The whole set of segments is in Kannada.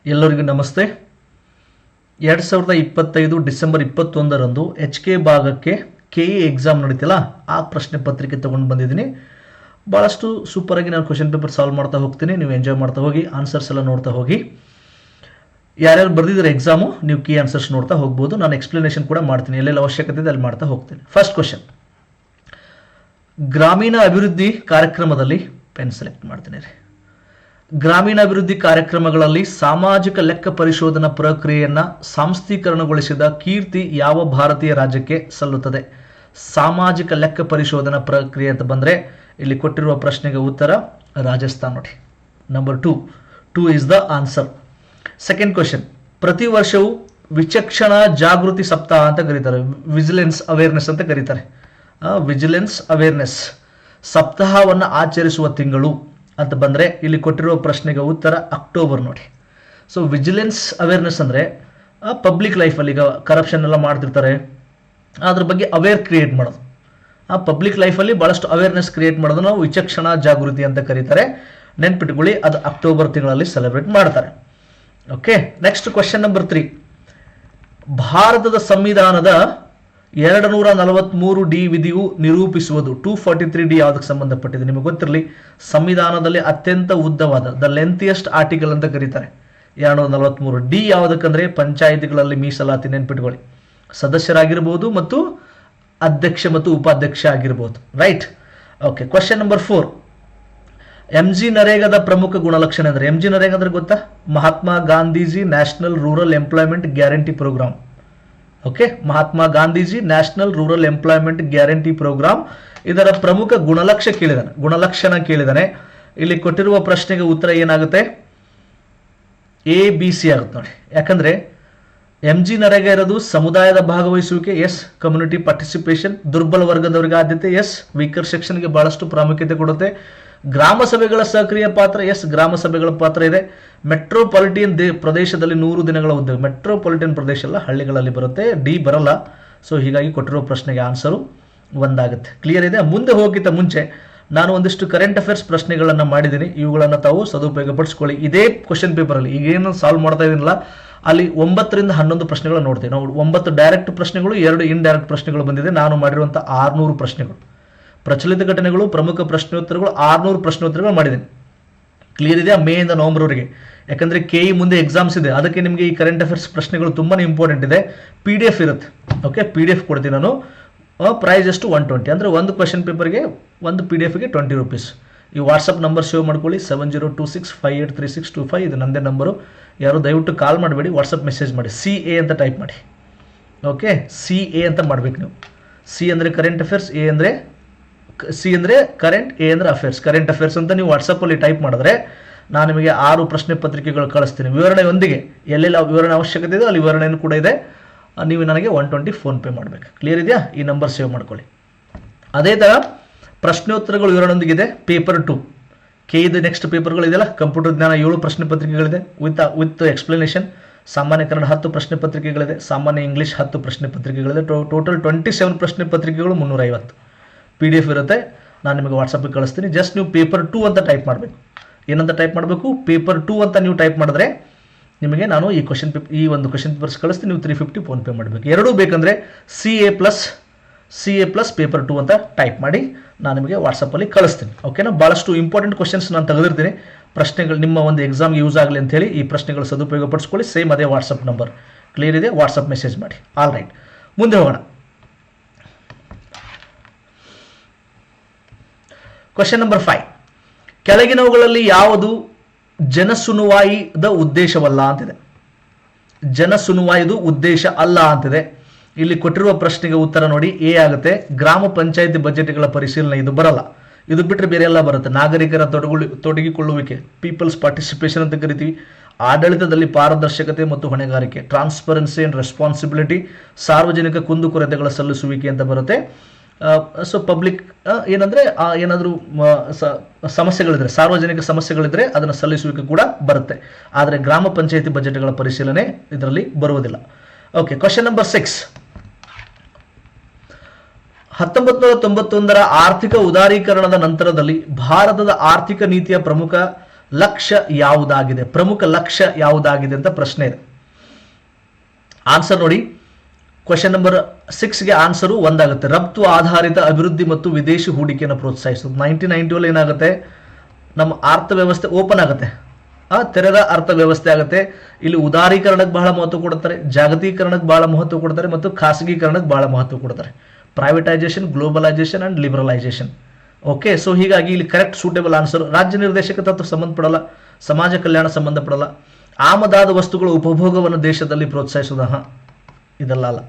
ಎಲ್ಲರಿಗೂ ನಮಸ್ತೆ. 2025 ಡಿಸೆಂಬರ್ 21ರಂದು HK ಭಾಗಕ್ಕೆ KE ಎಕ್ಸಾಮ್ ನಡೀತಿಲ್ಲ, ಆ ಪ್ರಶ್ನೆ ಪತ್ರಿಕೆ ತೊಗೊಂಡು ಬಂದಿದ್ದೀನಿ. ಭಾಳಷ್ಟು ಸೂಪರಾಗಿ ನಾನು ಕ್ವಶನ್ ಪೇಪರ್ ಸಾಲ್ವ್ ಮಾಡ್ತಾ ಹೋಗ್ತೀನಿ. ನೀವು ಎಂಜಾಯ್ ಮಾಡ್ತಾ ಹೋಗಿ, ಆನ್ಸರ್ಸ್ ಎಲ್ಲ ನೋಡ್ತಾ ಹೋಗಿ. ಯಾರ್ಯಾರು ಬರೆದಿದ್ದಾರೆ ಎಕ್ಸಾಮು, ನೀವು ಕೀ ಆನ್ಸರ್ಸ್ ನೋಡ್ತಾ ಹೋಗ್ಬೋದು. ನಾನು ಎಕ್ಸ್ಪ್ಲನೇಷನ್ ಕೂಡ ಮಾಡ್ತೀನಿ, ಎಲ್ಲೆಲ್ಲ ಅವಶ್ಯಕತೆ ಇದೆ ಅಲ್ಲಿ ಮಾಡ್ತಾ ಹೋಗ್ತೀನಿ. ಫಸ್ಟ್ ಕ್ವಶನ್, ಗ್ರಾಮೀಣ ಅಭಿವೃದ್ಧಿ ಕಾರ್ಯಕ್ರಮದಲ್ಲಿ ಪೆನ್ ಸೆಲೆಕ್ಟ್ ಮಾಡ್ತೀನಿ ರೀ. ಗ್ರಾಮೀಣಾಭಿವೃದ್ಧಿ ಕಾರ್ಯಕ್ರಮಗಳಲ್ಲಿ ಸಾಮಾಜಿಕ ಲೆಕ್ಕ ಪರಿಶೋಧನಾ ಪ್ರಕ್ರಿಯೆಯನ್ನು ಸಾಂಸ್ಥೀಕರಣಗೊಳಿಸಿದ ಕೀರ್ತಿ ಯಾವ ಭಾರತೀಯ ರಾಜ್ಯಕ್ಕೆ ಸಲ್ಲುತ್ತದೆ? ಸಾಮಾಜಿಕ ಲೆಕ್ಕ ಪರಿಶೋಧನಾ ಪ್ರಕ್ರಿಯೆ ಅಂತ ಬಂದರೆ ಇಲ್ಲಿ ಕೊಟ್ಟಿರುವ ಪ್ರಶ್ನೆಗೆ ಉತ್ತರ ರಾಜಸ್ಥಾನ್ ನೋಡಿ. Number 2 is the answer. Second question, ಪ್ರತಿ ವರ್ಷವೂ ವಿಚಕ್ಷಣಾ ಜಾಗೃತಿ ಸಪ್ತಾಹ ಅಂತ ಕರೀತಾರೆ, ವಿಜಿಲೆನ್ಸ್ ಅವೇರ್ನೆಸ್ ಅಂತ ಕರೀತಾರೆ. ವಿಜಿಲೆನ್ಸ್ ಅವೇರ್ನೆಸ್ ಸಪ್ತಾಹವನ್ನು ಆಚರಿಸುವ ತಿಂಗಳು ಅಂತ ಬಂದರೆ ಇಲ್ಲಿ ಕೊಟ್ಟಿರುವ ಪ್ರಶ್ನೆಗೆ ಉತ್ತರ ಅಕ್ಟೋಬರ್ ನೋಡಿ. ಸೊ ವಿಜಿಲೆನ್ಸ್ ಅವೇರ್ನೆಸ್ ಅಂದರೆ ಪಬ್ಲಿಕ್ ಲೈಫಲ್ಲಿ ಈಗ ಕರಪ್ಷನ್ ಎಲ್ಲ ಮಾಡ್ತಿರ್ತಾರೆ, ಅದ್ರ ಬಗ್ಗೆ ಅವೇರ್ ಕ್ರಿಯೇಟ್ ಮಾಡೋದು. ಪಬ್ಲಿಕ್ ಲೈಫಲ್ಲಿ ಭಾಳಷ್ಟು ಅವೇರ್ನೆಸ್ ಕ್ರಿಯೇಟ್ ಮಾಡೋದು ನಾವು ವಿಚಕ್ಷಣಾ ಜಾಗೃತಿ ಅಂತ ಕರೀತಾರೆ. ನೆನ್ಪಿಟ್ಕೊಳ್ಳಿ, ಅದು ಅಕ್ಟೋಬರ್ ತಿಂಗಳಲ್ಲಿ ಸೆಲೆಬ್ರೇಟ್ ಮಾಡ್ತಾರೆ. ಓಕೆ, ನೆಕ್ಸ್ಟ್ ಕ್ವಶನ್ ನಂಬರ್ 3, ಭಾರತದ ಸಂವಿಧಾನದ 243D ವಿಧಿಯು ನಿರೂಪಿಸುವುದು 243D ಯಾವುದಕ್ಕೆ ಸಂಬಂಧಪಟ್ಟಿದೆ? ನಿಮಗೆ ಗೊತ್ತಿರಲಿ, ಸಂವಿಧಾನದಲ್ಲಿ ಅತ್ಯಂತ ಉದ್ದವಾದ ದ ಲೆಂತಿಯಸ್ಟ್ ಆರ್ಟಿಕಲ್ ಅಂತ ಕರೀತಾರೆ 243. ಡಿ ಯಾವುದಕ್ಕಂದ್ರೆ ಪಂಚಾಯಿತಿಗಳಲ್ಲಿ ಮೀಸಲಾತಿ. ನೆನ್ಪಿಟ್ಕೊಳ್ಳಿ, ಸದಸ್ಯರಾಗಿರ್ಬೋದು ಮತ್ತು ಅಧ್ಯಕ್ಷ ಮತ್ತು ಉಪಾಧ್ಯಕ್ಷ ಆಗಿರ್ಬೋದು. Right. Okay, question number 4, MG ನರೇಗಾದ ಪ್ರಮುಖ ಗುಣಲಕ್ಷಣ ಅಂದರೆ? MG ನರೇಗಾ ಅಂದ್ರೆ ಗೊತ್ತಾ? Mahatma Gandhiji national rural employment guarantee programme. Okay, Mahatma Gandhiji national rural employment guarantee programme. ಇದರ ಪ್ರಮುಖ ಗುಣಲಕ್ಷಣ ಕೇಳಿದಾನೆ. ಇಲ್ಲಿ ಕೊಟ್ಟಿರುವ ಪ್ರಶ್ನೆಗೆ ಉತ್ತರ ಏನಾಗುತ್ತೆ? ABC ಆಗುತ್ತೆ ನೋಡಿ. ಯಾಕಂದ್ರೆ MG ನರೇಗಾ ಇರೋದು ಸಮುದಾಯದ ಭಾಗವಹಿಸುವಿಕೆ, ಎಸ್. Community participation. ದುರ್ಬಲ ವರ್ಗದವರಿಗೆ ಆದ್ಯತೆ, ಎಸ್. ವೀಕರ್ ಸೆಕ್ಷನ್ಗೆ ಬಹಳಷ್ಟು ಪ್ರಾಮುಖ್ಯತೆ ಕೊಡುತ್ತೆ. ಗ್ರಾಮ ಸಭೆಗಳ ಸಕ್ರಿಯ ಪಾತ್ರ, ಎಸ್. ಗ್ರಾಮ ಸಭೆಗಳ ಪಾತ್ರ ಇದೆ. ಮೆಟ್ರೋಪಾಲಿಟಿಯನ್ ಪ್ರದೇಶದಲ್ಲಿ 100 ದಿನಗಳ ಉದ್ಯೋಗ. ಮೆಟ್ರೋಪಾಲಿಟನ್ ಪ್ರದೇಶ ಎಲ್ಲ ಹಳ್ಳಿಗಳಲ್ಲಿ ಬರುತ್ತೆ, ಡಿ ಬರಲ್ಲ. ಸೊ ಹೀಗಾಗಿ ಕೊಟ್ಟಿರೋ ಪ್ರಶ್ನೆಗೆ ಆನ್ಸರು ಒಂದಾಗುತ್ತೆ. ಕ್ಲಿಯರ್ ಇದೆ? ಮುಂದೆ ಹೋಗಿದ್ದ ಮುಂಚೆ ನಾನು ಒಂದಿಷ್ಟು ಕರೆಂಟ್ ಅಫೇರ್ಸ್ ಪ್ರಶ್ನೆಗಳನ್ನು ಮಾಡಿದ್ದೀನಿ, ಇವುಗಳನ್ನು ತಾವು ಸದುಪಯೋಗ ಪಡಿಸ್ಕೊಳ್ಳಿ. ಇದೇ ಕ್ವಶನ್ ಪೇಪರಲ್ಲಿ ಈಗೇನು ಸಾಲ್ವ್ ಮಾಡ್ತಾ ಇದೀನಲ್ಲ, ಅಲ್ಲಿ 9 ರಿಂದ 11 ಪ್ರಶ್ನೆಗಳು ನೋಡ್ತೀವಿ ನಾವು. 9 ಡೈರೆಕ್ಟ್ ಪ್ರಶ್ನೆಗಳು, 2 ಇಂಡೈರೆಕ್ಟ್ ಪ್ರಶ್ನೆಗಳು ಬಂದಿದೆ. ನಾನು ಮಾಡಿರುವಂಥ 600 ಪ್ರಶ್ನೆಗಳು, ಪ್ರಚಲಿತ ಘಟನೆಗಳು, ಪ್ರಮುಖ ಪ್ರಶ್ನೋತ್ತರಗಳು, 600 ಪ್ರಶ್ನೋತ್ತರಗಳು ಮಾಡಿದ್ದೀನಿ. ಕ್ಲಿಯರ್ ಇದೆಯಾ? ಮೇ ಇಂದ ನವೆಂಬರ್ವರೆಗೆ. ಯಾಕಂದರೆ KE ಮುಂದೆ ಎಕ್ಸಾಮ್ಸ್ ಇದೆ, ಅದಕ್ಕೆ ನಿಮಗೆ ಈ ಕರೆಂಟ್ ಅಫೇರ್ಸ್ ಪ್ರಶ್ನೆಗಳು ತುಂಬಾ ಇಂಪಾರ್ಟೆಂಟ್ ಇದೆ. PDF ಇರುತ್ತೆ. ಓಕೆ, PDF ಕೊಡ್ತೀನಿ ನಾನು. ಪ್ರೈಸ್ ಎಷ್ಟು? 120. ಅಂದರೆ ಒಂದು ಕ್ವಶನ್ ಪೇಪರ್ಗೆ ಒಂದು PDFಗೆ 20 ರೂಪೀಸ್. ಈ ವಾಟ್ಸಪ್ ನಂಬರ್ ಸೇವ್ ಮಾಡ್ಕೊಳ್ಳಿ, 7026583625. ಇದು ನಂದೇ ನಂಬರು. ಯಾರು ದಯವಿಟ್ಟು ಕಾಲ್ ಮಾಡಬೇಡಿ, ವಾಟ್ಸಪ್ ಮೆಸೇಜ್ ಮಾಡಿ. CA ಅಂತ ಟೈಪ್ ಮಾಡಿ. ಓಕೆ, CA ಅಂತ ಮಾಡಬೇಕು ನೀವು. C ಅಂದರೆ ಕರೆಂಟ್ ಅಫೇರ್ಸ್, C ಅಂದರೆ ಕರೆಂಟ್, A ಅಂದರೆ ಅಫೇರ್ಸ್. ಕರೆಂಟ್ ಅಫೇರ್ಸ್ ಅಂತ ನೀವು ವಾಟ್ಸಪ್ಪಲ್ಲಿ ಟೈಪ್ ಮಾಡಿದ್ರೆ ನಾನು ನಿಮಗೆ 6 ಪ್ರಶ್ನೆ ಪತ್ರಿಕೆಗಳು ಕಳಿಸ್ತೀನಿ, ವಿವರಣೆಯೊಂದಿಗೆ. ಎಲ್ಲೆಲ್ಲ ವಿವರಣೆ ಅವಶ್ಯಕತೆ ಇದೆ ಅಲ್ಲಿ ವಿವರಣೆಯೂ ಕೂಡ ಇದೆ. ನೀವು ನನಗೆ 120 ಫೋನ್ಪೇ ಮಾಡಬೇಕು. ಕ್ಲಿಯರ್ ಇದೆಯಾ? ಈ ನಂಬರ್ ಸೇವ್ ಮಾಡ್ಕೊಳ್ಳಿ. ಅದೇ ಥರ ಪ್ರಶ್ನೋತ್ತರಗಳು ವಿವರಣೆಯೊಂದಿಗಿದೆ. ಪೇಪರ್ 2 KE ನೆಕ್ಸ್ಟ್ ಪೇಪರ್ಗಳು ಇದೆಯಲ್ಲ, ಕಂಪ್ಯೂಟರ್ ಜ್ಞಾನ 7 ಪ್ರಶ್ನೆ ಪತ್ರಿಕೆಗಳಿದೆ ವಿತ್ ಎಕ್ಸ್ಪ್ಲನೇಷನ್. ಸಾಮಾನ್ಯ ಕನ್ನಡ 10 ಪ್ರಶ್ನೆ ಪತ್ರಿಕೆಗಳಿದೆ. ಸಾಮಾನ್ಯ ಇಂಗ್ಲೀಷ್ 10 ಪ್ರಶ್ನೆ ಪತ್ರಿಕೆಗಳಿದೆ. ಟೋಟಲ್ 27 ಪ್ರಶ್ನೆ ಪತ್ರಿಕೆಗಳು, 350 PDF ಇರುತ್ತೆ. ನಾನು ನಿಮಗೆ ವಾಟ್ಸಪ್ಗೆ ಕಳಿಸ್ತೀನಿ. ಜಸ್ಟ್ ನೀವು ಪೇಪರ್ 2 ಅಂತ ಟೈಪ್ ಮಾಡಬೇಕು. ಏನಂತ ಟೈಪ್ ಮಾಡಬೇಕು? ಪೇಪರ್ 2 ಅಂತ ನೀವು ಟೈಪ್ ಮಾಡಿದ್ರೆ ನಿಮಗೆ ನಾನು ಈ ಒಂದು ಕ್ವಶನ್ ಪೇಪರ್ಸ್ ಕಳಿಸ್ತೀನಿ. ನೀವು 350 ಫೋನ್ಪೇ ಮಾಡಬೇಕು. ಎರಡೂ ಬೇಕಂದರೆ CA ಪ್ಲಸ್ ಪೇಪರ್ 2 ಅಂತ ಟೈಪ್ ಮಾಡಿ ನಾನು ನಿಮಗೆ ವಾಟ್ಸಪ್ಪಲ್ಲಿ ಕಳಿಸ್ತೀನಿ. ಓಕೆನಾ? ಭಾಳಷ್ಟು ಇಂಪಾರ್ಟೆಂಟ್ ಕ್ವಶನ್ಸ್ ನಾನು ತೆಗೆದಿರ್ತೀನಿ. ಪ್ರಶ್ನೆಗಳು ನಿಮ್ಮ ಒಂದು ಎಕ್ಸಾಮ್ಗೆ ಯೂಸ್ ಆಗಲಿ ಅಂತೇಳಿ ಈ ಪ್ರಶ್ನೆಗಳು ಸದುಪಯೋಗ ಪಡಿಸ್ಕೊಳ್ಳಿ. ಸೇಮ್ ಅದೇ ವಾಟ್ಸಪ್ ನಂಬರ್. ಕ್ಲಿಯರ್ ಇದೆ? ವಾಟ್ಸಪ್ ಮೆಸೇಜ್ ಮಾಡಿ. ಆಲ್ ರೈಟ್, ಮುಂದೆ ಹೋಗೋಣ. ಕ್ವಶನ್ ನಂಬರ್ 5, ಕೆಳಗಿನವುಗಳಲ್ಲಿ ಯಾವುದು ಜನಸುನುವಾಯಿದ ಉದ್ದೇಶವಲ್ಲ ಅಂತಿದೆ? ಜನಸುನುವಾಯಿದು ಉದ್ದೇಶ ಅಲ್ಲ ಅಂತಿದೆ. ಇಲ್ಲಿ ಕೊಟ್ಟಿರುವ ಪ್ರಶ್ನೆಗೆ ಉತ್ತರ ನೋಡಿ, A ಆಗುತ್ತೆ. ಗ್ರಾಮ ಪಂಚಾಯಿತಿ ಬಜೆಟ್ಗಳ ಪರಿಶೀಲನೆ, ಇದು ಬರಲ್ಲ. ಇದು ಬಿಟ್ಟರೆ ಬೇರೆ ಎಲ್ಲ ಬರುತ್ತೆ. ನಾಗರಿಕರ ತೊಡಗಿಕೊಳ್ಳುವಿಕೆ, ಪೀಪಲ್ಸ್ ಪಾರ್ಟಿಸಿಪೇಷನ್ ಅಂತ ಕರಿತೀವಿ. ಆಡಳಿತದಲ್ಲಿ ಪಾರದರ್ಶಕತೆ ಮತ್ತು ಹೊಣೆಗಾರಿಕೆ, ಟ್ರಾನ್ಸ್ಪರೆನ್ಸಿ ಅಂಡ್ ರೆಸ್ಪಾನ್ಸಿಬಿಲಿಟಿ. ಸಾರ್ವಜನಿಕ ಕುಂದುಕೊರತೆಗಳ ಸಲ್ಲಿಸುವಿಕೆ ಅಂತ ಬರುತ್ತೆ. ಸೊ ಪಬ್ಲಿಕ್ ಏನಂದರೆ ಏನಾದರೂ ಸಮಸ್ಯೆಗಳಿದ್ರೆ, ಸಾರ್ವಜನಿಕ ಸಮಸ್ಯೆಗಳಿದ್ರೆ ಅದನ್ನು ಸಲ್ಲಿಸುವಿಕೆ ಕೂಡ ಬರುತ್ತೆ. ಆದರೆ ಗ್ರಾಮ ಪಂಚಾಯಿತಿ ಬಜೆಟ್ಗಳ ಪರಿಶೀಲನೆ ಇದರಲ್ಲಿ ಬರುವುದಿಲ್ಲ. ಓಕೆ, ಕ್ವಶನ್ ನಂಬರ್ 6, 1991ರ ಆರ್ಥಿಕ ಉದಾರೀಕರಣದ ನಂತರದಲ್ಲಿ ಭಾರತದ ಆರ್ಥಿಕ ನೀತಿಯ ಪ್ರಮುಖ ಲಕ್ಷ್ಯ ಯಾವುದಾಗಿದೆ, ಪ್ರಮುಖ ಲಕ್ಷ್ಯ ಯಾವುದಾಗಿದೆ ಅಂತ ಪ್ರಶ್ನೆ ಇದೆ. ಆನ್ಸರ್ ನೋಡಿ, ಕ್ವಶನ್ ನಂಬರ್ 6ಗೆ ಆನ್ಸರು ಒಂದಾಗುತ್ತೆ. ರಫ್ತು ಆಧಾರಿತ ಅಭಿವೃದ್ಧಿ ಮತ್ತು ವಿದೇಶಿ ಹೂಡಿಕೆಯನ್ನು ಪ್ರೋತ್ಸಾಹಿಸೋದು. 1990 ಏನಾಗುತ್ತೆ, ನಮ್ಮ ಅರ್ಥವ್ಯವಸ್ಥೆ ಓಪನ್ ಆಗುತ್ತೆ, ತೆರೆದ ಅರ್ಥವ್ಯವಸ್ಥೆ ಆಗುತ್ತೆ. ಇಲ್ಲಿ ಉದಾರೀಕರಣಕ್ಕೆ ಬಹಳ ಮಹತ್ವ ಕೊಡ್ತಾರೆ, ಜಾಗತೀಕರಣಕ್ಕೆ ಬಹಳ ಮಹತ್ವ ಕೊಡ್ತಾರೆ ಮತ್ತು ಖಾಸಗೀಕರಣಕ್ಕೆ ಬಹಳ ಮಹತ್ವ ಕೊಡ್ತಾರೆ. Privatisation, globalisation and liberalisation. Okay, so ಹೀಗಾಗಿ ಇಲ್ಲಿ ಕರೆಕ್ಟ್ ಸೂಟೇಬಲ್ ಆನ್ಸರ್. ರಾಜ್ಯ ನಿರ್ದೇಶಕ ತತ್ವ ಸಂಬಂಧಪಡಲ್ಲ, ಸಮಾಜ ಕಲ್ಯಾಣ ಸಂಬಂಧಪಡಲ್ಲ. ಆಮದಾದ ವಸ್ತುಗಳ ಉಪಭೋಗವನ್ನು ದೇಶದಲ್ಲಿ ಪ್ರೋತ್ಸಾಹಿಸುವುದ, ಇದೆಲ್ಲ ಅಲ್ಲ.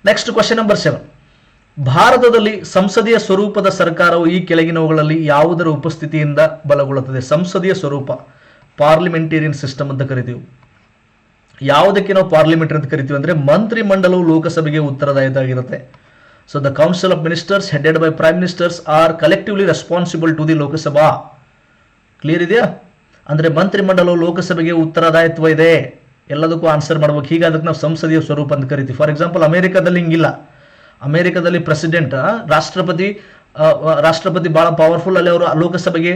Next question number 7. ಭಾರತದಲ್ಲಿ ಸಂಸದೀಯ ಸ್ವರೂಪದ ಸರ್ಕಾರವು ಈ ಕೆಳಗಿನವುಗಳಲ್ಲಿ ಯಾವುದರ ಉಪಸ್ಥಿತಿಯಿಂದ ಬಲಗೊಳ್ಳುತ್ತದೆ? ಸಂಸದೀಯ ಸ್ವರೂಪ, ಪಾರ್ಲಿಮೆಂಟೇರಿಯನ್ ಸಿಸ್ಟಮ್ ಅಂತ ಕರಿತೀವಿ. ಯಾವುದಕ್ಕೆ ನಾವು ಪಾರ್ಲಿಮೆಂಟರಿ ಅಂತ ಕರಿತೀವಿ ಅಂದರೆ ಮಂತ್ರಿಮಂಡಲವು ಲೋಕಸಭೆಗೆ ಉತ್ತರದಾಯಿಯಾಗಿರುತ್ತೆ. So the council of ministers headed by prime ministers are collectively responsible to the Lok Sabha. Clear ಇದೆಯಾ? ಅಂದರೆ ಮಂತ್ರಿಮಂಡಲವು ಲೋಕಸಭೆಗೆ ಉತ್ತರದಾಯಿತ್ವ ಇದೆ, ಎಲ್ಲದಕ್ಕೂ ಆನ್ಸರ್ ಮಾಡ್ಬೇಕು. ಹೀಗೆ ಅದಕ್ಕೆ ನಾವು ಸಂಸದೀಯ ಸ್ವರೂಪ ಅಂತ ಕರಿತೀವಿ. ಫಾರ್ ಎಕ್ಸಾಂಪಲ್ ಅಮೆರಿಕದಲ್ಲಿ ಹಿಂಗಿಲ್ಲ. ಅಮೆರಿಕದಲ್ಲಿ ಪ್ರೆಸಿಡೆಂಟ್, ರಾಷ್ಟ್ರಪತಿ ಭಾಳ ಪವರ್ಫುಲ್, ಅಲ್ಲಿ ಅವರು ಲೋಕಸಭೆಗೆ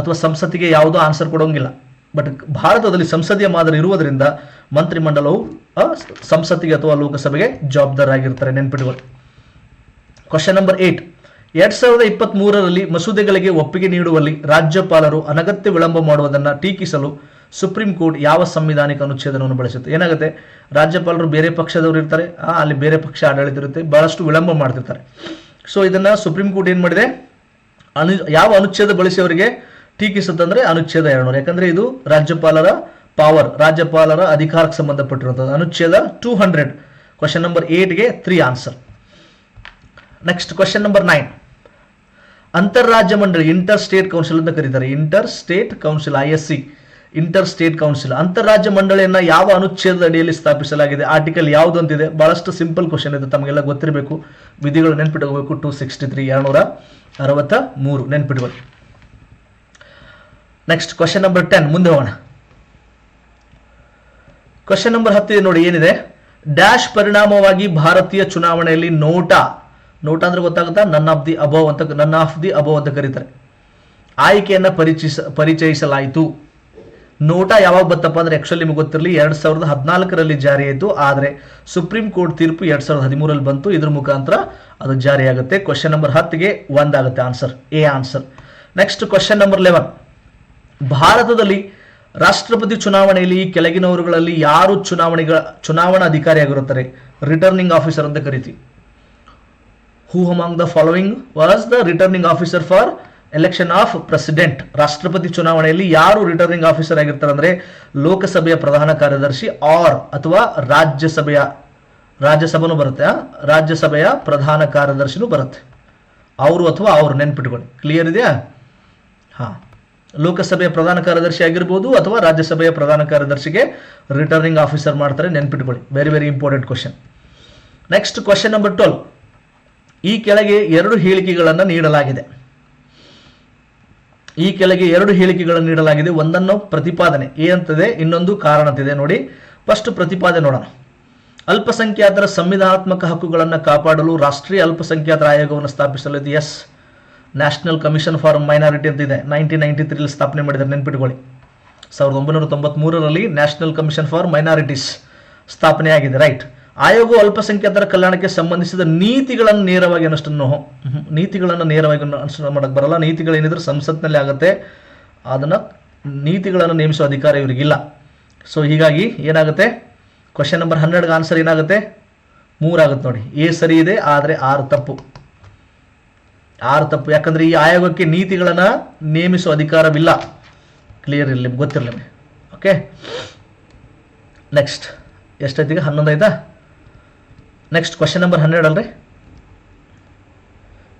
ಅಥವಾ ಸಂಸತ್ತಿಗೆ ಯಾವುದೋ ಆನ್ಸರ್ ಕೊಡೋಂಗಿಲ್ಲ. ಬಟ್ ಭಾರತದಲ್ಲಿ ಸಂಸದೀಯ ಮಾದರಿ ಇರುವುದರಿಂದ ಮಂತ್ರಿಮಂಡಲವು ಸಂಸತ್ತಿಗೆ ಅಥವಾ ಲೋಕಸಭೆಗೆ ಜವಾಬ್ದಾರರಾಗಿರ್ತಾರೆ, ನೆನ್ಪಿಟ್ಕೊಳ್ಳಿ. Question number 8. 2023ರಲ್ಲಿ ಮಸೂದೆಗಳಿಗೆ ಒಪ್ಪಿಗೆ ನೀಡುವಲ್ಲಿ ರಾಜ್ಯಪಾಲರು ಅನಗತ್ಯ ವಿಳಂಬ ಮಾಡುವುದನ್ನು ಟೀಕಿಸಲು ಸುಪ್ರೀಂ ಕೋರ್ಟ್ ಯಾವ ಸಂವಿಧಾನಿಕ ಅನುಚ್ಛೇದವನ್ನು ಬಳಸುತ್ತೆ? ಏನಾಗುತ್ತೆ, ರಾಜ್ಯಪಾಲರು ಬೇರೆ ಪಕ್ಷದವರು ಇರ್ತಾರೆ, ಅಲ್ಲಿ ಬೇರೆ ಪಕ್ಷ ಆಡಳಿತ ಇರುತ್ತೆ, ಬಹಳಷ್ಟು ವಿಳಂಬ ಮಾಡ್ತಿರ್ತಾರೆ. ಸೊ ಇದನ್ನು ಸುಪ್ರೀಂ ಕೋರ್ಟ್ ಏನು ಮಾಡಿದೆ, ಯಾವ ಅನುಚ್ಛೇದ ಬಳಸಿ ಅವರಿಗೆ ಟೀಕಿಸುತ್ತಂದ್ರೆ ಅನುಚ್ಛೇದ 200. ಯಾಕಂದ್ರೆ ಇದು ರಾಜ್ಯಪಾಲರ ಪವರ್, ರಾಜ್ಯಪಾಲರ ಅಧಿಕಾರಕ್ಕೆ ಸಂಬಂಧಪಟ್ಟಿರುವಂಥದ್ದು. ಅನುಚ್ಛೇದ 200. ಕ್ವಶನ್ ನಂಬರ್ 8ಗೆ 3 ಆನ್ಸರ್. Next question number 9. ಅಂತಾರಾಜ್ಯ ಮಂಡಳಿ, ಇಂಟರ್ ಸ್ಟೇಟ್ ಕೌನ್ಸಿಲ್ ಅಂತ ಕರೀತಾರೆ. Inter state council, ISC, inter state council. ಅಂತಾರಾಜ್ಯ ಮಂಡಳಿಯನ್ನ ಯಾವ ಅನುಚ್ಛೇದದ ಅಡಿಯಲ್ಲಿ ಸ್ಥಾಪಿಸಲಾಗಿದೆ? ಆರ್ಟಿಕಲ್ ಯಾವುದು ಅಂತಿದೆ. ಬಹಳಷ್ಟು ಸಿಂಪಲ್ ಕ್ವಶನ್ ಇದೆ, ತಮಗೆಲ್ಲ ಗೊತ್ತಿರಬೇಕು. ವಿಧಿಗಳು ನೆನ್ಪಿಟ್ಕೋಬೇಕು. 263, 263 ನೆನ್ಪಿಟ್ಕೊಳ್ಳಿ. ನೆಕ್ಸ್ಟ್ ಕ್ವಶನ್ ನಂಬರ್ 10, ಮುಂದೆ ಹೋಗೋಣ. ಕ್ವಶನ್ ನಂಬರ್ 10 ನೋಡಿ ಏನಿದೆ. ಡ್ಯಾಶ್ ಪರಿಣಾಮವಾಗಿ ಭಾರತೀಯ ಚುನಾವಣೆಯಲ್ಲಿ ನೋಟಾ ಅಂದ್ರೆ ಗೊತ್ತಾಗುತ್ತಾ, ನನ್ ಆಫ್ ದಿ ಅಬವ್ ಅಂತ ಕರೀತಾರೆ, ಆಯ್ಕೆಯನ್ನ ಪರಿಚಯಿಸಲಾಯಿತು. ನೋಟಾ ಯಾವಾಗ ಬತ್ತಪ್ಪ ಅಂದ್ರೆ ಆಕ್ಚುಲಿ ನಿಮಗೆ ಗೊತ್ತಿರಲಿ 2014ರಲ್ಲಿ ಜಾರಿ ಆಯಿತು. ಆದರೆ ಸುಪ್ರೀಂ ಕೋರ್ಟ್ ತೀರ್ಪು 2013ರಲ್ಲಿ ಬಂತು. ಇದ್ರ ಮುಖಾಂತರ ಅದು ಜಾರಿಯಾಗುತ್ತೆ. ಕ್ವಶನ್ ನಂಬರ್ 10ಗೆ 1 ಆಗುತ್ತೆ answer, A answer. Next question number 11. ಭಾರತದಲ್ಲಿ ರಾಷ್ಟ್ರಪತಿ ಚುನಾವಣೆಯಲ್ಲಿ ಈ ಕೆಳಗಿನವರುಗಳಲ್ಲಿ ಯಾರು ಚುನಾವಣಾ ಅಧಿಕಾರಿಯಾಗಿರುತ್ತಾರೆ? ರಿಟರ್ನಿಂಗ್ ಆಫೀಸರ್ ಅಂತ ಕರಿತೀವಿ. ಹೂ among the following was the returning officer for election of president? ರಾಷ್ಟ್ರಪತಿ ಚುನಾವಣೆಯಲ್ಲಿ ಯಾರು ರಿಟರ್ನಿಂಗ್ ಆಫೀಸರ್ ಆಗಿರ್ತಾರೆ ಅಂದ್ರೆ ಲೋಕಸಭೆಯ ಪ್ರಧಾನ ಕಾರ್ಯದರ್ಶಿ ಅಥವಾ ರಾಜ್ಯಸಭೆನೂ ಬರುತ್ತೆ, ರಾಜ್ಯಸಭೆಯ ಪ್ರಧಾನ ಕಾರ್ಯದರ್ಶಿನೂ ಬರುತ್ತೆ. ಅವರು ನೆನ್ಪಿಟ್ಕೊಳ್ಳಿ. ಕ್ಲಿಯರ್ ಇದೆಯಾ? ಲೋಕಸಭೆಯ ಪ್ರಧಾನ ಕಾರ್ಯದರ್ಶಿ ಆಗಿರ್ಬೋದು ಅಥವಾ ರಾಜ್ಯಸಭೆಯ ಪ್ರಧಾನ ಕಾರ್ಯದರ್ಶಿಗೆ ರಿಟರ್ನಿಂಗ್ ಆಫೀಸರ್ ಮಾಡ್ತಾರೆ, ನೆನ್ಪಿಟ್ಕೊಳ್ಳಿ. Very very important question. Next question number 12. ಈ ಕೆಳಗೆ 2 ಹೇಳಿಕೆಗಳನ್ನು ನೀಡಲಾಗಿದೆ. ಒಂದನ್ನು ಪ್ರತಿಪಾದನೆ ಎ ಅಂತಿದೆ, ಇನ್ನೊಂದು ಕಾರಣ ಅಂತಿದೆ. ನೋಡಿ, ಫಸ್ಟ್ ಪ್ರತಿಪಾದನೆ ನೋಡೋಣ. ಅಲ್ಪಸಂಖ್ಯಾತರ ಸಂವಿಧಾನಾತ್ಮಕ ಹಕ್ಕುಗಳನ್ನು ಕಾಪಾಡಲು ರಾಷ್ಟ್ರೀಯ ಅಲ್ಪಸಂಖ್ಯಾತರ ಆಯೋಗವನ್ನು ಸ್ಥಾಪಿಸಲು ಇದು yes, national commission for minority ಅಂತ ಇದೆ. 1993 ಸ್ಥಾಪನೆ ಮಾಡಿದ್ದಾರೆ, ನೆನ್ಪಿಟ್ಕೊಳ್ಳಿ. 1993ರಲ್ಲಿ ನ್ಯಾಷನಲ್ ಕಮಿಷನ್ ಫಾರ್ ಮೈನಾರಿಟೀಸ್ ಸ್ಥಾಪನೆಯಾಗಿದೆ, ರೈಟ್. ಆಯೋಗವು ಅಲ್ಪಸಂಖ್ಯಾತರ ಕಲ್ಯಾಣಕ್ಕೆ ಸಂಬಂಧಿಸಿದ ನೀತಿಗಳನ್ನು ನೇರವಾಗಿ ಅನುಷ್ಠಾನ ಮಾಡಕ್ಕೆ ಬರಲ್ಲ. ನೀತಿಗಳೇನಿದ್ರು ಸಂಸತ್ನಲ್ಲಿ ಆಗುತ್ತೆ, ಅದನ್ನು ನೀತಿಗಳನ್ನು ನೇಮಿಸುವ ಅಧಿಕಾರ ಇವರಿಗಿಲ್ಲ. ಸೊ ಹೀಗಾಗಿ ಏನಾಗುತ್ತೆ, ಕ್ವಶನ್ ನಂಬರ್ 12ಗೆ ಆನ್ಸರ್ ಏನಾಗುತ್ತೆ? 3 ಆಗುತ್ತೆ ನೋಡಿ. ಎ ಸರಿ ಇದೆ, ಆದರೆ 6 ತಪ್ಪು. ಯಾಕಂದ್ರೆ ಈ ಆಯೋಗಕ್ಕೆ ನೀತಿಗಳನ್ನು ನೇಮಿಸುವ ಅಧಿಕಾರವಿಲ್ಲ. ಕ್ಲಿಯರ್ ಇರಲಿ, ಗೊತ್ತಿರಲಿ. ಓಕೆ, ನೆಕ್ಸ್ಟ್ ಎಷ್ಟಾಯ್ತು ಈಗ? 11 ಆಯ್ತಾ? ನೆಕ್ಸ್ಟ್ ಕ್ವಶನ್ ನಂಬರ್ 12 ಅಲ್ರಿ,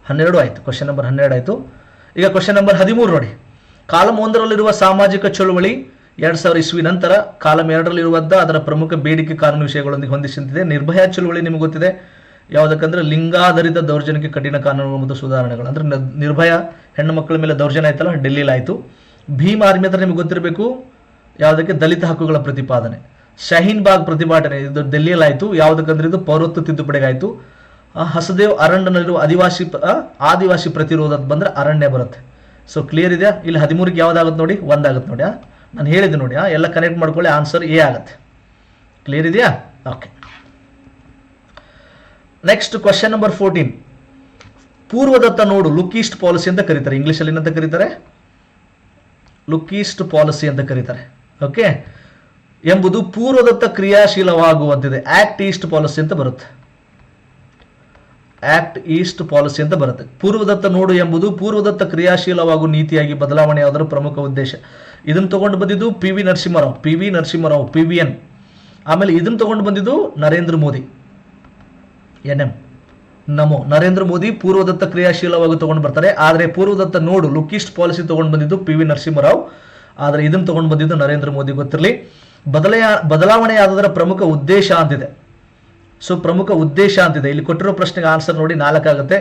12 ಆಯ್ತು. ಕ್ವಶನ್ ನಂಬರ್ 12 ಆಯ್ತು. ಈಗ ಕ್ವಶನ್ ನಂಬರ್ 13 ನೋಡಿ. ಕಾಲಮ್ 1ರಲ್ಲಿರುವ ಸಾಮಾಜಿಕ ಚಳುವಳಿ 2000 ಇಸ್ವಿ ನಂತರ ಕಾಲಮ್ 2ರಲ್ಲಿರುವಂಥ ಅದರ ಪ್ರಮುಖ ಬೇಡಿಕೆ ಕಾನೂನು ವಿಷಯಗಳೊಂದಿಗೆ ಹೊಂದಿಸಿದೆ. ನಿರ್ಭಯ ಚಳುವಳಿ ನಿಮಗೆ ಗೊತ್ತಿದೆ, ಯಾವುದಕ್ಕಂದ್ರೆ ಲಿಂಗಾಧಾರಿತ ದೌರ್ಜನ್ಯಕ್ಕೆ ಕಠಿಣ ಕಾನೂನುಗಳು ಮತ್ತು ಸುಧಾರಣೆಗಳು. ಅಂದ್ರೆ ನಿರ್ಭಯ ಹೆಣ್ಣು ಮಕ್ಕಳ ಮೇಲೆ ದೌರ್ಜನ್ಯ ಆಯ್ತಲ್ಲ, ಡೆಲ್ಲಿಲಿ ಆಯಿತು. ಭೀಮ್ ಆರ್ಮಿ ಹತ್ರ ನಿಮಗೆ ಗೊತ್ತಿರಬೇಕು, ಯಾವುದಕ್ಕೆ? ದಲಿತ ಹಕ್ಕುಗಳ ಪ್ರತಿಪಾದನೆ. ಶಹೀನ್ ಬಾಗ್ ಪ್ರತಿಭಟನೆ, ಇದು ಡೆಲ್ಲಿಯಲ್ಲಿ ಆಯಿತು. ಯಾವುದಕ್ಕಂದ್ರೆ ಇದು ಪೌರತ್ವ ತಿದ್ದುಪಡಿಗಾಯಿತು. ಹಸದೇವ್ ಅರಣ್ಯನಲ್ಲಿರುವ ಆದಿವಾಸಿ ಪ್ರತಿರೋಧ ಬಂದ್ರೆ ಅರಣ್ಯ ಬರುತ್ತೆ. ಸೊ ಕ್ಲಿಯರ್ ಇದೆಯಾ? ಇಲ್ಲಿ 13ಕ್ಕೆ ಯಾವ್ದಾಗುತ್ತೆ ನೋಡಿ, ಒಂದಾಗುತ್ತೆ ನೋಡಿ. ನಾನು ಹೇಳಿದ್ದೆ ನೋಡಿ, ಎಲ್ಲ ಕನೆಕ್ಟ್ ಮಾಡ್ಕೊಳ್ಳಿ, ಆನ್ಸರ್ ಎ ಆಗುತ್ತೆ. ಕ್ಲಿಯರ್ ಇದೆಯಾ? ಓಕೆ. Next question number 14. ಪೂರ್ವದತ್ತ ನೋಡು ಲುಕ್ ಈಸ್ಟ್ ಪಾಲಿಸಿ ಅಂತ ಕರೀತಾರೆ. ಇಂಗ್ಲೀಷಲ್ಲಿ ಏನಂತ ಕರೀತಾರೆ? ಲುಕ್ ಈಸ್ಟ್ ಪಾಲಿಸಿ ಅಂತ ಕರೀತಾರೆ. ಓಕೆ, ಎಂಬುದು ಪೂರ್ವದತ್ತ ಕ್ರಿಯಾಶೀಲವಾಗುವಂತಿದೆ. ಆಕ್ಟ್ ಈಸ್ಟ್ ಪಾಲಿಸಿ ಅಂತ ಬರುತ್ತೆ. ಆಕ್ಟ್ ಈಸ್ಟ್ ಪಾಲಿಸಿ ಅಂತ ಬರುತ್ತೆ. ಪೂರ್ವದತ್ತ ನೋಡು ಎಂಬುದು ಪೂರ್ವದತ್ತ ಕ್ರಿಯಾಶೀಲವಾಗುವ ನೀತಿಯಾಗಿ ಬದಲಾವಣೆಯಾದರ ಪ್ರಮುಖ ಉದ್ದೇಶ. ಇದನ್ನು ತಗೊಂಡು ಬಂದಿದ್ದು ಪಿ ವಿ ನರಸಿಂಹರಾವ್ PVN. ಆಮೇಲೆ ಇದನ್ನು ತಗೊಂಡು ಬಂದಿದ್ದು ನರೇಂದ್ರ ಮೋದಿ, NM. ನರೇಂದ್ರ ಮೋದಿ ಪೂರ್ವದತ್ತ ಕ್ರಿಯಾಶೀಲವಾಗಿ ತಗೊಂಡು ಬರ್ತಾರೆ. ಆದರೆ ಪೂರ್ವದತ್ತ ನೋಡು ಲುಕ್ ಈಸ್ಟ್ ಪಾಲಿಸಿ ತಗೊಂಡು ಬಂದಿದ್ದು ಪಿ ವಿ ನರಸಿಂಹರಾವ್, ಆದರೆ ಇದನ್ನು ತಗೊಂಡು ಬಂದಿದ್ದು ನರೇಂದ್ರ ಮೋದಿ. ಗೊತ್ತಿರಲಿ. ಬದಲಾವಣೆಯಾದದರ ಪ್ರಮುಖ ಉದ್ದೇಶ ಅಂತಿದೆ. ಸೊ ಪ್ರಮುಖ ಉದ್ದೇಶ ಅಂತಿದೆ. ಇಲ್ಲಿ ಕೊಟ್ಟಿರೋ ಪ್ರಶ್ನೆಗೆ ಆನ್ಸರ್ ನೋಡಿ 4 ಆಗುತ್ತೆ.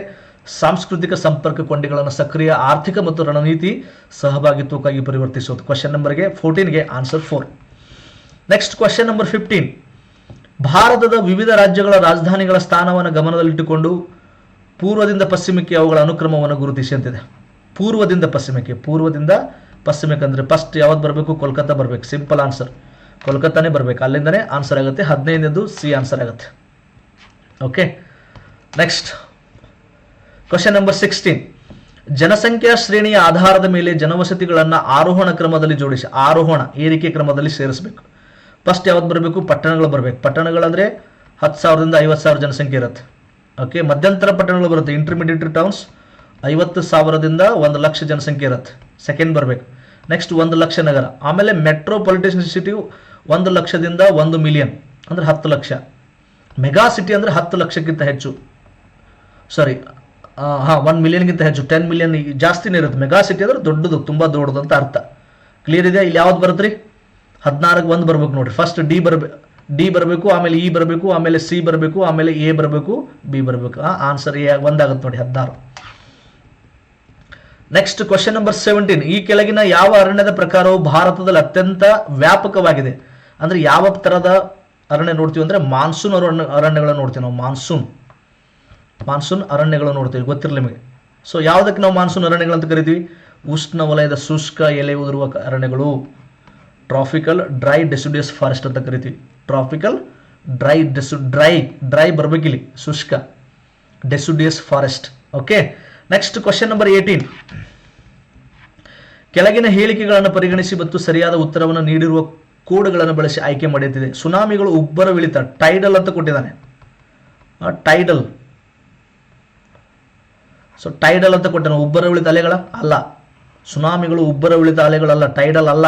ಸಾಂಸ್ಕೃತಿಕ ಸಂಪರ್ಕ ಕೊಂಡಿಗಳನ್ನು ಸಕ್ರಿಯ ಆರ್ಥಿಕ ಮತ್ತು ರಣನೀತಿ ಸಹಭಾಗಿತ್ವಕ್ಕಾಗಿ ಪರಿವರ್ತಿಸೋದು. ಕ್ವಶನ್ ನಂಬರ್ಗೆ 14ಗೆ ಆನ್ಸರ್ 4. Next question number 15. ಭಾರತದ ವಿವಿಧ ರಾಜ್ಯಗಳ ರಾಜಧಾನಿಗಳ ಸ್ಥಾನವನ್ನು ಗಮನದಲ್ಲಿಟ್ಟುಕೊಂಡು ಪೂರ್ವದಿಂದ ಪಶ್ಚಿಮಕ್ಕೆ ಅವುಗಳ ಅನುಕ್ರಮವನ್ನು ಗುರುತಿಸಿ ಅಂತಿದೆ. ಪೂರ್ವದಿಂದ ಪಶ್ಚಿಮಕ್ಕೆ ಅಂದರೆ ಫಸ್ಟ್ ಯಾವ್ದು ಬರಬೇಕು? ಕೋಲ್ಕತ್ತಾ ಬರಬೇಕು. ಸಿಂಪಲ್ ಆನ್ಸರ್, ಕೋಲ್ಕತ್ತಾನೇ ಬರಬೇಕು. ಅಲ್ಲಿಂದನೇ ಆನ್ಸರ್ ಆಗುತ್ತೆ. 15ನೇದು ಸಿ ಆನ್ಸರ್ ಆಗುತ್ತೆ. ಓಕೆ. Next question number 16. ಜನಸಂಖ್ಯಾ ಶ್ರೇಣಿಯ ಆಧಾರದ ಮೇಲೆ ಜನವಸತಿಗಳನ್ನು ಆರೋಹಣ ಕ್ರಮದಲ್ಲಿ ಜೋಡಿಸಿ, ಏರಿಕೆ ಕ್ರಮದಲ್ಲಿ ಸೇರಿಸಬೇಕು. ಫಸ್ಟ್ ಯಾವ್ದು ಬರಬೇಕು? ಪಟ್ಟಣಗಳು ಬರಬೇಕು. ಪಟ್ಟಣಗಳಂದರೆ 10,000ದಿಂದ 50,000 ಜನಸಂಖ್ಯೆ ಇರುತ್ತೆ. ಓಕೆ. ಮಧ್ಯಂತರ ಪಟ್ಟಣಗಳು ಬರುತ್ತೆ, ಇಂಟರ್ಮೀಡಿಯೇಟ್ ಟೌನ್ಸ್, 50,000ದಿಂದ 1,00,000 ಜನಸಂಖ್ಯೆ ಇರುತ್ತೆ. ಸೆಕೆಂಡ್ ಬರಬೇಕು. ನೆಕ್ಸ್ಟ್ 1,00,000 ನಗರ. ಆಮೇಲೆ ಮೆಟ್ರೋಪಾಲಿಟನ್ ಸಿಟಿ 1,00,000ದಿಂದ 1,000,000 ಅಂದರೆ 10,00,000. ಮೆಗಾ ಸಿಟಿ ಅಂದರೆ 10,00,000ಕ್ಕಿಂತ ಹೆಚ್ಚು, 1,000,000ಗಿಂತ ಹೆಚ್ಚು, 10 ಮಿಲಿಯನ್ ಜಾಸ್ತಿನೇ ಇರುತ್ತೆ. ಮೆಗಾ ಸಿಟಿ ಅಂದರೆ ದೊಡ್ಡದು, ತುಂಬ ದೊಡ್ಡದು ಅಂತ ಅರ್ಥ. ಕ್ಲಿಯರ್ ಇದೆ? ಇಲ್ಲಿ ಯಾವ್ದು ಬರುತ್ತೆ ರೀ? 16ಕ್ಕೆ 1 ಬರಬೇಕು ನೋಡಿರಿ. ಫಸ್ಟ್ ಡಿ ಬರಬೇಕು, ಆಮೇಲೆ ಇ ಬರಬೇಕು, ಆಮೇಲೆ ಸಿ ಬರಬೇಕು, ಆಮೇಲೆ ಎ ಬರಬೇಕು, ಬಿ ಬರಬೇಕು. ಆನ್ಸರ್ ಎ 1 ಆಗುತ್ತೆ ನೋಡಿ, 16. Next question number 17. ಈ ಕೆಳಗಿನ ಯಾವ ಅರಣ್ಯದ ಪ್ರಕಾರವು ಭಾರತದಲ್ಲಿ ಅತ್ಯಂತ ವ್ಯಾಪಕವಾಗಿದೆ? ಅಂದ್ರೆ ಯಾವ ತರದ ಅರಣ್ಯ ನೋಡ್ತೀವಿ ಅಂದ್ರೆ ಮಾನ್ಸೂನ್ ಅರಣ್ಯಗಳನ್ನು ನೋಡ್ತೀವಿ ನಾವು. ಮಾನ್ಸೂನ್ ಅರಣ್ಯಗಳು ನೋಡ್ತೀವಿ, ಗೊತ್ತಿರಲಿ ನಿಮಗೆ. ಸೊ ಯಾವುದಕ್ಕೆ ನಾವು ಮಾನ್ಸೂನ್ ಅರಣ್ಯಗಳಂತ ಕರಿತೀವಿ? ಉಷ್ಣ ವಲಯದ ಶುಷ್ಕ ಎಲೆ ಉದುರುವ ಅರಣ್ಯಗಳು, ಟ್ರಾಪಿಕಲ್ ಡ್ರೈ ಡೆಸಿಡಿಯಸ್ ಫಾರೆಸ್ಟ್ ಅಂತ ಕರಿತೀವಿ. ಟ್ರಾಪಿಕಲ್ ಡ್ರೈ ಬರ್ಬೇಕಿಲ್ಲಿ, ಶುಷ್ಕ deciduous forest. Okay. Next question number 18. ಕೆಳಗಿನ ಹೇಳಿಕೆಗಳನ್ನು ಪರಿಗಣಿಸಿ ಮತ್ತು ಸರಿಯಾದ ಉತ್ತರವನ್ನು ನೀಡಿರುವ ಕೋಡ್ಗಳನ್ನು ಬಳಸಿ ಆಯ್ಕೆ ಮಾಡುತ್ತಿದೆ. ಸುನಾಮಿಗಳು ಉಬ್ಬರವಿಳಿತ, ಟೈಡಲ್ ಅಂತ ಕೊಟ್ಟಿದ್ದಾನೆ. ಟೈಡಲ್. ಸೊ ಟೈಡಲ್ ಅಂತ ಕೊಟ್ಟಾನೆ. ಉಬ್ಬರವಿಳಿತ ಅಲೆಗಳ ಅಲ್ಲ, ಸುನಾಮಿಗಳು ಉಬ್ಬರವಿಳಿತ ಅಲೆಗಳಲ್ಲ, ಟೈಡಲ್ ಅಲ್ಲ.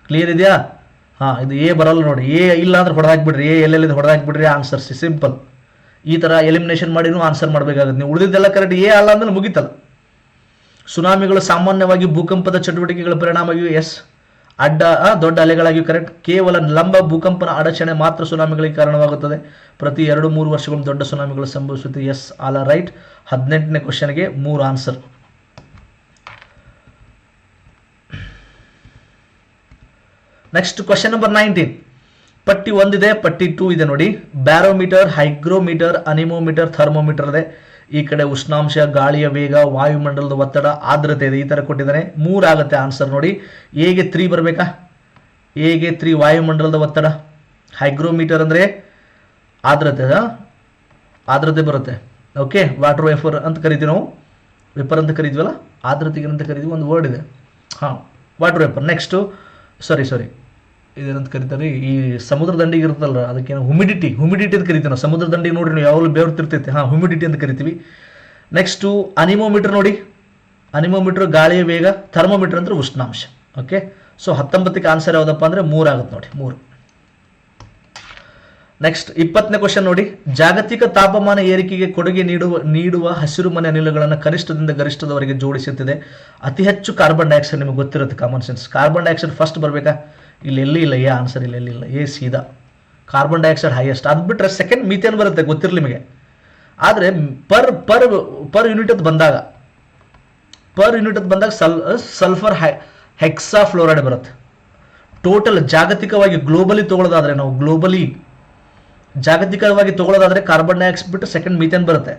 ಕ್ಲಿಯರ್ ಇದೆಯಾ? ಇದು ಎ ಬರಲ್ಲ ನೋಡಿ. ಎ ಇಲ್ಲ ಅಂದ್ರೆ ಹೊಡೆದಾಕ್ಬಿಡ್ರಿ, ಎಲ್ಲೆಲ್ಲಿಂದ ಹೊಡೆದಾಕ್ಬಿಡ್ರಿ. Answer simple. ಈ ಥರ ಎಲಿಮಿನೇಷನ್ ಮಾಡಿನೂ ಆನ್ಸರ್ ಮಾಡಬೇಕಾಗುತ್ತೆ. ನೀವು ಉಳಿದಿದ್ದೆಲ್ಲ ಕರೆಕ್ಟ್ ಎ ಅಲ್ಲ ಅಂದ್ರೆ ಮುಗಿತಲ್ಲ. ಸುನಾಮಿಗಳು ಸಾಮಾನ್ಯವಾಗಿ ಭೂಕಂಪದ ಚಟುವಟಿಕೆಗಳ ಪರಿಣಾಮವಾಗಿ ದೊಡ್ಡ ಅಲೆಗಳಾಗಿ ಕರೆಕ್ಟ್. ಕೇವಲ ಲಂಬ ಭೂಕಂಪನ ಅಡಚಣೆ ಮಾತ್ರ ಸುನಾಮಿಗಳಿಗೆ ಕಾರಣವಾಗುತ್ತದೆ. ಪ್ರತಿ 2-3 ವರ್ಷಗಳು ದೊಡ್ಡ ಸುನಾಮಿಗಳು ಸಂಭವಿಸುತ್ತೆ. Yes, all are right. 18ನೇ ಕ್ವಶನ್ಗೆ 3 ಆನ್ಸರ್. Next question number 19. ಪಟ್ಟಿ 1 ಇದೆ, ಪಟ್ಟಿ 2 ಇದೆ ನೋಡಿ. ಬ್ಯಾರೋಮೀಟರ್, ಹೈಗ್ರೋಮೀಟರ್, ಅನಿಮೋಮೀಟರ್, ಥರ್ಮೋಮೀಟರ್ ಇದೆ. ಈ ಕಡೆ ಉಷ್ಣಾಂಶ, ಗಾಳಿಯ ವೇಗ, ವಾಯುಮಂಡಲದ ಒತ್ತಡ, ಆರ್ದ್ರತೆ ಇದೆ. ಈ ಥರ ಕೊಟ್ಟಿದ್ದಾನೆ. 3 ಆಗುತ್ತೆ ಆನ್ಸರ್ ನೋಡಿ. ಎಗೆ 3 ಬರಬೇಕಾ? ಎಗೆ 3 ವಾಯುಮಂಡಲದ ಒತ್ತಡ. ಹೈಗ್ರೋಮೀಟರ್ ಅಂದರೆ ಆರ್ದ್ರತೆ ಬರುತ್ತೆ. ಓಕೆ. ವಾಟರ್ ವೇಪರ್ ಅಂತ ಕರಿತೀವಿ ನಾವು. ವೇಪರ್ ಅಂತ ಕರಿತೀವಲ್ಲ, ಆರ್ದ್ರತೆಗೆ ಅಂತ ಕರಿತೀವಿ. ಒಂದು ವರ್ಡ್ ಇದೆ, ವಾಟರ್ ವೇಪರ್. ನೆಕ್ಸ್ಟು ಇದೇನಂತ ಕರೀತಾರೆ, ಈ ಸಮುದ್ರ ದಂಡಿಗೆ ಇರುತ್ತಲ್ಲ ಅದಕ್ಕೇನು ಹ್ಯುಮಿಡಿಟಿ ಅಂತ ಕರಿತೀವಿ ನಾವು. ಸಮುದ್ರ ದಂಡಿಗೆ ನೋಡ್ರಿ ನೀವು ಯಾವಾಗಲೂ ಬೆವರ್ತಿರ್ತೈತೆ. ಹ್ಯುಮಿಡಿಟಿ ಅಂತ ಕರಿತೀವಿ. ನೆಕ್ಸ್ಟು ಅನಿಮೋಮೀಟರ್ ನೋಡಿ. ಅನಿಮೋಮೀಟರ್ ಗಾಳಿಯ ವೇಗ, ಥರ್ಮೋಮೀಟರ್ ಅಂದ್ರೆ ಉಷ್ಣಾಂಶ. ಓಕೆ. ಸೊ 19ಕ್ಕೆ ಆನ್ಸರ್ ಯಾವುದಪ್ಪ ಅಂದರೆ 3 ಆಗುತ್ತೆ ನೋಡಿ, 3. ನೆಕ್ಸ್ಟ್ 20ನೇ ಕ್ವಶನ್ ನೋಡಿ. ಜಾಗತಿಕ ತಾಪಮಾನ ಏರಿಕೆಗೆ ಕೊಡುಗೆ ನೀಡುವ ಹಸಿರುಮನೆ ಅನಿಲಗಳನ್ನು ಕನಿಷ್ಠದಿಂದ ಗರಿಷ್ಠದವರೆಗೆ ಜೋಡಿಸುತ್ತಿದೆ. ಅತಿ ಹೆಚ್ಚು ಕಾರ್ಬನ್ ಡೈಆಕ್ಸೈಡ್. ನಿಮಗೆ ಗೊತ್ತಿರುತ್ತೆ, common sense. Carbon dioxide first ಬರಬೇಕಾ? ಇಲ್ಲಿ ಎಲ್ಲಿ ಇಲ್ಲ. ಎ ಆನ್ಸರ್ ಇಲ್ಲ. ಎ ಸೀದಾ. Carbon dioxide highest. ಅದು ಬಿಟ್ಟರೆ ಸೆಕೆಂಡ್ ಮೀಥೇನ್ ಬರುತ್ತೆ, ಗೊತ್ತಿರಲಿ ನಿಮಗೆ. ಆದರೆ ಪರ್ ಯೂನಿಟ್ ಬಂದಾಗ ಸಲ್ಫರ್ ಹೆಕ್ಸಾ ಫ್ಲೋರೈಡ್ ಬರುತ್ತೆ. ಟೋಟಲ್ ಜಾಗತಿಕವಾಗಿ ಗ್ಲೋಬಲಿ ತಗೊಳ್ಳೋದಾದ್ರೆ, ಜಾಗತಿಕವಾಗಿ ತಗೊಳ್ಳೋದಾದ್ರೆ ಕಾರ್ಬನ್ ಡೈಆಕ್ಸೈಡ್ ಬಿಟ್ಟು ಸೆಕೆಂಡ್ ಮೀಥೇನ್ ಬರುತ್ತೆ.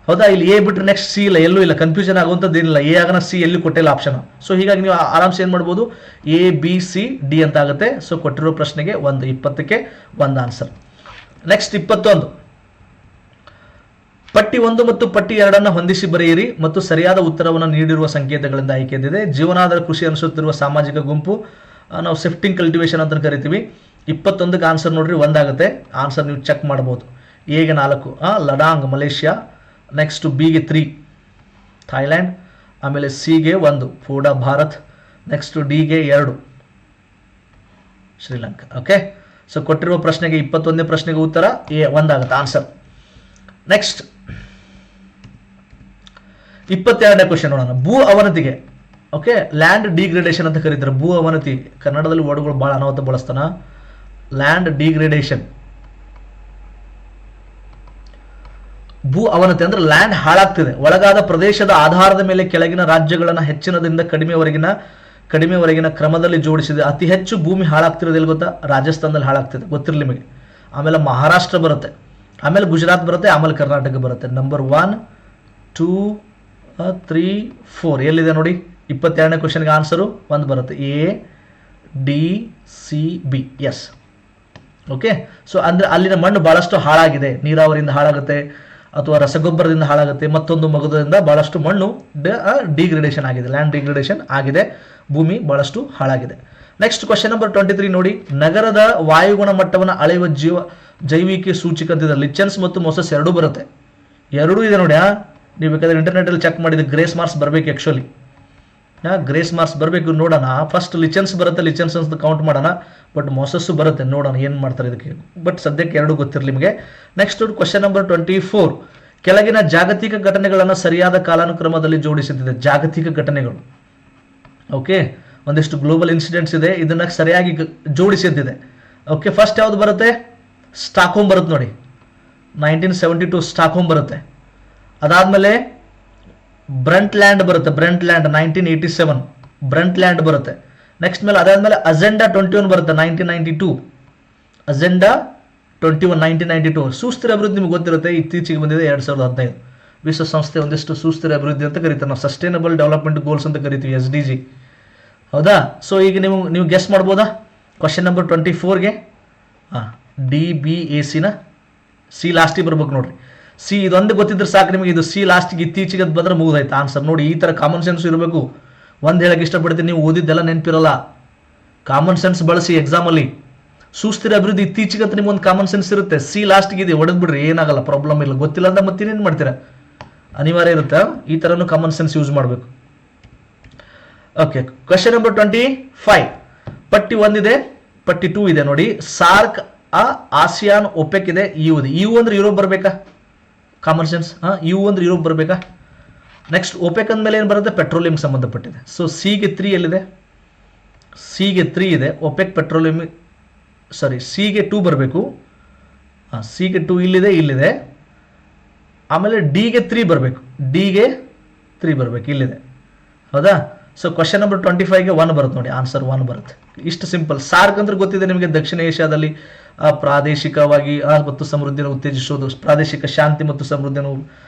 ಹೌದಾ? ಇಲ್ಲಿ ಎ ಬಿಟ್ಟರೆ ನೆಕ್ಸ್ಟ್ ಸಿ ಇಲ್ಲ, ಎಲ್ಲೂ ಇಲ್ಲ, ಕನ್ಫ್ಯೂಷನ್ ಆಗುವಂಥದ್ದು ಏನಿಲ್ಲ. ಎ ಆಗನ ಸಿ ಎಲ್ಲಿ ಕೊಟ್ಟಿಲ್ಲ ಆಪ್ಷನ್. ಸೊ ಹೀಗಾಗಿ ನೀವು ಆರಾಮ್ಸೆ ಏನು ಮಾಡ್ಬೋದು, ಎ ಬಿ ಸಿ ಡಿ ಅಂತ ಆಗುತ್ತೆ. ಸೊ ಕೊಟ್ಟಿರೋ ಪ್ರಶ್ನೆಗೆ 20ಕ್ಕೆ 1 ಆನ್ಸರ್. ನೆಕ್ಸ್ಟ್ 21, ಪಟ್ಟಿ 1 ಮತ್ತು ಪಟ್ಟಿ 2 ಹೊಂದಿಸಿ ಬರೆಯಿರಿ ಮತ್ತು ಸರಿಯಾದ ಉತ್ತರವನ್ನು ನೀಡಿರುವ ಸಂಕೇತಗಳಿಂದ ಆಯ್ಕೆಯಿದೆ. ಜೀವನಾಧಾರ ಕೃಷಿ ಅನುಸರಿಸುತ್ತಿರುವ ಸಾಮಾಜಿಕ ಗುಂಪು ನಾವು ಶಿಫ್ಟಿಂಗ್ ಕಲ್ಟಿವೇಶನ್ ಅಂತ ಕರಿತೀವಿ. 21ಕ್ಕೆ ಆನ್ಸರ್ ನೋಡ್ರಿ 1 ಆಗುತ್ತೆ. ಆನ್ಸರ್ ನೀವು ಚೆಕ್ ಮಾಡ್ಬೋದು. ಎಗೆ 4 ಲಡಾಂಗ್ ಮಲೇಷ್ಯಾ, ನೆಕ್ಸ್ಟ್ ಬಿಗೆ 3 ಥೈಲ್ಯಾಂಡ್, ಆಮೇಲೆ ಸಿಗೆ 1 ಫೋಡಾ ಭಾರತ್, ನೆಕ್ಸ್ಟ್ ಡಿಗೆ 2 ಶ್ರೀಲಂಕಾ. ಓಕೆ, ಸೊ ಕೊಟ್ಟಿರುವ ಪ್ರಶ್ನೆಗೆ 21ನೇ ಪ್ರಶ್ನೆಗೆ ಉತ್ತರ ಎ 1 ಆಗುತ್ತೆ ಆನ್ಸರ್. ನೆಕ್ಸ್ಟ್ 22ನೇ ಕ್ವಶನ್ ನೋಡೋಣ. ಭೂ ಅವನತಿಗೆ, ಓಕೆ, ಲ್ಯಾಂಡ್ ಡಿಗ್ರೇಡೇಷನ್ ಅಂತ ಕರೀತಾರೆ. ಭೂ ಅವನತಿ ಕನ್ನಡದಲ್ಲಿ ವರ್ಡ್ಗಳು ಭಾಳ ಅನಾಹುತ ಬಳಸ್ತಾನ. ಲ್ಯಾಂಡ್ ಡಿಗ್ರೇಡೇಷನ್, ಭೂ ಅವನತಿ ಅಂದ್ರೆ ಲ್ಯಾಂಡ್ ಹಾಳಾಗ್ತಿದೆ. ಒಳಗಾದ ಪ್ರದೇಶದ ಆಧಾರದ ಮೇಲೆ ಕೆಳಗಿನ ರಾಜ್ಯಗಳನ್ನು ಹೆಚ್ಚಿನದಿಂದ ಕಡಿಮೆವರೆಗಿನ ಕ್ರಮದಲ್ಲಿ ಜೋಡಿಸಿದೆ. ಅತಿ ಹೆಚ್ಚು ಭೂಮಿ ಹಾಳಾಗ್ತಿರೋದು ಎಲ್ಲಿ ಗೊತ್ತಾ? ರಾಜಸ್ಥಾನದಲ್ಲಿ ಹಾಳಾಗ್ತಿದೆ, ಗೊತ್ತಿರಲಿ ನಿಮಗೆ. ಆಮೇಲೆ ಮಹಾರಾಷ್ಟ್ರ ಬರುತ್ತೆ, ಆಮೇಲೆ ಗುಜರಾತ್ ಬರುತ್ತೆ, ಆಮೇಲೆ ಕರ್ನಾಟಕ ಬರುತ್ತೆ. ನಂಬರ್ 1 2 3 4 ಎಲ್ಲಿದೆ ನೋಡಿ. 22ನೇ ಕ್ವಶನ್ಗೆ ಆನ್ಸರು 1 ಬರುತ್ತೆ. A D C B, yes. Okay, so ಅಂದರೆ ಅಲ್ಲಿನ ಮಣ್ಣು ಭಾಳಷ್ಟು ಹಾಳಾಗಿದೆ. ನೀರಾವರಿಯಿಂದ ಹಾಳಾಗುತ್ತೆ ಅಥವಾ ರಸಗೊಬ್ಬರದಿಂದ ಹಾಳಾಗುತ್ತೆ, ಮತ್ತೊಂದು ಮಗುದದಿಂದ ಭಾಳಷ್ಟು ಮಣ್ಣು ಡಿಗ್ರೇಡೇಷನ್ ಆಗಿದೆ, ಲ್ಯಾಂಡ್ ಡಿಗ್ರೇಡೇಷನ್ ಆಗಿದೆ, ಭೂಮಿ ಭಾಳಷ್ಟು ಹಾಳಾಗಿದೆ. ನೆಕ್ಸ್ಟ್ ಕ್ವಶನ್ ನಂಬರ್ 23 ನೋಡಿ. ನಗರದ ವಾಯುಗುಣ ಮಟ್ಟವನ್ನು ಅಳೆಯುವ ಜೈವಿಕ ಸೂಚಿಕ ಅಂತಿದೆ. ಲಿಚೆನ್ಸ್ ಮತ್ತು ಮೊಸಸ್ ಎರಡೂ ಬರುತ್ತೆ, ಎರಡೂ ಇದೆ ನೋಡಿ. ನೀವು ಬೇಕಾದ್ರೆ ಇಂಟರ್ನೆಟಲ್ಲಿ ಚೆಕ್ ಮಾಡಿದ್ರೆ ಗ್ರೇಸ್ ಮಾರ್ಕ್ಸ್ ಬರಬೇಕು. ಆ್ಯಕ್ಚುಲಿ ಗ್ರೇಸ್ ಮಾರ್ಕ್ಸ್ ಬರಬೇಕು. ನೋಡೋಣ, ಫಸ್ಟ್ ಲಿಚೆನ್ಸ್ ಬರುತ್ತೆ, ಲಿಚೆನ್ಸ್ ಅಂತ ಕೌಂಟ್ ಮಾಡೋಣ. ಬಟ್ ಮೊಸಸ್ಸು ಬರುತ್ತೆ, ನೋಡೋಣ ಏನು ಮಾಡ್ತಾರೆ ಇದಕ್ಕೆ. ಬಟ್ ಸದ್ಯಕ್ಕೆ ಎರಡೂ ಗೊತ್ತಿರಲಿ ನಿಮಗೆ. Next question number 24. ಕೆಳಗಿನ ಜಾಗತಿಕ ಘಟನೆಗಳನ್ನು ಸರಿಯಾದ ಕಾಲಾನುಕ್ರಮದಲ್ಲಿ ಜೋಡಿಸುತ್ತಿದೆ. ಜಾಗತಿಕ ಘಟನೆಗಳು, ಓಕೆ, ಒಂದಿಷ್ಟು ಗ್ಲೋಬಲ್ ಇನ್ಸಿಡೆಂಟ್ಸ್ ಇದೆ, ಇದನ್ನು ಸರಿಯಾಗಿ ಜೋಡಿಸಿದ್ದಿದೆ. ಓಕೆ, ಫಸ್ಟ್ ಯಾವುದು ಬರುತ್ತೆ? ಸ್ಟಾಕ್ಹೋಮ್ ಬರುತ್ತೆ ನೋಡಿ, 1972 ಸ್ಟಾಕ್ಹೋಮ್ ಬರುತ್ತೆ. ಅದಾದಮೇಲೆ ಬ್ರಂಟ್ ಲ್ಯಾಂಡ್ ಬರುತ್ತೆ, ಬ್ರಂಟ್ ಲ್ಯಾಂಡ್ 1987 ಬ್ರಂಟ್ ಲ್ಯಾಂಡ್ ಬರುತ್ತೆ. ನೆಕ್ಸ್ಟ್ ಮೇಲೆ ಅದಾದಮೇಲೆ ಅಜೆಂಡಾ 21 ಬರುತ್ತೆ 1992, ಅಜೆಂಡಾ 21 1992. ಸುಸ್ಥಿರ ಅಭಿವೃದ್ಧಿ ನಿಮ್ಗೆ ಗೊತ್ತಿರುತ್ತೆ, ಇತ್ತೀಚೆಗೆ ಬಂದಿದೆ 2015. ವಿಶ್ವಸಂಸ್ಥೆ ಒಂದಿಷ್ಟು ಸುಸ್ಥಿರ ಅಭಿವೃದ್ಧಿ ಅಂತ ಕರೀತಾರೆ, ನಾವು ಸಸ್ಟೈನಬಲ್ ಡೆವಲಪ್ಮೆಂಟ್ ಗೋಲ್ಸ್ ಅಂತ ಕರಿತೀವಿ, SDG. ಹೌದಾ? ಸೊ ಈಗ ನೀವು ಗೆಸ್ ಮಾಡ್ಬೋದಾ ಕ್ವಶನ್ ನಂಬರ್ 24ಗೆ? DBACನ ಸಿ ಲಾಸ್ಟಿಗೆ ಬರ್ಬೇಕು ನೋಡ್ರಿ. ಸಿ ಇದೊಂದು ಗೊತ್ತಿದ್ರೆ ಸಾಕು ನಿಮಗೆ. ಇದು ಸಿ ಲಾಸ್ಟಿಗೆ ಇತ್ತೀಚೆಗೆ ಬಂದ್ರೆ ಮುಗಿದಾಯ್ತು ಆನ್ಸರ್. ನೋಡಿ, ಈ ಥರ ಕಾಮನ್ ಸೆನ್ಸ್ ಇರಬೇಕು. ಒಂದು ಹೇಳಕ್ಕೆ ಇಷ್ಟಪಡ್ತೀನಿ, ನೀವು ಓದಿದ್ದೆಲ್ಲ ನೆನಪಿರಲ್ಲ, ಕಾಮನ್ ಸೆನ್ಸ್ ಬಳಸಿ ಎಕ್ಸಾಮಲ್ಲಿ. ಸುಸ್ಥಿರ ಅಭಿವೃದ್ಧಿ ಇತ್ತೀಚೆಗೆ ಅಂತ ನಿಮ್ಗೊಂದು ಕಾಮನ್ ಸೆನ್ಸ್ ಇರುತ್ತೆ. ಸಿ ಲಾಸ್ಟಿಗೆ ಇದೆ, ಹೊಡೆದ್ ಬಿಡ್ರಿ, ಏನಾಗಲ್ಲ, ಪ್ರಾಬ್ಲಮ್ ಇಲ್ಲ. ಗೊತ್ತಿಲ್ಲ ಅಂತ ಮತ್ತೇನೇನು ಮಾಡ್ತೀರಾ? ಅನಿವಾರ್ಯ ಇರುತ್ತೆ, ಈ ಥರನೂ ಕಾಮನ್ ಸೆನ್ಸ್ ಯೂಸ್ ಮಾಡಬೇಕು. Okay, question number 25. ಪಟ್ಟಿ 1 ಇದೆ, ಪಟ್ಟಿ 2 ಇದೆ ನೋಡಿ. ಸಾರ್ಕ್, ಆಸಿಯಾನ್, ಒಪೆಕ್ ಇದೆ, ಯು ಇದೆ. ಯು ಅಂದ್ರೆ ಯುರೋಪ್ ಬರಬೇಕಾ? Common sense. ಯು ಅಂದ್ರೆ ಯುರೋಪ್ ಬರಬೇಕಾ? ನೆಕ್ಸ್ಟ್ ಒಪೆಕ್ ಅಂದಮೇಲೆ ಏನು ಬರುತ್ತೆ? ಪೆಟ್ರೋಲಿಯಂ ಸಂಬಂಧಪಟ್ಟಿದೆ. ಸೊ ಸಿಗೆ 3 ಎಲ್ಲಿದೆ? ಸಿಗೆ 3 ಇದೆ. ಒಪೆಕ್ ಪೆಟ್ರೋಲಿಯಂ, ಸಾರಿ, ಸಿಗೆ 2 ಬರಬೇಕು. ಸಿಗೆ 2 ಇಲ್ಲಿದೆ. ಆಮೇಲೆ ಡಿಗೆ 3 ಬರಬೇಕು, ಡಿಗೆ 3 ಬರಬೇಕು, ಇಲ್ಲಿದೆ. ಹೌದಾ? ಸೊ ಕ್ವಶನ್ ನಂಬರ್ 25ಗೆ 1 ಬರುತ್ತೆ ನೋಡಿ, ಆನ್ಸರ್ 1 ಬರುತ್ತೆ. ಇಷ್ಟು ಸಿಂಪಲ್. ಸಾರ್ಕ್ ಅಂದ್ರೆ ಗೊತ್ತಿದೆ ನಿಮಗೆ, ದಕ್ಷಿಣ ಏಷ್ಯಾದಲ್ಲಿ ಪ್ರಾದೇಶಿಕವಾಗಿ ಮತ್ತು ಸಮೃದ್ಧಿಯನ್ನು ಉತ್ತೇಜಿಸೋದು, ಪ್ರಾದೇಶಿಕ ಶಾಂತಿ ಮತ್ತು ಸಮೃದ್ಧಿಯನ್ನು.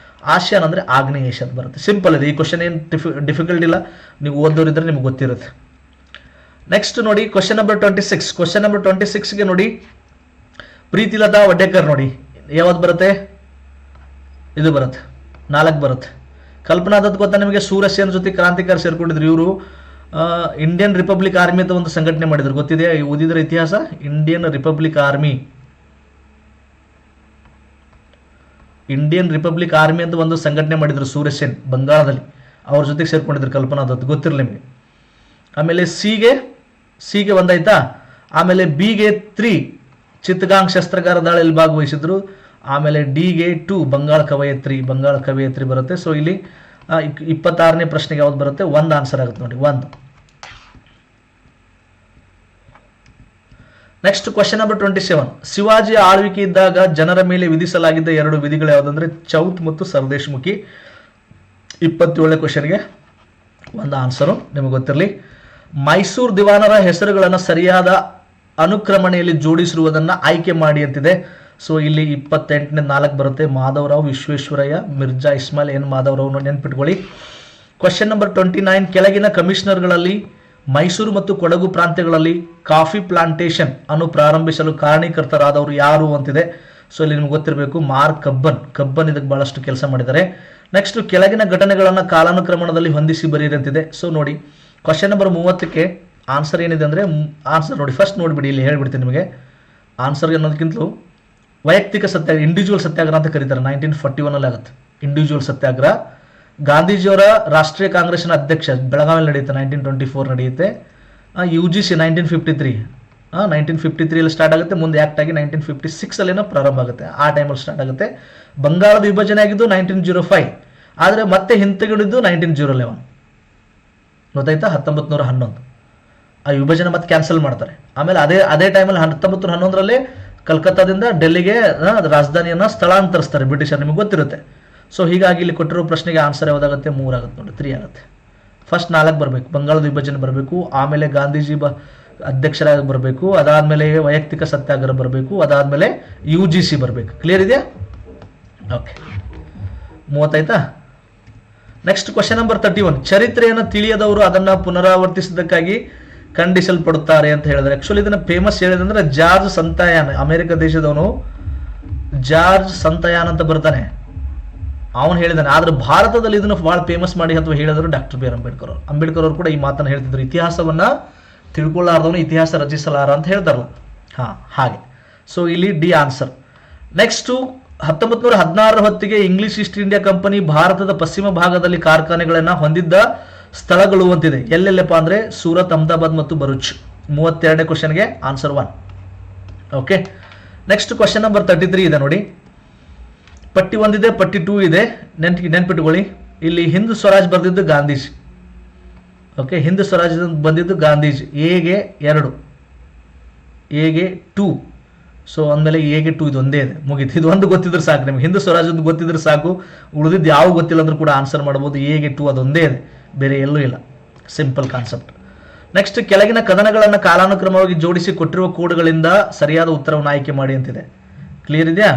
ಆಸಿಯಾನ್ ಅಂದರೆ ಆಗ್ನೇಯ ಏಷ್ಯಾದ ಬರುತ್ತೆ. ಸಿಂಪಲ್ ಇದೆ ಈ ಕ್ವಶನ್, ಏನು ಡಿಫಿಕಲ್ಟ್ ಇಲ್ಲ, ನೀವು ಓದೋರಿದ್ರೆ ನಿಮ್ಗೆ ಗೊತ್ತಿರುತ್ತೆ. ನೆಕ್ಸ್ಟ್ ನೋಡಿ ಕ್ವಶನ್ ನಂಬರ್ 26. ಕ್ವಶನ್ ನಂಬರ್ 26ಗೆ ನೋಡಿ, ಪ್ರೀತಿಲತಾ ವಡ್ಡೇಕರ್ ನೋಡಿ, ಯಾವ್ದು ಬರುತ್ತೆ? ಇದು ಬರುತ್ತೆ, 4 ಬರುತ್ತೆ. ಕಲ್ಪನಾ ದತ್ ಗೊತ್ತಾ ನಿಮಗೆ? ಸೂರ್ಯಸೇನ್ ಜೊತೆ ಕ್ರಾಂತಿಕಾರಿ ಸೇರ್ಕೊಂಡಿದ್ರು. ಇವರು ಇಂಡಿಯನ್ ರಿಪಬ್ಲಿಕ್ ಆರ್ಮಿ ಅಂತ ಒಂದು ಸಂಘಟನೆ ಮಾಡಿದ್ರು, ಗೊತ್ತಿದೆಯಾ? ಓದಿದ್ರೆ ಇತಿಹಾಸ. ಇಂಡಿಯನ್ ರಿಪಬ್ಲಿಕ್ ಆರ್ಮಿ ಅಂತ ಒಂದು ಸಂಘಟನೆ ಮಾಡಿದ್ರು ಸೂರ್ಯಸೇನ್, ಬಂಗಾಳದಲ್ಲಿ. ಅವ್ರ ಜೊತೆಗೆ ಸೇರ್ಕೊಂಡಿದ್ರು ಕಲ್ಪನಾ ದತ್, ಗೊತ್ತಿರಲಿ ನಿಮಗೆ. ಆಮೇಲೆ ಸಿಗೆ 1 ಆಯ್ತಾ. ಆಮೇಲೆ ಬಿಗೆ 3 ಚಿತ್ತಗಾಂಗ್ ಶಸ್ತ್ರಗಾರ ದಾಳಿಯಲ್ಲಿ ಭಾಗವಹಿಸಿದ್ರು. ಆಮೇಲೆ ಡಿಗೆ 2 ಬಂಗಾಳ ಕವಯತ್ರಿ ಬರುತ್ತೆ. ಸೊ ಇಲ್ಲಿ 26ನೇ ಪ್ರಶ್ನೆಗೆ ಯಾವ್ದು ಬರುತ್ತೆ? 1 ಆನ್ಸರ್ ಆಗುತ್ತೆ ನೋಡಿ, 1. Next question number 27. ಶಿವಾಜಿಯ ಆಳ್ವಿಕೆ ಇದ್ದಾಗ ಜನರ ಮೇಲೆ ವಿಧಿಸಲಾಗಿದ್ದ 2 ವಿಧಿಗಳು ಯಾವುದಂದ್ರೆ ಚೌತ್ ಮತ್ತು ಸರ್ದೇಶಮುಖಿ. 27ನೇ ಕ್ವಶನ್ಗೆ 1 ಆನ್ಸರು ನಿಮಗೆ ಗೊತ್ತಿರಲಿ. ಮೈಸೂರು ದಿವಾನರ ಹೆಸರುಗಳನ್ನು ಸರಿಯಾದ ಅನುಕ್ರಮಣೆಯಲ್ಲಿ ಜೋಡಿಸಿರುವುದನ್ನು ಆಯ್ಕೆ ಮಾಡಿ ಅಂತಿದೆ. ಸೊ ಇಲ್ಲಿ 28ನೇ 4 ಬರುತ್ತೆ. ಮಾಧವರಾವ್ ವಿಶ್ವೇಶ್ವರಯ್ಯ, ಮಿರ್ಜಾ ಇಸ್ಮಾಯಿಲ್ ಎನ್ ಮಾಧವರಾವ್ ನೆನ್ಪಿಟ್ಕೊಳ್ಳಿ. ಕ್ವಶನ್ ನಂಬರ್ 29, ಕೆಳಗಿನ ಕಮಿಷನರ್ಗಳಲ್ಲಿ ಮೈಸೂರು ಮತ್ತು ಕೊಡಗು ಪ್ರಾಂತ್ಯಗಳಲ್ಲಿ ಕಾಫಿ ಪ್ಲಾಂಟೇಶನ್ ಅನ್ನು ಪ್ರಾರಂಭಿಸಲು ಕಾರಣೀಕರ್ತರಾದವರು ಯಾರು ಅಂತಿದೆ. ಸೊ ಇಲ್ಲಿ ನಿಮ್ಗೆ ಗೊತ್ತಿರಬೇಕು, ಮಾರ್ಕ್ ಕಬ್ಬನ್ ಇದಕ್ಕೆ ಬಹಳಷ್ಟು ಕೆಲಸ ಮಾಡಿದ್ದಾರೆ. ನೆಕ್ಸ್ಟ್, ಕೆಳಗಿನ ಘಟನೆಗಳನ್ನು ಕಾಲಾನುಕ್ರಮಣದಲ್ಲಿ ಹೊಂದಿಸಿ ಬರೀರಿ ಅಂತಿದೆ. ಸೊ ನೋಡಿ, ಕ್ವಶನ್ ನಂಬರ್ 30ಕ್ಕೆ ಆನ್ಸರ್ ಏನಿದೆ ಅಂದರೆ, ಆನ್ಸರ್ ನೋಡಿ, ಫಸ್ಟ್ ನೋಡಿಬಿಡಿ, ಇಲ್ಲಿ ಹೇಳ್ಬಿಡ್ತೀನಿ ನಿಮಗೆ. ಆನ್ಸರ್ ಅನ್ನೋದಕ್ಕಿಂತಲೂ ವೈಯಕ್ತಿಕ ಸತ್ಯಾಗ್ರಹ, ಇಂಡಿವಿಜುವಲ್ ಸತ್ಯಾಗ್ರಹ ಅಂತ ಕರೀತಾರೆ, 1941 ಆಗುತ್ತೆ ಇಂಡಿವಿಜುವಲ್ ಸತ್ಯಾಗ್ರಹ. ಗಾಂಧೀಜಿಯವರ ರಾಷ್ಟ್ರೀಯ ಕಾಂಗ್ರೆಸ್ನ ಅಧ್ಯಕ್ಷ ಬೆಳಗಾವಿಯಲ್ಲಿ ನಡೆಯುತ್ತೆ, 1924 ನಡೆಯುತ್ತೆ. UGC 1953 ಸ್ಟಾರ್ಟ್ ಆಗುತ್ತೆ, ಮುಂದೆ ಆ್ಯಕ್ಟ್ ಆಗಿ 1956 ಪ್ರಾರಂಭ ಆಗುತ್ತೆ, ಆ ಟೈಮಲ್ಲಿ ಸ್ಟಾರ್ಟ್ ಆಗುತ್ತೆ. ಬಂಗಾಳದ ವಿಭಜನೆ ಆಗಿದ್ದು 1905, ಆದರೆ ಮತ್ತೆ ಹಿಂತೆಗೆಡಿದ್ದು 1911, ಗೊತ್ತಾಯ್ತಾ, 1911 ಆ ವಿಭಜನೆ ಮತ್ತೆ ಕ್ಯಾನ್ಸಲ್ ಮಾಡ್ತಾರೆ. ಆಮೇಲೆ ಅದೇ ಟೈಮಲ್ಲಿ 1911ರಲ್ಲಿ ಕಲ್ಕತ್ತಾದಿಂದ ಡೆಲ್ಲಿಗೆ ರಾಜಧಾನಿಯನ್ನು ಸ್ಥಳಾಂತರಿಸ್ತಾರೆ ಬ್ರಿಟಿಷರ್, ನಿಮಗೆ ಗೊತ್ತಿರುತ್ತೆ. ಸೊ ಹೀಗಾಗಿ ಇಲ್ಲಿ ಕೊಟ್ಟಿರೋ ಪ್ರಶ್ನೆಗೆ ಆನ್ಸರ್ ಯಾವುದಾಗುತ್ತೆ, 3 ಆಗುತ್ತೆ ನೋಡಿ, 3 ಆಗುತ್ತೆ. ಫಸ್ಟ್ 4 ಬರಬೇಕು, ಬಂಗಾಳದ ವಿಭಜನೆ ಬರಬೇಕು, ಆಮೇಲೆ ಗಾಂಧೀಜಿ ಅಧ್ಯಕ್ಷರಾಗಿ ಬರಬೇಕು, ಅದಾದಮೇಲೆ ವೈಯಕ್ತಿಕ ಸತ್ಯಾಗ್ರಹ ಬರಬೇಕು, ಅದಾದಮೇಲೆ UGC ಬರಬೇಕು. ಕ್ಲಿಯರ್ ಇದೆಯಾ? ಓಕೆ, 30 ಆಯ್ತಾ? ನೆಕ್ಸ್ಟ್ ಕ್ವಶನ್ ನಂಬರ್ 31, ಚರಿತ್ರೆಯನ್ನು ತಿಳಿಯದವರು ಅದನ್ನು ಪುನರಾವರ್ತಿಸಿದ್ದಕ್ಕಾಗಿ ಖಂಡಿಸಲ್ಪಡುತ್ತಾರೆ ಅಂತ ಹೇಳಿದ್ರೆ, ಆಕ್ಚುಲಿ ಇದನ್ನ ಫೇಮಸ್ ಹೇಳಿದಂದ್ರೆ ಜಾರ್ಜ್ ಸಂತಾಯಾನ್, ಅಮೆರಿಕ ದೇಶದವನು ಜಾರ್ಜ್ ಸಂತಾಯಾನ್ ಅಂತ ಬರ್ತಾನೆ, ಅವನು ಹೇಳಿದಾನೆ. ಆದ್ರೆ ಭಾರತದಲ್ಲಿ ಇದನ್ನು ಬಹಳ ಫೇಮಸ್ ಮಾಡಿ ಅಥವಾ ಹೇಳಿದ್ರು ಡಾಕ್ಟರ್ ಬಿ ಆರ್ ಅಂಬೇಡ್ಕರ್ ಅವರು ಕೂಡ ಈ ಮಾತನ್ನು ಹೇಳ್ತಿದ್ರು, ಇತಿಹಾಸವನ್ನ ತಿಳ್ಕೊಳ್ಳಾರ್ದವನು ಇತಿಹಾಸ ರಚಿಸಲಾರ ಅಂತ ಹೇಳ್ತಾರಲ್ಲ, ಹಾಗೆ. ಸೊ ಇಲ್ಲಿ ಡಿ ಆನ್ಸರ್. ನೆಕ್ಸ್ಟು 1916 ಹೊತ್ತಿಗೆ ಇಂಗ್ಲಿಷ್ ಈಸ್ಟ್ ಇಂಡಿಯಾ ಕಂಪನಿ ಭಾರತದ ಪಶ್ಚಿಮ ಭಾಗದಲ್ಲಿ ಕಾರ್ಖಾನೆಗಳನ್ನು ಹೊಂದಿದ್ದ ಸ್ಥಳಗಳು ಅಂತಿದೆ. ಎಲ್ಲೆಲ್ಲಪ್ಪ ಅಂದರೆ ಸೂರತ್, ಅಹಮದಾಬಾದ್ ಮತ್ತು ಭರೂಚ್. 32ನೇ ಕ್ವಶನ್ಗೆ answer 1. Okay, next question number 33 ಇದೆ ನೋಡಿ. ಪಟ್ಟಿ 1 ಇದೆ, ಪಟ್ಟಿ 2 ಇದೆ, ನೆನ್ಪಿಟ್ಕೊಳ್ಳಿ. ಇಲ್ಲಿ ಹಿಂದ್ ಸ್ವರಾಜ್ ಬರೆದಿದ್ದು ಗಾಂಧೀಜಿ. ಓಕೆ, ಹಿಂದ್ ಸ್ವರಾಜ್ ಬಂದಿದ್ದು ಗಾಂಧೀಜಿ. ಎಗೆ 2, ಎಗೆ 2. ಸೊ ಅಂದಮೇಲೆ ಎಗೆ 2 ಇದು ಒಂದೇ ಇದೆ, ಮುಗೀತು. ಇದು ಒಂದು ಗೊತ್ತಿದ್ರೆ ಸಾಕು ನಿಮ್ಗೆ, ಹಿಂದ್ ಸ್ವರಾಜ್ ಒಂದು ಗೊತ್ತಿದ್ರೆ ಸಾಕು, ಉಳಿದಿದ್ದು ಯಾವ ಗೊತ್ತಿಲ್ಲ ಅಂದ್ರೂ ಕೂಡ ಆನ್ಸರ್ ಮಾಡ್ಬೋದು. ಎಗೆ 2 ಅದೊಂದೇ ಇದೆ, ಬೇರೆ ಎಲ್ಲೂ ಇಲ್ಲ. Simple concept. ನೆಕ್ಸ್ಟ್, ಕೆಳಗಿನ ಕದನಗಳನ್ನು ಕಾಲಾನುಕ್ರಮವಾಗಿ ಜೋಡಿಸಿ ಕೊಟ್ಟಿರುವ ಕೋಡ್ಗಳಿಂದ ಸರಿಯಾದ ಉತ್ತರವನ್ನು ಆಯ್ಕೆ ಮಾಡಿ ಅಂತಿದೆ. ಕ್ಲಿಯರ್ ಇದೆಯಾ?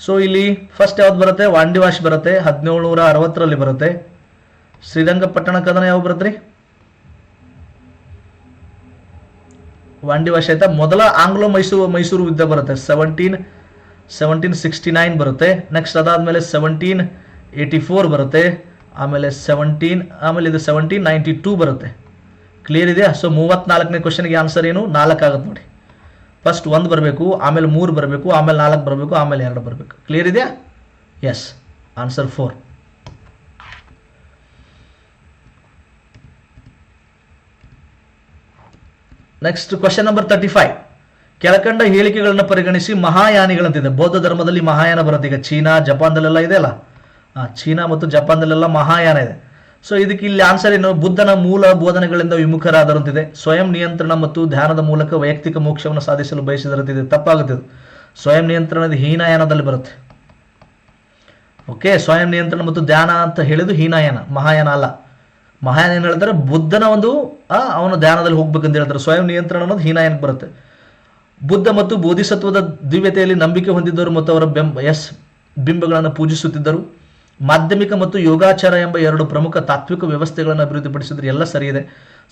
ಸೊ ಇಲ್ಲಿ ಫಸ್ಟ್ ಯಾವ್ದು ಬರುತ್ತೆ, ವಾಂಡಿವಾಶ್ ಬರುತ್ತೆ, 1760ರಲ್ಲಿ ಬರುತ್ತೆ. ಶ್ರೀರಂಗಪಟ್ಟಣ ಕದನ ಯಾವ್ದು ಬರುತ್ತೆ ರೀ? ವಾಂಡಿವಾಶ್ ಆಯ್ತಾ. ಮೊದಲ ಆಂಗ್ಲೋ ಮೈಸೂರು ಯುದ್ಧ ಬರುತ್ತೆ, 1769 ಬರುತ್ತೆ. ನೆಕ್ಸ್ಟ್ ಅದಾದ್ಮೇಲೆ 1784 ಬರುತ್ತೆ, ಆಮೇಲೆ ಇದು 1792 ಬರುತ್ತೆ. ಕ್ಲಿಯರ್ ಇದೆಯಾ? ಸೊ 34ನೇ ಕ್ವಶನ್ಗೆ ಆನ್ಸರ್ ಏನು? 4 ಆಗುತ್ತೆ ನೋಡಿ. ಫಸ್ಟ್ 1 ಬರಬೇಕು, ಆಮೇಲೆ 3 ಬರಬೇಕು, ಆಮೇಲೆ 4 ಬರಬೇಕು, ಆಮೇಲೆ 2 ಬರಬೇಕು. ಕ್ಲಿಯರ್ ಇದೆಯಾ? Yes, answer 4. Next question number 35, ಕೆಳಕಂಡ ಹೇಳಿಕೆಗಳನ್ನು ಪರಿಗಣಿಸಿ ಮಹಾಯಾನಿಗಳಂತಿದೆ. ಬೌದ್ಧ ಧರ್ಮದಲ್ಲಿ ಮಹಾಯಾನ ಬರುತ್ತೆ. ಈಗ ಚೀನಾ, ಜಪಾನ್ದಲ್ಲೆಲ್ಲ ಇದೆ ಅಲ್ಲ, ಚೀನಾ ಮತ್ತು ಜಪಾನ್ದಲ್ಲೆಲ್ಲ ಮಹಾಯಾನ ಇದೆ. ಸೊ ಇದಕ್ಕೆ ಇಲ್ಲಿ ಆನ್ಸರ್ ಏನು? ಬುದ್ಧನ ಮೂಲ ಬೋಧನೆಗಳಿಂದ ವಿಮುಖರಾದರಂತಿದೆ. ಸ್ವಯಂ ನಿಯಂತ್ರಣ ಮತ್ತು ಧ್ಯಾನದ ಮೂಲಕ ವೈಯಕ್ತಿಕ ಮೋಕ್ಷವನ್ನು ಸಾಧಿಸಲು ಬಯಸಿದರಂತಿದೆ. ತಪ್ಪಾಗುತ್ತೆ. ಸ್ವಯಂ ನಿಯಂತ್ರಣದ ಹೀನಯಾನದಲ್ಲಿ ಬರುತ್ತೆ. ಓಕೆ, ಸ್ವಯಂ ನಿಯಂತ್ರಣ ಮತ್ತು ಧ್ಯಾನ ಅಂತ ಹೇಳಿದ್ದು ಹೀನಯಾನ, ಮಹಾಯಾನ ಅಲ್ಲ. ಮಹಾಯಾನ ಏನು ಹೇಳ್ತಾರೆ? ಬುದ್ಧನ ಒಂದು ಅವನ ಧ್ಯಾನದಲ್ಲಿ ಹೋಗ್ಬೇಕಂತ ಹೇಳ್ತಾರೆ. ಸ್ವಯಂ ನಿಯಂತ್ರಣ ಅನ್ನೋದು ಹೀನಯಾನಕ್ಕೆ ಬರುತ್ತೆ. ಬುದ್ಧ ಮತ್ತು ಬೋಧಿಸತ್ವದ ದಿವ್ಯತೆಯಲ್ಲಿ ನಂಬಿಕೆ ಹೊಂದಿದ್ದರು ಮತ್ತು ಅವರ ಬಿಂಬಗಳನ್ನು ಪೂಜಿಸುತ್ತಿದ್ದರು. ಮಾಧ್ಯಮಿಕ ಮತ್ತು ಯೋಗಾಚಾರ ಎಂಬ 2 ಪ್ರಮುಖ ತಾತ್ವಿಕ ವ್ಯವಸ್ಥೆಗಳನ್ನು ಅಭಿವೃದ್ಧಿಪಡಿಸಿದ್ರು. ಎಲ್ಲ ಸರಿ ಇದೆ.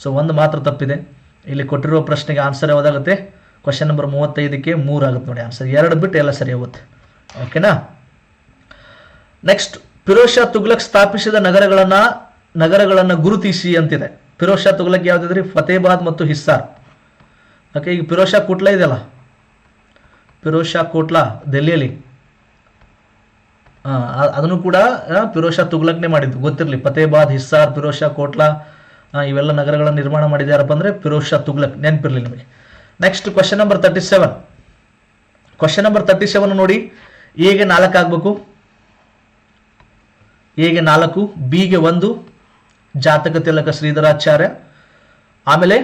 ಸೊ ಒಂದು ಮಾತ್ರ ತಪ್ಪಿದೆ. ಇಲ್ಲಿ ಕೊಟ್ಟಿರುವ ಪ್ರಶ್ನೆಗೆ ಆನ್ಸರ್ ಯಾವುದಾಗುತ್ತೆ? ಕ್ವಶನ್ ನಂಬರ್ 35ಕ್ಕೆ 3 ಆಗುತ್ತೆ ನೋಡಿ ಆನ್ಸರ್. 2 ಬಿಟ್ಟು ಎಲ್ಲ ಸರಿ ಹೋಗುತ್ತೆ. ಓಕೆನಾ? ನೆಕ್ಸ್ಟ್, ಫಿರೋಜ್ ಶಾ ತುಘಲಕ್ ಸ್ಥಾಪಿಸಿದ ನಗರಗಳನ್ನು ಗುರುತಿಸಿ ಅಂತಿದೆ. ಫಿರೋಜ್ ಶಾ ತುಘಲಕ್ ಯಾವುದಿದ್ರಿ? ಫತೇಬಾದ್ ಮತ್ತು ಹಿಸ್ಸಾರ್. ಓಕೆ, ಈಗ ಫಿರೋಜ್ ಶಾ ಕೋಟ್ಲಾ ಇದೆಯಲ್ಲ, ಫಿರೋಜ್ ಶಾ ಕೋಟ್ಲಾ ದೆಹಲಿಯಲ್ಲಿ, ಅದನ್ನು ಕೂಡ ಫಿರೋಜ್ ಶಾ ತುಘಲಕ್ನೇ ಮಾಡಿದ್ದು, ಗೊತ್ತಿರಲಿ. ಫತೇಬಾದ್, ಹಿಸ್ಸಾರ್, ಫಿರೋಜ್ ಶಾ ಕೋಟ್ಲಾ ಇವೆಲ್ಲ ನಗರಗಳನ್ನು ನಿರ್ಮಾಣ ಮಾಡಿದ್ಯಾರಪ್ಪ ಅಂದರೆ ಫಿರೋಜ್ ಶಾ ತುಘಲಕ್. ನೆನಪಿರಲಿ ನಿಮಗೆ. Next question number 37. Question number 37 ನೋಡಿ. ಎಗೆ 4 ಆಗಬೇಕು, ಎಗೆ 4, ಬಿಗೆ 1 ಜಾತಕ ತಿಲಕ ಶ್ರೀಧರಾಚಾರ್ಯ, ಆಮೇಲೆ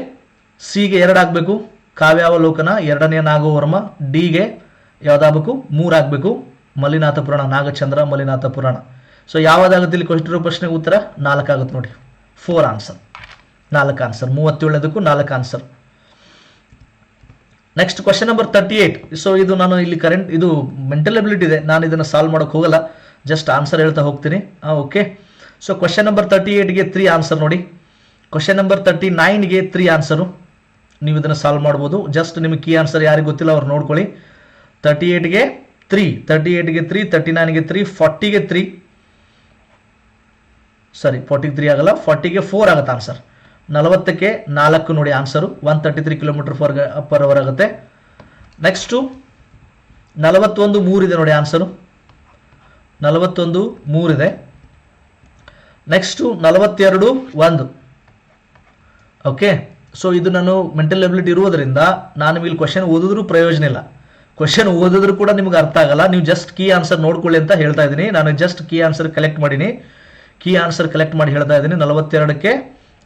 ಸಿಗೆ 2 ಆಗಬೇಕು ಕಾವ್ಯಾವಲೋಕನ, 2ನೇ ನಾಗವರ್ಮ, ಡಿಗೆ ಯಾವುದಾಗಬೇಕು? 3 ಆಗಬೇಕು ಮಲ್ಲಿನಾಥ ಪುರಾಣ, ನಾಗಚಂದ್ರ ಮಲ್ಲಿನಾಥ ಪುರಾಣ. ಸೊ ಯಾವುದಾಗುತ್ತೆ ಇಲ್ಲಿ ಕೊಟ್ಟಿರೋ ಪ್ರಶ್ನೆಗೆ ಉತ್ತರ? 4 ಆಗುತ್ತೆ ನೋಡಿ. 4 ಆನ್ಸರ್, 4 ಆನ್ಸರ್. 37ಕ್ಕೂ 4 answer. Next question number 38. So ಇದು ನಾನು ಇಲ್ಲಿ ಕರೆಂಟ್ ಇದು ಮೆಂಟಲ್ ಎಬಿಲಿಟಿ ಇದೆ, ನಾನು ಇದನ್ನು ಸಾಲ್ವ್ ಮಾಡೋಕೆ ಹೋಗಲ್ಲ, ಜಸ್ಟ್ ಆನ್ಸರ್ ಹೇಳ್ತಾ ಹೋಗ್ತೀನಿ. ಓಕೆ, ಸೊ ಕ್ವಶನ್ ನಂಬರ್ 38ಗೆ 3 ಆನ್ಸರ್ ನೋಡಿ. ಕ್ವಶನ್ ನಂಬರ್ 39ಗೆ 3 ಆನ್ಸರು. ನೀವು ಇದನ್ನು ಸಾಲ್ವ್ ಮಾಡ್ಬೋದು. ಜಸ್ಟ್ ನಿಮಗೆ ಕೀ ಆನ್ಸರ್ ಯಾರಿಗೆ ಗೊತ್ತಿಲ್ಲ ಅವ್ರು ನೋಡ್ಕೊಳ್ಳಿ. 38ಗೆ 3, 38ಗೆ 3, 39ಗೆ 3, 40ಗೆ 3, ಸಾರಿ 43 ಆಗಲ್ಲ, 40ಗೆ 4 ಆಗುತ್ತೆ ಆನ್ಸರ್. 40ಕ್ಕೆ 4 ನೋಡಿ ಆನ್ಸರು. 133 km/h ಆಗುತ್ತೆ. ನೆಕ್ಸ್ಟು 41 3 ಇದೆ ನೋಡಿ ಆನ್ಸರು. 41 3 ಇದೆ. ನೆಕ್ಸ್ಟು 42 1. ಓಕೆ, ಸೊ ಇದು ನಾನು ಮೆಂಟಲ್ ಎಬಿಲಿಟಿ ಇರುವುದರಿಂದ ನಾನು ಇಲ್ಲಿ ಕ್ವಶನ್ ಓದಿದ್ರೂ ಪ್ರಯೋಜನ ಇಲ್ಲ. ಕ್ವಶನ್ ಓದಿದ್ರು ಕೂಡ ನಿಮ್ಗೆ ಅರ್ಥ ಆಗಲ್ಲ. ನೀವು ಜಸ್ಟ್ ಕೀ ಆನ್ಸರ್ ನೋಡ್ಕೊಳ್ಳಿ ಅಂತ ಹೇಳ್ತಾ ಇದ್ದೀನಿ. ನಾನು ಜಸ್ಟ್ ಕೀ ಆನ್ಸರ್ ಕಲೆಕ್ಟ್ ಮಾಡೀನಿ. ಕೀ ಆನ್ಸರ್ ಕಲೆಕ್ಟ್ ಮಾಡಿ ಹೇಳ್ತಾ ಇದ್ದೀನಿ. 42ಕ್ಕೆ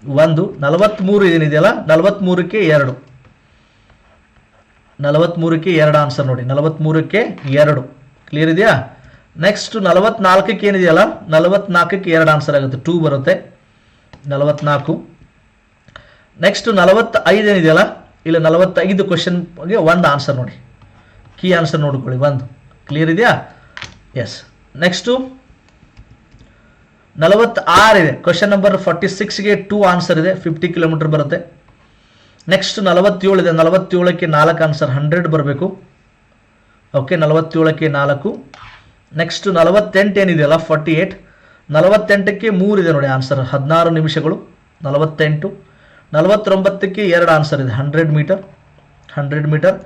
1, 43 ಏನಿದೆಯಲ್ಲ 43ಕ್ಕೆ 2, 43ಕ್ಕೆ 2 ಆನ್ಸರ್ ನೋಡಿ. 43ಕ್ಕೆ 2 ಕ್ಲಿಯರ್ ಇದೆಯಾ? ನೆಕ್ಸ್ಟ್ 44ಕ್ಕೆ ಏನಿದೆಯಲ್ಲ 44ಕ್ಕೆ 2 ಆನ್ಸರ್ ಆಗುತ್ತೆ, 2 ಬರುತ್ತೆ 44. ನೆಕ್ಸ್ಟ್ 45 ಏನಿದೆಯಲ್ಲ ಇಲ್ಲ 45 ಕ್ವಶನ್ಗೆ 1 ಆನ್ಸರ್ ನೋಡಿ. ಕೀ ಆನ್ಸರ್ ನೋಡ್ಕೊಳ್ಳಿ 1. ಕ್ಲಿಯರ್ ಇದೆಯಾ? ಎಸ್. ನೆಕ್ಸ್ಟು 46 ಇದೆ. ಕ್ವಶನ್ ನಂಬರ್ 46ಗೆ 2 ಆನ್ಸರ್ ಇದೆ, 50 km ಬರುತ್ತೆ. ನೆಕ್ಸ್ಟ್ 47 ಇದೆ. 47ಕ್ಕೆ 4 ಆನ್ಸರ್, 100 ಬರಬೇಕು. ಓಕೆ, 47ಕ್ಕೆ 4. ನೆಕ್ಸ್ಟ್ 48 ಏನಿದೆಯಲ್ಲ 48, 48ಕ್ಕೆ 3 ಇದೆ ನೋಡಿ ಆನ್ಸರ್, 16 ನಿಮಿಷಗಳು 48. 49ಕ್ಕೆ 2 ಆನ್ಸರ್ ಇದೆ, 100 ಮೀಟರ್.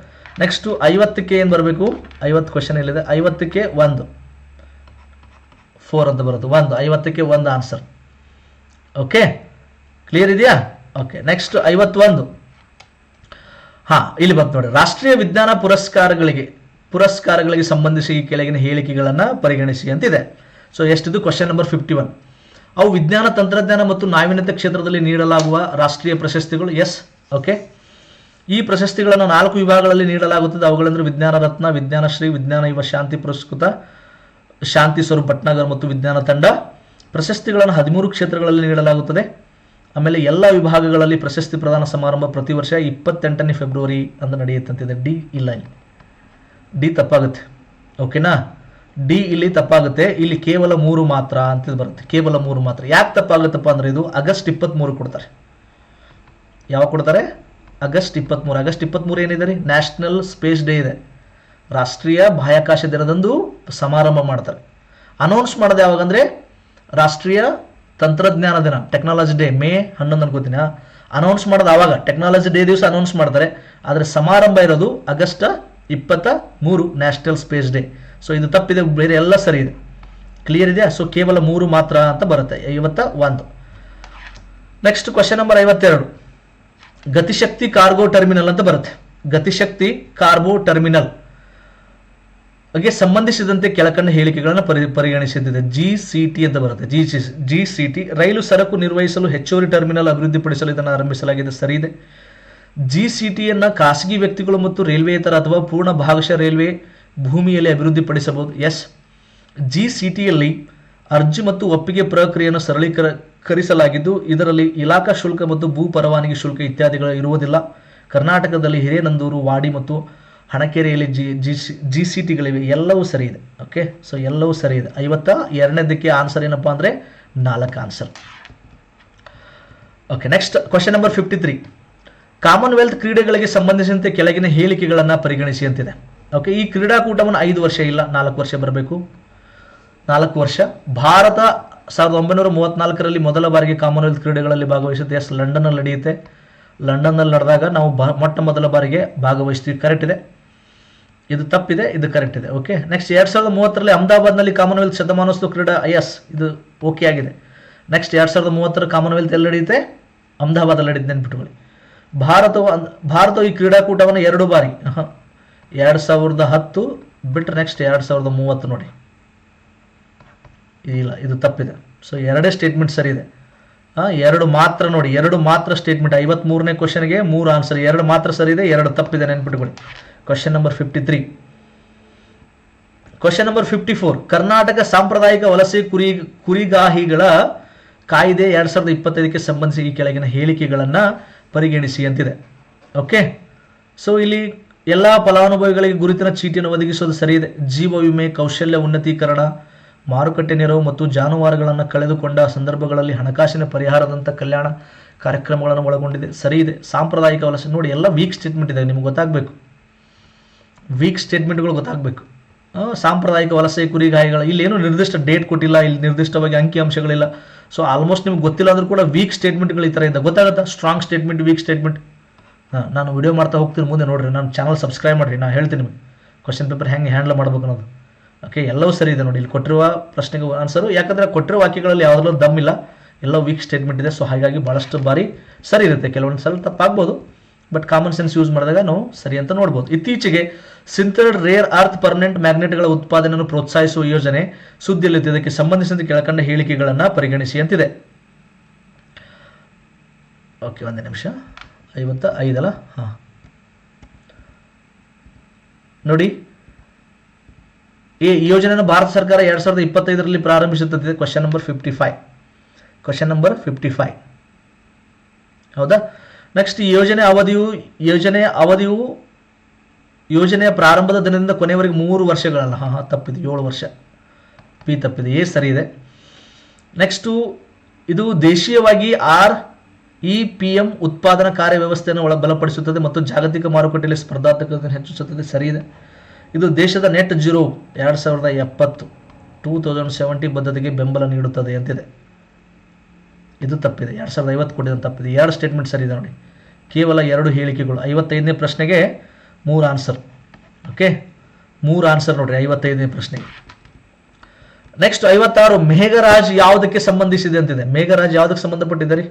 ನೆಕ್ಸ್ಟು 50ಕ್ಕೆ ಏನು ಬರಬೇಕು? 50 ಕ್ವಶನ್ ಎಲ್ಲಿದೆ? 50ಕ್ಕೆ 1, 4 ಅಂತ ಬರುತ್ತೆ, 1. 50ಕ್ಕೆ 1 ಆನ್ಸರ್. ಓಕೆ, ಕ್ಲಿಯರ್ ಇದೆಯಾ? Okay, next 51. ಇಲ್ಲಿ ಬಂತು ನೋಡಿ. ರಾಷ್ಟ್ರೀಯ ವಿಜ್ಞಾನ ಪುರಸ್ಕಾರಗಳಿಗೆ ಸಂಬಂಧಿಸಿ ಈ ಕೆಳಗಿನ ಹೇಳಿಕೆಗಳನ್ನು ಪರಿಗಣಿಸಿ ಅಂತಿದೆ. ಸೊ ಎಷ್ಟಿದು? Question number 51. ಅವು ವಿಜ್ಞಾನ, ತಂತ್ರಜ್ಞಾನ ಮತ್ತು ನಾವೀನ್ಯತೆ ಕ್ಷೇತ್ರದಲ್ಲಿ ನೀಡಲಾಗುವ ರಾಷ್ಟ್ರೀಯ ಪ್ರಶಸ್ತಿಗಳು. Yes, okay. ಈ ಪ್ರಶಸ್ತಿಗಳನ್ನು 4 ವಿಭಾಗಗಳಲ್ಲಿ ನೀಡಲಾಗುತ್ತದೆ. ಅವುಗಳೆಂದರೆ ವಿಜ್ಞಾನ ರತ್ನ, ವಿಜ್ಞಾನ ಶ್ರೀ, ವಿಜ್ಞಾನ ಯುವ ಶಾಂತಿ ಪುರಸ್ಕೃತ, ಶಾಂತಿ ಸ್ವರೂಪ್ ಭಟ್ನಾಗರ್ ಮತ್ತು ವಿಜ್ಞಾನ ತಂಡ. ಪ್ರಶಸ್ತಿಗಳನ್ನು 13 ಕ್ಷೇತ್ರಗಳಲ್ಲಿ ನೀಡಲಾಗುತ್ತದೆ. ಆಮೇಲೆ ಎಲ್ಲ ವಿಭಾಗಗಳಲ್ಲಿ ಪ್ರಶಸ್ತಿ ಪ್ರದಾನ ಸಮಾರಂಭ ಪ್ರತಿ ವರ್ಷ 28ನೇ ಫೆಬ್ರವರಿ ಅಂತ ನಡೆಯುತ್ತಂತಿದೆ. ಡಿ ಇಲ್ಲ, ಇಲ್ಲಿ ಡಿ ತಪ್ಪಾಗುತ್ತೆ. ಓಕೆನಾ? ಡಿ ಇಲ್ಲಿ ತಪ್ಪಾಗುತ್ತೆ. ಇಲ್ಲಿ ಕೇವಲ 3 ಮಾತ್ರ ಅಂತ ಬರುತ್ತೆ, ಕೇವಲ 3 ಮಾತ್ರ. ಯಾಕೆ ತಪ್ಪಾಗುತ್ತಪ್ಪ ಅಂದರೆ ಇದು ಆಗಸ್ಟ್ 23 ಕೊಡ್ತಾರೆ. ಯಾವಾಗ ಕೊಡ್ತಾರೆ? ಆಗಸ್ಟ್ 23. ಆಗಸ್ಟ್ 23 ಏನಿದೆ ರೀ? ನ್ಯಾಷನಲ್ ಸ್ಪೇಸ್ ಡೇ ಇದೆ, ರಾಷ್ಟ್ರೀಯ ಬಾಹ್ಯಾಕಾಶ ದಿನದಂದು ಸಮಾರಂಭ ಮಾಡ್ತಾರೆ. ಅನೌನ್ಸ್ ಮಾಡೋದು ಯಾವಾಗಂದರೆ ರಾಷ್ಟ್ರೀಯ ತಂತ್ರಜ್ಞಾನ ದಿನ, ಟೆಕ್ನಾಲಜಿ ಡೇ, ಮೇ 11 ಅನ್ಕೋತೀನಿ. ಅನೌನ್ಸ್ ಮಾಡೋದು ಆವಾಗ ಟೆಕ್ನಾಲಜಿ ಡೇ ದಿವಸ ಅನೌನ್ಸ್ ಮಾಡ್ತಾರೆ. ಆದರೆ ಸಮಾರಂಭ ಇರೋದು August 23, national space day. So ಇದು ತಪ್ಪಿದೆ, ಬೇರೆ ಎಲ್ಲ ಸರಿ ಇದೆ. ಕ್ಲಿಯರ್ ಇದೆಯಾ? ಸೊ ಕೇವಲ 3 ಮಾತ್ರ ಅಂತ ಬರುತ್ತೆ. 51. Next question number 52. Gati Shakti cargo terminal ಅಂತ ಬರುತ್ತೆ. ಗತಿಶಕ್ತಿ ಕಾರ್ಗೋ ಟರ್ಮಿನಲ್ ಗೆ ಸಂಬಂಧಿಸಿದಂತೆ ಕೆಳಕಂಡ ಹೇಳಿಕೆಗಳನ್ನು ಪರಿಗಣಿಸುತ್ತಿದೆ. GCT ಅಂತ ಬರುತ್ತೆ. GCT ರೈಲು ಸರಕು ನಿರ್ವಹಿಸಲು ಹೆಚ್ಚುವರಿ ಟರ್ಮಿನಲ್ ಅಭಿವೃದ್ಧಿಪಡಿಸಲು ಇದನ್ನು ಆರಂಭಿಸಲಾಗಿದೆ. ಸರಿ ಇದೆ. GCTಯನ್ನು ಖಾಸಗಿ ವ್ಯಕ್ತಿಗಳು ಮತ್ತು ರೈಲ್ವೇತರ ಅಥವಾ ಪೂರ್ಣ ಭಾಗಶಃ ರೈಲ್ವೆ ಭೂಮಿಯಲ್ಲಿ ಅಭಿವೃದ್ಧಿಪಡಿಸಬಹುದು. ಎಸ್. GCTಯಲ್ಲಿ ಅರ್ಜಿ ಮತ್ತು ಒಪ್ಪಿಗೆ ಪ್ರಕ್ರಿಯೆಯನ್ನು ಸರಳೀಕರಿಸಲಾಗಿದ್ದು ಇದರಲ್ಲಿ ಇಲಾಖಾ ಶುಲ್ಕ ಮತ್ತು ಭೂ ಪರವಾನಗಿ ಶುಲ್ಕ ಇತ್ಯಾದಿಗಳು ಇರುವುದಿಲ್ಲ. ಕರ್ನಾಟಕದಲ್ಲಿ ಹಿರೇನಂದೂರು, ವಾಡಿ ಮತ್ತು ಹಣಕೆರೆಯಲ್ಲಿ GCTಗಳಿವೆ. ಎಲ್ಲವೂ ಸರಿ ಇದೆ. ಓಕೆ, ಸೊ ಎಲ್ಲವೂ ಸರಿ ಇದೆ. 52ಕ್ಕೆ ಆನ್ಸರ್ ಏನಪ್ಪ ಅಂದರೆ 4 answer. Okay, next question number 53. Commonwealth ಕ್ರೀಡೆಗಳಿಗೆ ಸಂಬಂಧಿಸಿದಂತೆ ಕೆಳಗಿನ ಹೇಳಿಕೆಗಳನ್ನು ಪರಿಗಣಿಸಿ ಅಂತಿದೆ. ಓಕೆ, ಈ ಕ್ರೀಡಾಕೂಟವನ್ನು 5 ವರ್ಷ ಇಲ್ಲ 4 ವರ್ಷ ಬರಬೇಕು. 4 ವರ್ಷ. ಭಾರತ 1934ರಲ್ಲಿ ಮೊದಲ ಬಾರಿಗೆ ಕಾಮನ್ವೆಲ್ತ್ ಕ್ರೀಡೆಗಳಲ್ಲಿ ಭಾಗವಹಿಸುತ್ತೆ. ಎಸ್, ಲಂಡನ್ನಲ್ಲಿ ನಡೆಯುತ್ತೆ. ಲಂಡನ್ನಲ್ಲಿ ನಡೆದಾಗ ನಾವು ಮೊಟ್ಟ ಮೊದಲ ಬಾರಿಗೆ ಭಾಗವಹಿಸ್ತೀವಿ. ಕರೆಕ್ಟ್ ಇದೆ. ಇದು ತಪ್ಪಿದೆ, ಇದು ಕರೆಕ್ಟ್ ಇದೆ. ಓಕೆ, ನೆಕ್ಸ್ಟ್ 2030ರಲ್ಲಿ ಅಹಮದಾಬಾದ್ನಲ್ಲಿ ಕಾಮನ್ವೆಲ್ತ್ ಶತಮಾನೋತ್ಸವ ಕ್ರೀಡಾ. ಎಸ್, ಇದು ಓಕೆ ಆಗಿದೆ. ನೆಕ್ಸ್ಟ್ 2030 ಕಾಮನ್ವೆಲ್ತ್ ಎಲ್ಲಿ ನಡೆಯುತ್ತೆ? ಅಹಮದಾಬಾದಲ್ಲಿ ನಡೆಯುತ್ತೆ, ನೆನ್ಪಿಟ್ಕೊಳ್ಳಿ. ಭಾರತವು ಈ ಕ್ರೀಡಾಕೂಟವನ್ನು 2 ಬಾರಿ 2010 ಬಿಟ್ಟರೆ ನೆಕ್ಸ್ಟ್ 2030 ನೋಡಿ. ಇಲ್ಲ, ಇದು ತಪ್ಪಿದೆ. ಸೊ 2 ಸ್ಟೇಟ್ಮೆಂಟ್ ಸರಿ ಇದೆ. 2 ಮಾತ್ರ ನೋಡಿ, 2 ಮಾತ್ರ ಸ್ಟೇಟ್ಮೆಂಟ್. 53ನೇ ಕ್ವಶನ್ಗೆ 3 ಆನ್ಸರ್, 2 ಮಾತ್ರ ಸರಿ ಇದೆ, 2 ತಪ್ಪಿದೆ, ನೆನ್ಪಿಟ್ಕೊಳ್ಳಿ. Question number 53. Question number 54. Karnataka ಸಾಂಪ್ರದಾಯಿಕ ವಲಸೆ ಕುರಿಗಾಹಿಗಳ ಕಾಯ್ದೆ 2025ಕ್ಕೆ ಸಂಬಂಧಿಸಿ ಈ ಕೆಳಗಿನ ಹೇಳಿಕೆಗಳನ್ನು ಪರಿಗಣಿಸಿ ಅಂತಿದೆ. ಓಕೆ, ಸೊ ಇಲ್ಲಿ ಎಲ್ಲ ಫಲಾನುಭವಿಗಳಿಗೆ ಗುರುತಿನ ಚೀಟಿಯನ್ನು ಒದಗಿಸೋದು ಸರಿ ಇದೆ. ಜೀವ ವಿಮೆ, ಕೌಶಲ್ಯ ಉನ್ನತೀಕರಣ, ಮಾರುಕಟ್ಟೆ ನೆರವು ಮತ್ತು ಜಾನುವಾರುಗಳನ್ನು ಕಳೆದುಕೊಂಡ ಸಂದರ್ಭಗಳಲ್ಲಿ ಹಣಕಾಸಿನ ಪರಿಹಾರದಂಥ ಕಲ್ಯಾಣ ಕಾರ್ಯಕ್ರಮಗಳನ್ನು ಒಳಗೊಂಡಿದೆ, ಸರಿ ಇದೆ. ಸಾಂಪ್ರದಾಯಿಕ ವಲಸೆ ನೋಡಿ, ಎಲ್ಲ ವೀಕ್ ಸ್ಟೇಟ್ಮೆಂಟ್ ಇದೆ, ನಿಮ್ಗೆ ಗೊತ್ತಾಗಬೇಕು, ವೀಕ್ ಸ್ಟೇಟ್ಮೆಂಟ್ಗಳು ಗೊತ್ತಾಗಬೇಕು. ಸಾಂಪ್ರದಾಯಿಕ ವಲಸೆ, ಕುರಿಗಾಯಿಗಳು, ಇಲ್ಲೇನು ನಿರ್ದಿಷ್ಟ ಡೇಟ್ ಕೊಟ್ಟಿಲ್ಲ, ಇಲ್ಲಿ ನಿರ್ದಿಷ್ಟವಾಗಿ ಅಂಕಿ ಅಂಶಗಳಿಲ್ಲ. ಸೊ ಆಲ್ಮೋಸ್ಟ್ ನಿಮ್ಗೆ ಗೊತ್ತಿಲ್ಲ ಅಂದ್ರೂ ಕೂಡ ವೀಕ್ ಸ್ಟೇಟ್ಮೆಂಟ್ಗಳು ಈ ಥರ ಇದೆ, ಗೊತ್ತಾಗುತ್ತಾ? Strong statement, weak statement. ನಾನು ವಿಡಿಯೋ ಮಾಡ್ತಾ ಹೋಗ್ತೀನಿ, ಮುಂದೆ ನೋಡಿರಿ, ನಾನು ಚಾನಲ್ ಸಬ್ಸ್ಕ್ರೈಬ್ ಮಾಡಿರಿ, ನಾನು ಹೇಳ್ತೀನಿ ನಿಮಗೆ ಕ್ವಶನ್ ಪೇಪರ್ ಹೆಂಗೆ ಹ್ಯಾಂಡಲ್ ಮಾಡ್ಬೇಕು ಅನ್ನೋದು. ಓಕೆ, ಎಲ್ಲವೂ ಸರಿ ಇದೆ ನೋಡಿ, ಇಲ್ಲಿ ಕೊಟ್ಟಿರುವ ಪ್ರಶ್ನೆಗೆ ಆನ್ಸರು, ಯಾಕಂದರೆ ಕೊಟ್ಟಿರುವ ವಾಕ್ಯಗಳಲ್ಲಿ ಯಾವುದರಲ್ಲೂ ದಮ್ ಇಲ್ಲ, ಎಲ್ಲ ವೀಕ್ ಸ್ಟೇಟ್ಮೆಂಟ್ ಇದೆ. ಸೊ ಹಾಗಾಗಿ ಭಾಳಷ್ಟು ಬಾರಿ ಸರಿ ಇರುತ್ತೆ, ಕೆಲವೊಂದು ಸಲ ತಪ್ಪಾಗ್ಬೋದು, ಬಟ್ ಕಾಮನ್ ಸೆನ್ಸ್ ಯೂಸ್ ಮಾಡಿದಾಗ ನಾವು ಸರಿ ಅಂತ ನೋಡ್ಬೋದು. ಇತ್ತೀಚೆಗೆ ಸಿಂಥರ್ಡ್ ರೇರ್ ಅರ್ತ್ ಪರ್ಮನೆಂಟ್ ಮ್ಯಾಗ್ನೆಟ್ಗಳ ಉತ್ಪಾದನೆಯನ್ನು ಪ್ರೋತ್ಸಾಹಿಸುವ ಯೋಜನೆ ಸುದ್ದಿಯಲ್ಲಿದೆ, ಇದಕ್ಕೆ ಸಂಬಂಧಿಸಿದಂತೆ ಕೆಳಕಂಡ ಹೇಳಿಕೆಗಳನ್ನು ಪರಿಗಣಿಸಿ ಅಂತಿದೆ. ಓಕೆ, ಒಂದೇ ನಿಮಿಷ, 55 ಅಲ್ಲ? ಹಾಂ ನೋಡಿ, ಈ ಯೋಜನೆಯನ್ನು ಭಾರತ ಸರ್ಕಾರ 2025ರಲ್ಲಿ ಪ್ರಾರಂಭಿಸುತ್ತದೆ. ಕ್ವಶನ್ ನಂಬರ್ 55, ಕ್ವಶನ್ ನಂಬರ್ 55, ಹೌದಾ? ನೆಕ್ಸ್ಟ್, ಯೋಜನೆಯ ಪ್ರಾರಂಭದ ದಿನದಿಂದ ಕೊನೆಯವರೆಗೆ 3 ವರ್ಷಗಳಲ್ಲ. ತಪ್ಪಿದೆ, 7 ವರ್ಷ. ಪಿ ತಪ್ಪಿದೆ, ಎ ಸರಿ ಇದೆ. ನೆಕ್ಸ್ಟು, ಇದು ದೇಶೀಯವಾಗಿ REPM ಉತ್ಪಾದನಾ ಕಾರ್ಯವ್ಯವಸ್ಥೆಯನ್ನು ಬಲಪಡಿಸುತ್ತದೆ ಮತ್ತು ಜಾಗತಿಕ ಮಾರುಕಟ್ಟೆಯಲ್ಲಿ ಸ್ಪರ್ಧಾತ್ಮಕತೆಯನ್ನು ಹೆಚ್ಚಿಸುತ್ತದೆ, ಸರಿ ಇದೆ. ಇದು ದೇಶದ ನೆಟ್ ಜೀರೋ 2070 2070 ಬದ್ಧತೆಗೆ ಬೆಂಬಲ ನೀಡುತ್ತದೆ ಅಂತಿದೆ, ಇದು ತಪ್ಪಿದೆ. 2050 ಕೊಟ್ಟಿದ್ದು ತಪ್ಪಿದೆ. 2 ಸ್ಟೇಟ್ಮೆಂಟ್ ಸರಿ ಇದೆ ನೋಡಿ, ಕೇವಲ 2 ಹೇಳಿಕೆಗಳು. 55ನೇ ಪ್ರಶ್ನೆಗೆ 3 ಆನ್ಸರ್. ಓಕೆ, 3 ಆನ್ಸರ್ ನೋಡ್ರಿ 55ನೇ ಪ್ರಶ್ನೆಗೆ. ನೆಕ್ಸ್ಟ್ 56, ಮೇಘರಾಜ್ ಯಾವುದಕ್ಕೆ ಸಂಬಂಧಿಸಿದೆ ಅಂತಿದೆ. ಮೇಘರಾಜ್ ಯಾವುದಕ್ಕೆ ಸಂಬಂಧಪಟ್ಟಿದ್ದಾರೆ?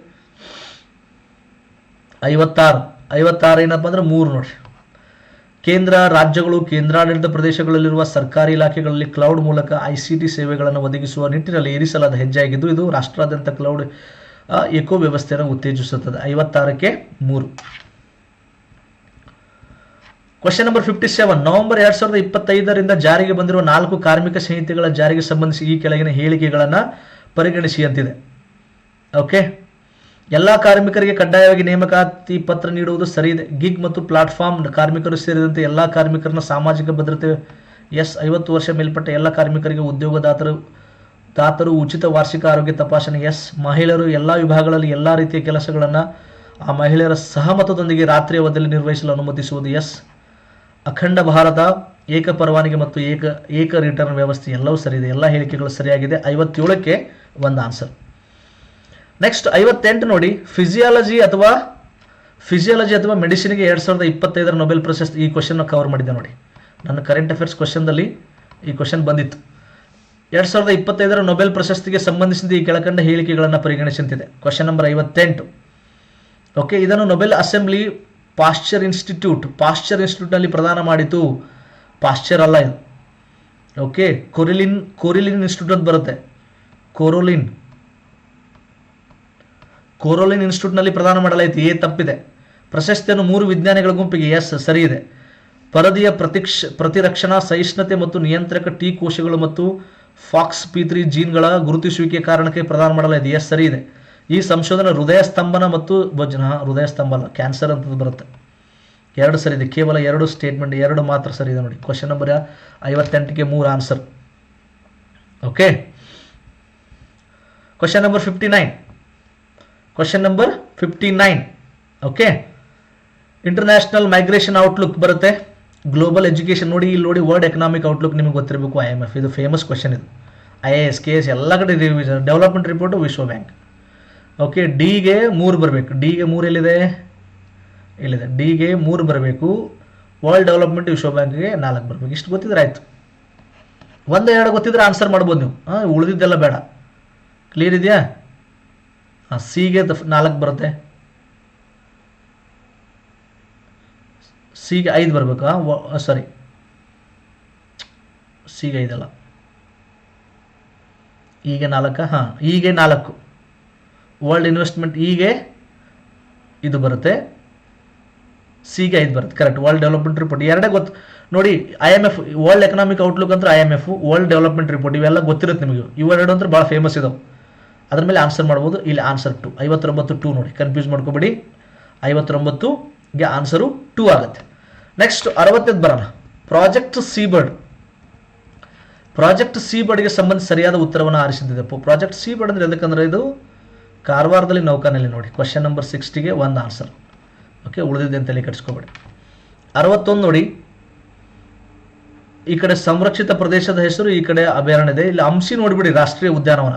56 ಏನಪ್ಪ ಅಂದ್ರೆ 3 ನೋಡ್ರಿ. ಕೇಂದ್ರ, ರಾಜ್ಯಗಳು, ಕೇಂದ್ರಾಡಳಿತ ಪ್ರದೇಶಗಳಲ್ಲಿರುವ ಸರ್ಕಾರಿ ಇಲಾಖೆಗಳಲ್ಲಿ ಕ್ಲೌಡ್ ಮೂಲಕ ICT ಸೇವೆಗಳನ್ನು ಒದಗಿಸುವ ನಿಟ್ಟಿನಲ್ಲಿ ಇರಿಸಲಾದ ಹೆಜ್ಜೆಯಾಗಿದ್ದು, ಇದು ರಾಷ್ಟ್ರಾದ್ಯಂತ ಕ್ಲೌಡ್ ಎಕೋ ವ್ಯವಸ್ಥೆಯನ್ನು ಉತ್ತೇಜಿಸುತ್ತದೆ. 56ಕ್ಕೆ 3. ಕ್ವಶನ್ ನಂಬರ್ 57, ನವೆಂಬರ್ 2025ರಿಂದ ಜಾರಿಗೆ ಬಂದಿರುವ 4 ಕಾರ್ಮಿಕ ಸಂಹಿತೆಗಳ ಜಾರಿಗೆ ಸಂಬಂಧಿಸಿ ಈ ಕೆಳಗಿನ ಹೇಳಿಕೆಗಳನ್ನು ಪರಿಗಣಿಸಿ ಅಂತಿದೆ. ಓಕೆ, ಎಲ್ಲ ಕಾರ್ಮಿಕರಿಗೆ ಕಡ್ಡಾಯವಾಗಿ ನೇಮಕಾತಿ ಪತ್ರ ನೀಡುವುದು ಸರಿ ಇದೆ. ಗಿಗ್ ಮತ್ತು ಪ್ಲಾಟ್ಫಾರ್ಮ್ ಕಾರ್ಮಿಕರು ಸೇರಿದಂತೆ ಎಲ್ಲ ಕಾರ್ಮಿಕರನ್ನ ಸಾಮಾಜಿಕ ಭದ್ರತೆ, ಎಸ್. 50 ವರ್ಷ ಮೇಲ್ಪಟ್ಟ ಎಲ್ಲ ಕಾರ್ಮಿಕರಿಗೆ ಉದ್ಯೋಗದಾತರು ಉಚಿತ ವಾರ್ಷಿಕ ಆರೋಗ್ಯ ತಪಾಸಣೆ, ಎಸ್. ಮಹಿಳೆಯರು ಎಲ್ಲ ವಿಭಾಗಗಳಲ್ಲಿ ಎಲ್ಲ ರೀತಿಯ ಕೆಲಸಗಳನ್ನು ಆ ಮಹಿಳೆಯರ ಸಹಮತದೊಂದಿಗೆ ರಾತ್ರಿ ಅವಧಿಯಲ್ಲಿ ನಿರ್ವಹಿಸಲು ಅನುಮತಿಸುವುದು, ಎಸ್. ಅಖಂಡ ಭಾರತ, ಏಕ ಪರವಾನಗಿ ಮತ್ತು ಏಕ ರಿಟರ್ನ್ ವ್ಯವಸ್ಥೆ, ಎಲ್ಲವೂ ಸರಿ ಇದೆ, ಎಲ್ಲ ಹೇಳಿಕೆಗಳು ಸರಿಯಾಗಿದೆ. 57ಕ್ಕೆ 1 ಆನ್ಸರ್. ನೆಕ್ಸ್ಟ್ 58 ನೋಡಿ, ಫಿಸಿಯಾಲಜಿ ಅಥವಾ ಮೆಡಿಸಿನ್ಗೆ 2025 ನೊಬೆಲ್ ಪ್ರಶಸ್ತಿ. ಈ ಕ್ವಶನ್ ಕವರ್ ಮಾಡಿದ್ದೆ ನೋಡಿ, ನನ್ನ ಕರೆಂಟ್ ಅಫೇರ್ಸ್ ಕ್ವಶನ್ದಲ್ಲಿ ಈ ಕ್ವಶನ್ ಬಂದಿತ್ತು. 2025 ನೊಬೆಲ್ ಪ್ರಶಸ್ತಿಗೆ ಸಂಬಂಧಿಸಿದ ಈ ಕೆಳಕಂಡ ಹೇಳಿಕೆಗಳನ್ನು ಪರಿಗಣಿಸಿದೆ. Question number 58. ಓಕೆ, ಇದನ್ನು ನೊಬೆಲ್ ಅಸೆಂಬ್ಲಿ ಪಾಶ್ಚರ್ ಇನ್ಸ್ಟಿಟ್ಯೂಟ್ನಲ್ಲಿ ಪ್ರದಾನ ಮಾಡಿತು. ಪಾಶ್ಚರ್ ಅಲ್ಲ ಇದು. ಓಕೆ, ಕೊರಿಲಿನ್ ಇನ್ಸ್ಟಿಟ್ಯೂಟ್ ಅಂತ ಬರುತ್ತೆ, ಕೊರೋಲಿನ್ ಇನ್ಸ್ಟಿಟ್ಯೂಟ್ನಲ್ಲಿ ಪ್ರದಾನ ಮಾಡಲಾಯಿತು, ಎ ತಪ್ಪಿದೆ. ಪ್ರಶಸ್ತಿಯನ್ನು 3 ವಿಜ್ಞಾನಿಗಳ ಗುಂಪಿಗೆ, ಎಸ್ ಸರಿ ಇದೆ. ಪರದೆಯ ಪ್ರತಿರಕ್ಷಣಾ ಸಹಿಷ್ಣುತೆ ಮತ್ತು ನಿಯಂತ್ರಕ ಟಿ ಕೋಶಗಳು ಮತ್ತು FOXP3 ಜೀನ್ಗಳ ಗುರುತಿಸುವಿಕೆ ಕಾರಣಕ್ಕೆ ಪ್ರದಾನ ಮಾಡಲಾಯಿತು, ಎಸ್ ಸರಿ ಇದೆ. ಈ ಸಂಶೋಧನೆ ಹೃದಯ ಸ್ತಂಭನ ಮತ್ತು ಹೃದಯ ಸ್ತಂಭ ಅಲ್ಲ, ಕ್ಯಾನ್ಸರ್ ಅಂತ ಬರುತ್ತೆ. 2 ಸರಿ ಇದೆ, ಕೇವಲ 2 ಸ್ಟೇಟ್ಮೆಂಟ್, 2 ಮಾತ್ರ ಸರಿ ಇದೆ ನೋಡಿ. ಕ್ವಶನ್ ನಂಬರ್ 58ಕ್ಕೆ 3 answer. Okay, question number 59. Okay, international migration outlook ಬರುತ್ತೆ. ಗ್ಲೋಬಲ್ ಎಜುಕೇಷನ್ ನೋಡಿ, ಇಲ್ಲಿ ನೋಡಿ, ವರ್ಲ್ಡ್ ಎಕನಾಮಿಕ್ ಔಟ್ಲುಕ್ ನಿಮಗೆ ಗೊತ್ತಿರಬೇಕು. IMF ಇದು ಫೇಮಸ್ ಕ್ವಶನ್, ಇದು IAS KS ಎಲ್ಲ ಕಡೆ ರಿವಿಷನ್. ಡೆವಲಪ್ಮೆಂಟ್ ರಿಪೋರ್ಟು ವಿಶ್ವ ಬ್ಯಾಂಕ್. ಓಕೆ, ಡಿಗೆ 3 ಬರಬೇಕು. ಡಿಗೆ 3 ಇಲ್ಲಿದೆ, ಡಿಗೆ 3 ಬರಬೇಕು. ವರ್ಲ್ಡ್ ಡೆವಲಪ್ಮೆಂಟ್ ವಿಶ್ವ ಬ್ಯಾಂಕ್ಗೆ 4 ಬರಬೇಕು. ಇಷ್ಟು ಗೊತ್ತಿದ್ರೆ ಆಯಿತು. 1-2 ಗೊತ್ತಿದ್ರೆ ಆನ್ಸರ್ ಮಾಡ್ಬೋದು ನೀವು, ಉಳಿದಿದ್ದೆಲ್ಲ ಬೇಡ. ಕ್ಲಿಯರ್ ಇದೆಯಾ? ಸಿಗೆ 4 ಬರುತ್ತೆ, ಸಿಗೆ 5 ಬರಬೇಕಾ? ಸಾರಿ, ಸಿಗೆ 5 ಅಲ್ಲ, ಈಗ 4. ಹೀಗೆ 4. ವರ್ಲ್ಡ್ ಇನ್ವೆಸ್ಟ್ಮೆಂಟ್ ಹೀಗೆ ಇದು ಬರುತ್ತೆ, ಸಿಗೆ 5 ಬರುತ್ತೆ. ಕರೆಕ್ಟ್, ವರ್ಲ್ಡ್ ಡೆವಲಪ್ಮೆಂಟ್ ರಿಪೋರ್ಟ್ 2 ಗೊತ್ತು ನೋಡಿ. IMF ವರ್ಲ್ಡ್ ಎಕನಾಮಿಕ್ ಔಟ್ಲುಕ್ ಅಂದ್ರೆ IMF, ವರ್ಲ್ಡ್ ಡೆವಲಪ್ಮೆಂಟ್ ರಿಪೋರ್ಟ್ ಇವೆಲ್ಲ ಗೊತ್ತಿರುತ್ತೆ ನಿಮಗೆ. ಇವೆರಡು ಅಂದ್ರೆ ಭಾಳ ಫೇಮಸ್ ಇದಾವೆ, ಅದ್ರ ಮೇಲೆ ಆನ್ಸರ್ ಮಾಡ್ಬೋದು. ಇಲ್ಲಿ ಆನ್ಸರ್ 2, 59 2 ನೋಡಿ, ಕನ್ಫ್ಯೂಸ್ ಮಾಡ್ಕೋಬೇಡಿ. 59ಗೆ ಆನ್ಸರು 2 ಆಗುತ್ತೆ. ನೆಕ್ಸ್ಟ್ 60ನೇದು ಬರೋಣ. Project Seabird. ಪ್ರಾಜೆಕ್ಟ್ ಸೀಬರ್ಡ್ಗೆ ಸಂಬಂಧಿಸಿ ಸರಿಯಾದ ಉತ್ತರವನ್ನು ಆರಿಸಿದ್ದೆ. ಪ್ರಾಜೆಕ್ಟ್ ಸೀಬರ್ಡ್ ಅಂದರೆ ಎದಕ್ಕಂದ್ರೆ ಇದು ಕಾರವಾರದಲ್ಲಿ ನೌಕಾನೆಲೆ ನೋಡಿ. ಕ್ವಶನ್ ನಂಬರ್ 60ಗೆ ಒಂದು ಆನ್ಸರ್. ಓಕೆ, ಉಳಿದಿದೆ ಅಂತ ಹೇಳಿ ಕಟ್ಸ್ಕೊಬೇಡಿ. 61 ನೋಡಿ, ಈ ಕಡೆ ಸಂರಕ್ಷಿತ ಪ್ರದೇಶದ ಹೆಸರು, ಈ ಕಡೆ ಅಭಯಾರಣ್ಯ ಇದೆ. ಇಲ್ಲಿ ಅಂಶಿ ನೋಡಿಬಿಡಿ, ರಾಷ್ಟ್ರೀಯ ಉದ್ಯಾನವನ.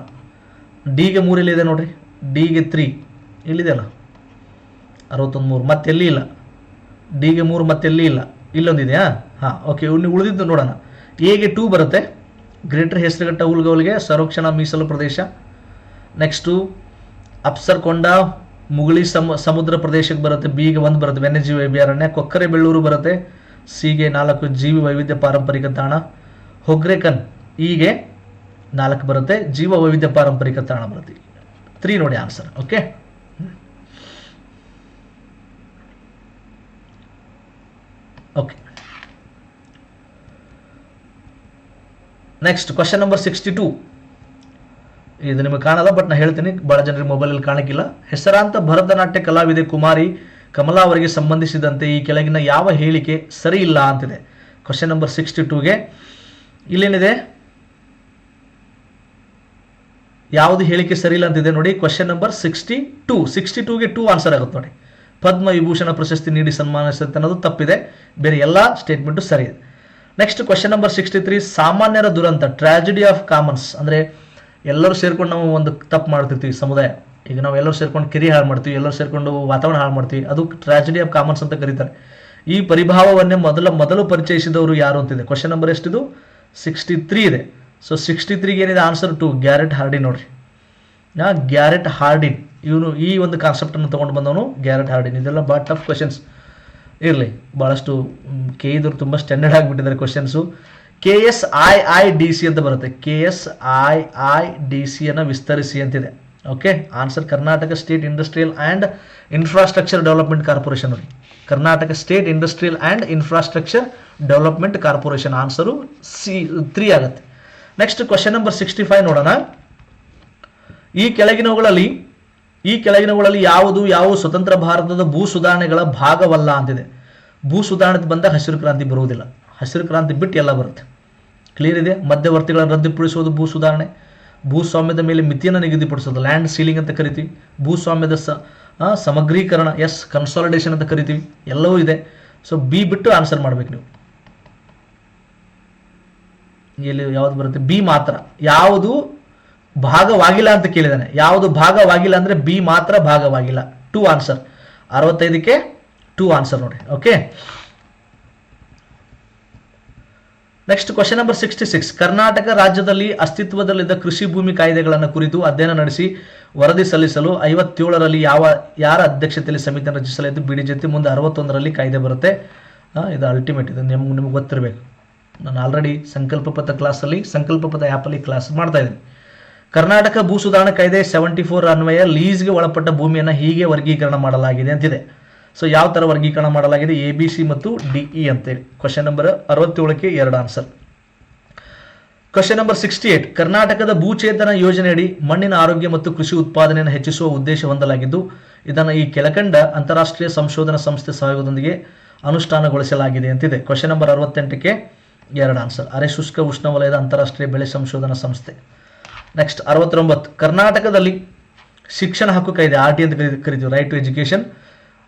ಡಿಗೆ 3 ಇಲ್ಲಿದೆ ನೋಡ್ರಿ, ಡಿಗೆ 3 ಇಲ್ಲಿದೆ ಅಲ್ಲ, 61 ಮತ್ತೆಲ್ಲಿ ಇಲ್ಲ. ಡಿಗೆ 3 ಮತ್ತೆಲ್ಲಿ ಇಲ್ಲ, ಇಲ್ಲೊಂದಿದೆಯಾ? ಹಾಂ, ಓಕೆ. ಇನ್ನು ಉಳಿದಿದ್ದು ನೋಡೋಣ. ಎಗೆ 2 ಬರುತ್ತೆ, ಗ್ರೇಟರ್ ಹೆಸರುಘಟ್ಟ ಹುಲ್ಗೌಲಿಗೆ ಸಂರಕ್ಷಣಾ ಮೀಸಲು ಪ್ರದೇಶ. ನೆಕ್ಸ್ಟು ಅಪ್ಸರ್ಕೊಂಡ ಮುಗುಳಿ ಸಮುದ್ರ ಪ್ರದೇಶಕ್ಕೆ ಬರುತ್ತೆ. ಬಿಗೆ 1 ಬರುತ್ತೆ, ವನ್ಯಜೀವಿ ಅಭಯಾರಣ್ಯ. ಕೊಕ್ಕರೆ ಬೆಳ್ಳೂರು ಬರುತ್ತೆ. ಸಿಗೆ 4 ಜೀವಿ ವೈವಿಧ್ಯ ಪಾರಂಪರಿಕ ತಾಣ. ಹೊಗ್ರೆಕನ್ ಈಗೆ 4 ಬರುತ್ತೆ, ಜೀವ ವೈವಿಧ್ಯ ಪಾರಂಪರಿಕ ತಾಣ ಬರುತ್ತೆ. 3 ನೋಡಿ answer. Okay, okay. Next question number 62. ಇದು ನಿಮಗೆ ಕಾಣಲ್ಲ, ಬಟ್ ನಾನು ಹೇಳ್ತೀನಿ, ಭಾಳ ಜನರಿಗೆ ಮೊಬೈಲಲ್ಲಿ ಕಾಣಕ್ಕಿಲ್ಲ. ಹೆಸರಾಂತ ಭರತನಾಟ್ಯ ಕಲಾವಿದೆ ಕುಮಾರಿ ಕಮಲಾ ಅವರಿಗೆ ಸಂಬಂಧಿಸಿದಂತೆ ಈ ಕೆಳಗಿನ ಯಾವ ಹೇಳಿಕೆ ಸರಿ ಇಲ್ಲ ಅಂತಿದೆ. ಕ್ವಶನ್ ನಂಬರ್ 62ಗೆ ಇಲ್ಲೇನಿದೆ, ಯಾವುದು ಹೇಳಿಕೆ ಸರಿ ಇಲ್ಲ ಅಂತಿದೆ ನೋಡಿ. ಕ್ವಶನ್ ನಂಬರ್ 62ಗೆ 2 ಆನ್ಸರ್ ಆಗುತ್ತೆ ನೋಡಿ. ಪದ್ಮ ವಿಭೂಷಣ ಪ್ರಶಸ್ತಿ ನೀಡಿ ಸನ್ಮಾನಿಸುತ್ತೆ ಅನ್ನೋದು ತಪ್ಪಿದೆ, ಬೇರೆ ಎಲ್ಲ ಸ್ಟೇಟ್ಮೆಂಟು ಸರಿ ಇದೆ. ನೆಕ್ಸ್ಟ್ ಕ್ವಶನ್ ನಂಬರ್ 63, ಸಾಮಾನ್ಯರ ದುರಂತ, ಟ್ರಾಜಿಡಿ ಆಫ್ ಕಾಮನ್ಸ್. ಅಂದರೆ ಎಲ್ಲರೂ ಸೇರ್ಕೊಂಡು ನಾವು ಒಂದು ತಪ್ಪು ಮಾಡ್ತಿರ್ತೀವಿ ಸಮುದಾಯ. ಈಗ ನಾವು ಎಲ್ಲರೂ ಸೇರ್ಕೊಂಡು ಕೆರೆ ಹಾಳು ಮಾಡ್ತೀವಿ, ಎಲ್ಲರೂ ಸೇರ್ಕೊಂಡು ವಾತಾವರಣ ಹಾಳು ಮಾಡ್ತೀವಿ, ಅದು ಟ್ರಾಜಿಡಿ ಆಫ್ ಕಾಮನ್ಸ್ ಅಂತ ಕರೀತಾರೆ. ಈ ಪರಿಭಾವವನ್ನೇ ಮೊದಲು ಪರಿಚಯಿಸಿದವರು ಯಾರು ಅಂತಿದೆ. Question number ಎಷ್ಟಿದು? 63 ಇದೆ. ಸೊ 63ಗೆ ಏನಿದೆ ಆನ್ಸರ್ 2, ಗ್ಯಾರೆಟ್ ಹಾರ್ಡಿನ್ ನೋಡ್ರಿ. ಗ್ಯಾರೆಟ್ ಹಾರ್ಡಿನ್ ಇವನು ಈ ಒಂದು ಕಾನ್ಸೆಪ್ಟನ್ನು ತೊಗೊಂಡು ಬಂದವನು ಗ್ಯಾರೆಟ್ ಹಾರ್ಡಿನ್. ಇದೆಲ್ಲ ಭಾಳ ಟಫ್ ಕ್ವಶನ್ಸ್ ಇರಲಿ, ಭಾಳಷ್ಟು ಇದ್ರು ತುಂಬ ಸ್ಟ್ಯಾಂಡರ್ಡ್ ಆಗಿಬಿಟ್ಟಿದ್ದಾರೆ ಕ್ವಶನ್ಸು. KSIIDC ಅಂತ ಬರುತ್ತೆ. KSIIDC ಅನ್ನು ವಿಸ್ತರಿಸಿ ಅಂತಿದೆ. Okay, answer Karnataka state industrial and infrastructure development corporation ನೋಡಿ. Karnataka state industrial and infrastructure development corporation. Answer 3 ಆಗುತ್ತೆ. ನೆಕ್ಸ್ಟ್ ಕ್ವಶನ್ ನಂಬರ್ 65 ನೋಡೋಣ. ಈ ಕೆಳಗಿನವುಗಳಲ್ಲಿ ಯಾವುವು ಸ್ವತಂತ್ರ ಭಾರತದ ಭೂ ಸುಧಾರಣೆಗಳ ಭಾಗವಲ್ಲ ಅಂತಿದೆ. ಭೂ ಸುಧಾರಣೆ ಬಂದಾಗ ಹಸಿರು ಕ್ರಾಂತಿ ಬರುವುದಿಲ್ಲ, ಹಸಿರು ಕ್ರಾಂತಿ ಬಿಟ್ಟು ಎಲ್ಲ ಬರುತ್ತೆ. ಕ್ಲಿಯರ್ ಇದೆ. ಮಧ್ಯವರ್ತಿಗಳನ್ನು ರದ್ದುಪಡಿಸುವುದು ಭೂ ಸುಧಾರಣೆ. ಭೂಸ್ವಾಮ್ಯದ ಮೇಲೆ ಮಿತಿಯನ್ನು ನಿಗದಿಪಡಿಸೋದು ಲ್ಯಾಂಡ್ ಸೀಲಿಂಗ್ ಅಂತ ಕರಿತೀವಿ. ಭೂಸ್ವಾಮ್ಯದ ಸಮಗ್ರೀಕರಣ, ಕನ್ಸಾಲಿಡೇಷನ್ ಅಂತ ಕರಿತೀವಿ. ಎಲ್ಲವೂ ಇದೆ. ಸೊ ಬಿ ಬಿಟ್ಟು ಆನ್ಸರ್ ಮಾಡ್ಬೇಕು ನೀವು. ಇಲ್ಲಿ ಯಾವುದು ಬರುತ್ತೆ? ಬಿ ಮಾತ್ರ. ಯಾವುದು ಭಾಗವಾಗಿಲ್ಲ ಅಂತ ಕೇಳಿದಾನೆ. ಯಾವುದು ಭಾಗವಾಗಿಲ್ಲ ಅಂದರೆ ಬಿ ಮಾತ್ರ ಭಾಗವಾಗಿಲ್ಲ. 2 ಆನ್ಸರ್. 65ಕ್ಕೆ 2 ಆನ್ಸರ್ ನೋಡಿ. Okay, next question number 66. Karnataka ರಾಜ್ಯದಲ್ಲಿ ಅಸ್ತಿತ್ವದಲ್ಲಿದ್ದ ಕೃಷಿ ಭೂಮಿ ಕಾಯ್ದೆಗಳನ್ನು ಕುರಿತು ಅಧ್ಯಯನ ನಡೆಸಿ ವರದಿ ಸಲ್ಲಿಸಲು 57ರಲ್ಲಿ ಯಾರ ಅಧ್ಯಕ್ಷತೆಯಲ್ಲಿ ಸಮಿತಿಯನ್ನು ರಚಿಸಲಾಯಿತು? ಬಿಡಿ ಜೊತೆ. ಮುಂದೆ 61ರಲ್ಲಿ ಕಾಯ್ದೆ ಬರುತ್ತೆ. ಇದು ಅಲ್ಟಿಮೇಟ್, ಇದು ನಿಮ್ಗೆ ಗೊತ್ತಿರಬೇಕು. ನಾನು ಆಲ್ರೆಡಿ ಸಂಕಲ್ಪ ಪಥ ಕ್ಲಾಸಲ್ಲಿ, ಸಂಕಲ್ಪ ಪಥ ಆ್ಯಪಲ್ಲಿ ಕ್ಲಾಸ್ ಮಾಡ್ತಾ ಇದ್ದೀನಿ. ಕರ್ನಾಟಕ ಭೂ ಸುಧಾರಣಾ ಕಾಯ್ದೆ 74 ಅನ್ವಯ ಲೀಸ್ಗೆ ಒಳಪಟ್ಟ ಭೂಮಿಯನ್ನು ಹೀಗೆ ವರ್ಗೀಕರಣ ಮಾಡಲಾಗಿದೆ ಅಂತಿದೆ. ಸೊ ಯಾವ ಥರ ವರ್ಗೀಕರಣ ಮಾಡಲಾಗಿದೆ? ABC ಮತ್ತು DE ಅಂತೇಳಿ. ಕ್ವಶನ್ ನಂಬರ್ 67ಕ್ಕೆ 2 ಆನ್ಸರ್. Question number 68. ಕರ್ನಾಟಕದ ಭೂಚೇತನ ಯೋಜನೆಯಡಿ ಮಣ್ಣಿನ ಆರೋಗ್ಯ ಮತ್ತು ಕೃಷಿ ಉತ್ಪಾದನೆಯನ್ನು ಹೆಚ್ಚಿಸುವ ಉದ್ದೇಶ ಹೊಂದಲಾಗಿದ್ದು, ಇದನ್ನು ಈ ಕೆಳಕಂಡ ಅಂತಾರಾಷ್ಟ್ರೀಯ ಸಂಶೋಧನಾ ಸಂಸ್ಥೆ ಸಹಯೋಗದೊಂದಿಗೆ ಅನುಷ್ಠಾನಗೊಳಿಸಲಾಗಿದೆ ಅಂತಿದೆ. ಕ್ವಶನ್ ನಂಬರ್ 68ಕ್ಕೆ 2 ಆನ್ಸರ್. ಅರೆ ಶುಷ್ಕ ಉಷ್ಣವಲಯದ ಅಂತಾರಾಷ್ಟ್ರೀಯ ಬೆಳೆ ಸಂಶೋಧನಾ ಸಂಸ್ಥೆ. ನೆಕ್ಸ್ಟ್ 69. ಕರ್ನಾಟಕದಲ್ಲಿ ಶಿಕ್ಷಣ ಹಕ್ಕು ಕಾಯ್ದೆ, RT ಅಂತ ಕರಿತೀವಿ, ರೈಟ್ ಟು ಎಜುಕೇಷನ್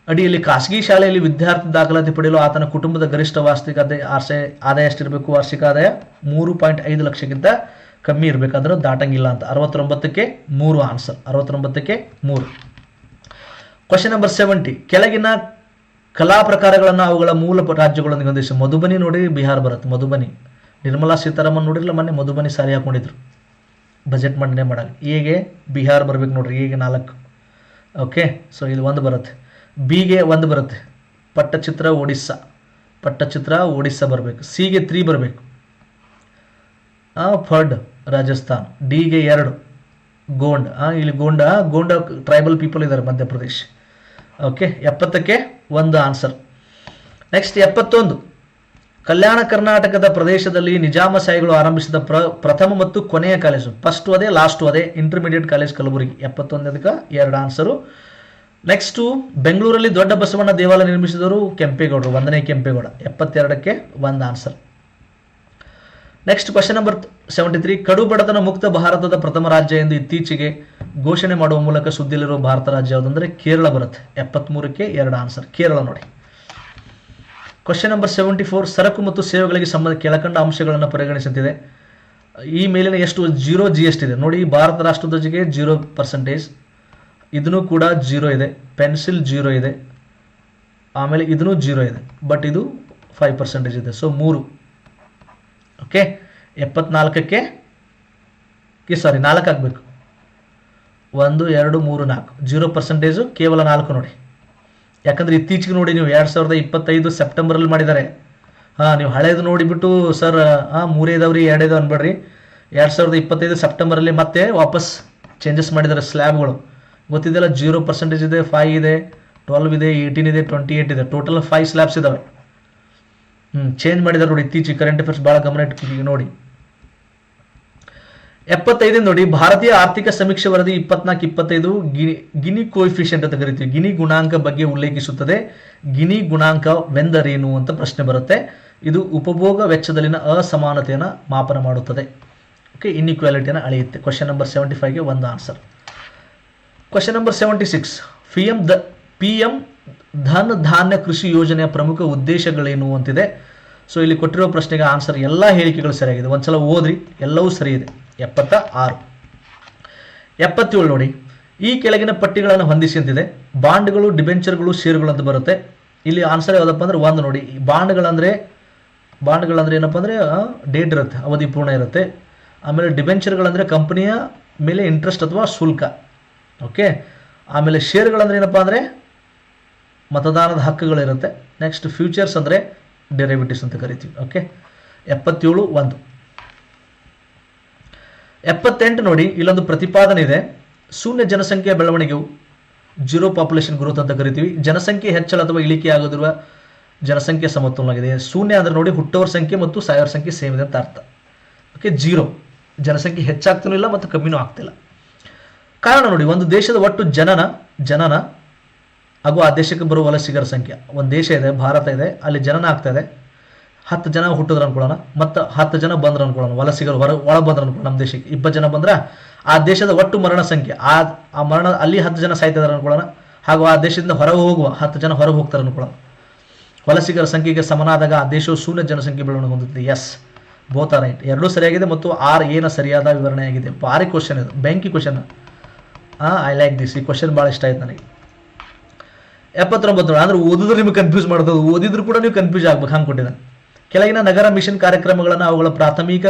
ಅಡಿಯಲ್ಲಿ ಖಾಸಗಿ ಶಾಲೆಯಲ್ಲಿ ವಿದ್ಯಾರ್ಥಿ ದಾಖಲಾತಿ ಪಡೆಯಲು ಆತನ ಕುಟುಂಬದ ಗರಿಷ್ಠ ವಾರ್ಷಿಕ ಆದಾಯ ಎಷ್ಟಿರಬೇಕು? ವಾರ್ಷಿಕ ಆದಾಯ 3.5 ಲಕ್ಷಕ್ಕಿಂತ ಕಮ್ಮಿ ಇರಬೇಕು, ಅದನ್ನು ದಾಟಂಗಿಲ್ಲ ಅಂತ. 69ಕ್ಕೆ 3 ಆನ್ಸರ್. 69ಕ್ಕೆ 3. Question number 70. ಕೆಳಗಿನ ಕಲಾ ಪ್ರಕಾರಗಳನ್ನು ಅವುಗಳ ಮೂಲ ರಾಜ್ಯಗಳೊಂದಿಗೆ ಹೊಂದಿಸಿ. ಮಧುಬನಿ ನೋಡಿ, ಬಿಹಾರ ಬರುತ್ತೆ. ಮಧುಬನಿ ನಿರ್ಮಲಾ ಸೀತಾರಾಮನ್ ನೋಡಿರಲ್ಲ, ಮೊನ್ನೆ ಮಧುಬನಿ ಸಾರಿ ಹಾಕೊಂಡಿದ್ರು ಬಜೆಟ್ ಮಂಡನೆ ಮಾಡಲ್ಲ. ಎಗೆ ಬಿಹಾರ್ ಬರ್ಬೇಕು ನೋಡ್ರಿ, ಎಗೆ 4. ಓಕೆ, ಸೊ ಇಲ್ಲಿ 1 ಬರುತ್ತೆ. ಬಿಗೆ 1 ಬರುತ್ತೆ. ಪಟ್ಟಚಿತ್ರ ಒಡಿಸ್ಸಾ ಬರಬೇಕು. ಸಿಗೆ 3 ಬರಬೇಕು. ಫಡ್ ರಾಜಸ್ಥಾನ್. ಡಿಗೆ 2 ಗೋಂಡ್. ಇಲ್ಲಿ ಗೋಂಡ ಟ್ರೈಬಲ್ ಪೀಪಲ್ ಇದ್ದಾರೆ, ಮಧ್ಯಪ್ರದೇಶ್. ಓಕೆ, 70ಕ್ಕೆ 1 ಆನ್ಸರ್. ನೆಕ್ಸ್ಟ್ 71. ಕಲ್ಯಾಣ ಕರ್ನಾಟಕದ ಪ್ರದೇಶದಲ್ಲಿ ನಿಜಾಮಶಾಹಿಗಳು ಆರಂಭಿಸಿದ ಪ್ರಥಮ ಮತ್ತು ಕೊನೆಯ ಕಾಲೇಜು. ಫಸ್ಟ್ ಅದೇ, ಲಾಸ್ಟ್ ಅದೇ, ಇಂಟರ್ಮೀಡಿಯೇಟ್ ಕಾಲೇಜ್ ಕಲಬುರಗಿ. 71ಕ್ಕೆ 2 ಆನ್ಸರು. ನೆಕ್ಸ್ಟು ಬೆಂಗಳೂರಲ್ಲಿ ದೊಡ್ಡ ಬಸವಣ್ಣ ದೇವಾಲಯ ನಿರ್ಮಿಸಿದವರು ಕೆಂಪೇಗೌಡರು, 1ನೇ ಕೆಂಪೇಗೌಡ. 72ಕ್ಕೆ 1 ಆನ್ಸರ್. Next question number 73. ಕಡು ಬಡತನ ಮುಕ್ತ ಭಾರತದ ಪ್ರಥಮ ರಾಜ್ಯ ಎಂದು ಇತ್ತೀಚೆಗೆ ಘೋಷಣೆ ಮಾಡುವ ಮೂಲಕ ಸುದ್ದಿಯಲ್ಲಿರುವ ಭಾರತ ರಾಜ್ಯ ಯಾವುದು ಅಂದರೆ ಕೇರಳ ಬರುತ್ತೆ. 73ಕ್ಕೆ 2 ಆನ್ಸರ್, ಕೇರಳ ನೋಡಿ. Question number 74. ಸರಕು ಮತ್ತು ಸೇವೆಗಳಿಗೆ ಸಂಬಂಧ ಕೆಳಕಂಡ ಅಂಶಗಳನ್ನು ಪರಿಗಣಿಸುತ್ತಿದೆ. ಈ ಮೇಲಿನ ಎಷ್ಟು 0 GST ಇದೆ ನೋಡಿ. ಭಾರತ ರಾಷ್ಟ್ರಧ್ವಜಕ್ಕೆ 0%, ಇದನ್ನು ಕೂಡ 0 ಇದೆ, ಪೆನ್ಸಿಲ್ 0 ಇದೆ, ಆಮೇಲೆ ಇದನ್ನು 0 ಇದೆ, ಬಟ್ ಇದು 5% ಇದೆ. ಸೊ 3. ಓಕೆ, 74ಕ್ಕೆ 4 ಆಗಬೇಕು. 1 2 3 4 0% ಕೇವಲ 4 ನೋಡಿ. ಯಾಕಂದರೆ ಇತ್ತೀಚೆಗೆ ನೋಡಿ ನೀವು 2025 ಸೆಪ್ಟೆಂಬರಲ್ಲಿ ಮಾಡಿದ್ದಾರೆ. ನೀವು ಹಳೇದು ನೋಡಿಬಿಟ್ಟು ಸರ್ 3 ಇದಾವ್ರಿ 2 ಇದಾವೆ ಅನ್ಬೇಡ್ರಿ. 2025 ಸೆಪ್ಟೆಂಬರಲ್ಲಿ ಮತ್ತೆ ವಾಪಸ್ ಚೇಂಜಸ್ ಮಾಡಿದ್ದಾರೆ ಸ್ಲ್ಯಾಬ್ಗಳು. ಗೊತ್ತಿದೆಯಲ್ಲ, 0% ಇದೆ, 5 ಇದೆ, 12 ಇದೆ, 18 ಇದೆ, 28 ಇದೆ, ಟೋಟಲ್ 5 ಸ್ಲ್ಯಾಬ್ಸ್ ಇದಾವೆ. ಚೇಂಜ್ ಮಾಡಿದ್ದಾರೆ ನೋಡಿ ಇತ್ತೀಚೆಗೆ. ಕರೆಂಟ್ ಅಫೇರ್ಸ್ ಭಾಳ ಗಮನ ಇಟ್ಟು ನೋಡಿ. 75 ನೋಡಿ. ಭಾರತೀಯ ಆರ್ಥಿಕ ಸಮೀಕ್ಷೆ ವರದಿ 24-25 ಗಿನಿ ಕೋಎಫಿಷಿಯಂಟ್ ಅಂತ ಕರಿತೀವಿ. ಗಿನಿ ಗುಣಾಂಕ ಬಗ್ಗೆ ಉಲ್ಲೇಖಿಸುತ್ತದೆ. ಗಿನಿ ಗುಣಾಂಕವೆಂದರೇನು ಅಂತ ಪ್ರಶ್ನೆ ಬರುತ್ತೆ. ಇದು ಉಪಭೋಗ ವೆಚ್ಚದಲ್ಲಿನ ಅಸಮಾನತೆಯನ್ನು ಮಾಪನ ಮಾಡುತ್ತದೆ. ಓಕೆ, ಇನ್ಇಕ್ವಾಲಿಟಿಯನ್ನು ಅಳೆಯುತ್ತೆ. ಕ್ವಶನ್ ನಂಬರ್ 75ಗೆ 1 answer. Question number 76. PM Dhan Dhanya Krishi ಯೋಜನೆಯ ಪ್ರಮುಖ ಉದ್ದೇಶಗಳೇನು ಅಂತಿದೆ. ಸೊ ಇಲ್ಲಿ ಕೊಟ್ಟಿರೋ ಪ್ರಶ್ನೆಗೆ ಆನ್ಸರ್ ಎಲ್ಲ ಹೇಳಿಕೆಗಳು ಸರಿಯಾಗಿದೆ. ಒಂದ್ಸಲ ಓದ್ರಿ, ಎಲ್ಲವೂ ಸರಿ ಇದೆ. 76. 77 ನೋಡಿ. ಈ ಕೆಳಗಿನ ಪಟ್ಟಿಗಳನ್ನು ಹೊಂದಿಸಿ ಅಂತಿದೆ. ಬಾಂಡ್ಗಳು, ಡಿಬೆಂಚರ್ಗಳು, ಷೇರುಗಳು ಅಂತ ಬರುತ್ತೆ. ಇಲ್ಲಿ ಆನ್ಸರ್ ಯಾವುದಪ್ಪ ಅಂದ್ರೆ 1 ನೋಡಿ. ಬಾಂಡ್ಗಳಂದ್ರೆ ಏನಪ್ಪ ಅಂದರೆ ಡೇಟ್ ಇರುತ್ತೆ, ಅವಧಿ ಪೂರ್ಣ ಇರುತ್ತೆ. ಆಮೇಲೆ ಡಿಬೆಂಚರ್ಗಳಂದರೆ ಕಂಪನಿಯ ಮೇಲೆ ಇಂಟ್ರೆಸ್ಟ್ ಅಥವಾ ಶುಲ್ಕ. ಓಕೆ, ಆಮೇಲೆ ಷೇರುಗಳಂದ್ರೆ ಏನಪ್ಪ ಅಂದರೆ ಮತದಾನದ ಹಕ್ಕುಗಳಿರುತ್ತೆ. ನೆಕ್ಸ್ಟ್ ಫ್ಯೂಚರ್ಸ್ ಅಂದರೆ ಡೆರಿವೇಟಿವ್ಸ್ ಅಂತ ಕರಿತೀವಿ. ಓಕೆ, 77 1. 78 ನೋಡಿ. ಇಲ್ಲೊಂದು ಪ್ರತಿಪಾದನೆ ಇದೆ. ಶೂನ್ಯ ಜನಸಂಖ್ಯೆಯ ಬೆಳವಣಿಗೆಯು ಜೀರೋ ಪಾಪ್ಯುಲೇಷನ್ ಗ್ರೋತ್ ಅಂತ ಕರಿತೀವಿ. ಜನಸಂಖ್ಯೆ ಹೆಚ್ಚಳ ಅಥವಾ ಇಳಿಕೆ ಆಗೋದಿರುವ ಜನಸಂಖ್ಯೆ ಸಮತೋಲನವಾಗಿದೆ. ಶೂನ್ಯ ಅಂದರೆ ನೋಡಿ ಹುಟ್ಟೋರ ಸಂಖ್ಯೆ ಮತ್ತು ಸಾಯೋರ ಸಂಖ್ಯೆ ಸೇಮ್ ಇದೆ ಅಂತ ಅರ್ಥ. ಓಕೆ, 0 ಜನಸಂಖ್ಯೆ ಹೆಚ್ಚಾಗ್ತಾನೂ ಇಲ್ಲ ಮತ್ತು ಕಮ್ಮಿನೂ ಆಗ್ತಿಲ್ಲ. ಕಾರಣ ನೋಡಿ, ಒಂದು ದೇಶದ ಒಟ್ಟು ಜನನ ಹಾಗೂ ಆ ದೇಶಕ್ಕೆ ಬರುವ ವಲಸಿಗರ ಸಂಖ್ಯೆ. ಒಂದು ದೇಶ ಇದೆ, ಭಾರತ ಇದೆ, ಅಲ್ಲಿ ಜನನ ಆಗ್ತಾ ಇದೆ. 10 ಜನ ಹುಟ್ಟಿದ್ರು ಅನ್ಕೊಳ್ಳೋಣ, ಮತ್ತು 10 ಜನ ಬಂದ್ರು ಅನ್ಕೊಳ್ಳೋಣ, ವಲಸಿಗರು ಒಳ ಬಂದ್ರು ಅನ್ಕೊಳ್ಳೋಣ. ನಮ್ಮ ದೇಶಕ್ಕೆ 20 ಜನ ಬಂದ್ರೆ ಆ ದೇಶದ ಒಟ್ಟು ಮರಣ ಸಂಖ್ಯೆ, ಆ ಮರಣ ಅಲ್ಲಿ 10 ಜನ ಸಾಯ್ತಿದ್ದಾರೆ ಅನ್ಕೊಳ್ಳೋಣ. ಹಾಗೂ ಆ ದೇಶದಿಂದ ಹೊರಗೆ ಹೋಗುವ 10 ಜನ ಹೊರಗೆ ಹೋಗ್ತಾರೆ ಅನ್ಕೊಳ್ಳೋಣ. ವಲಸಿಗರ ಸಂಖ್ಯೆಗೆ ಸಮನಾದಾಗ ಆ ದೇಶವು ಶೂನ್ಯ ಜನಸಂಖ್ಯೆ ಬೆಳವಣಿಗೆ ಹೊಂದುತ್ತದೆ. ಎಸ್, ಬೋತ್ ಆರ್ ರೈಟ್, ಎರಡೂ ಸರಿಯಾಗಿದೆ. ಮತ್ತು ಏನ ಸರಿಯಾದ ವಿವರಣೆಯಾಗಿದೆ. ಭಾರಿ ಕ್ವಶನ್ ಇದು, ಬೆಂಕಿ ಕ್ವಶನ್. I like this. ಈ ಕ್ವಶನ್ ಭಾಳ ಇಷ್ಟ ಆಯ್ತು ನನಗೆ. 79 ಅಂದ್ರೆ ಓದಿದ್ರೆ ನಿಮಗೆ ಕನ್ಫ್ಯೂಸ್ ಮಾಡ್ತದೆ, ಓದಿದ್ರು ಕೂಡ ನೀವು ಕನ್ಫ್ಯೂಸ್ ಆಗ್ಬೇಕು, ಹಂಗೆ ಕೊಟ್ಟಿದ್ದಾನೆ. ಕೆಳಗಿನ ನಗರ ಮಿಷನ್ ಕಾರ್ಯಕ್ರಮಗಳನ್ನು ಅವುಗಳ ಪ್ರಾಥಮಿಕ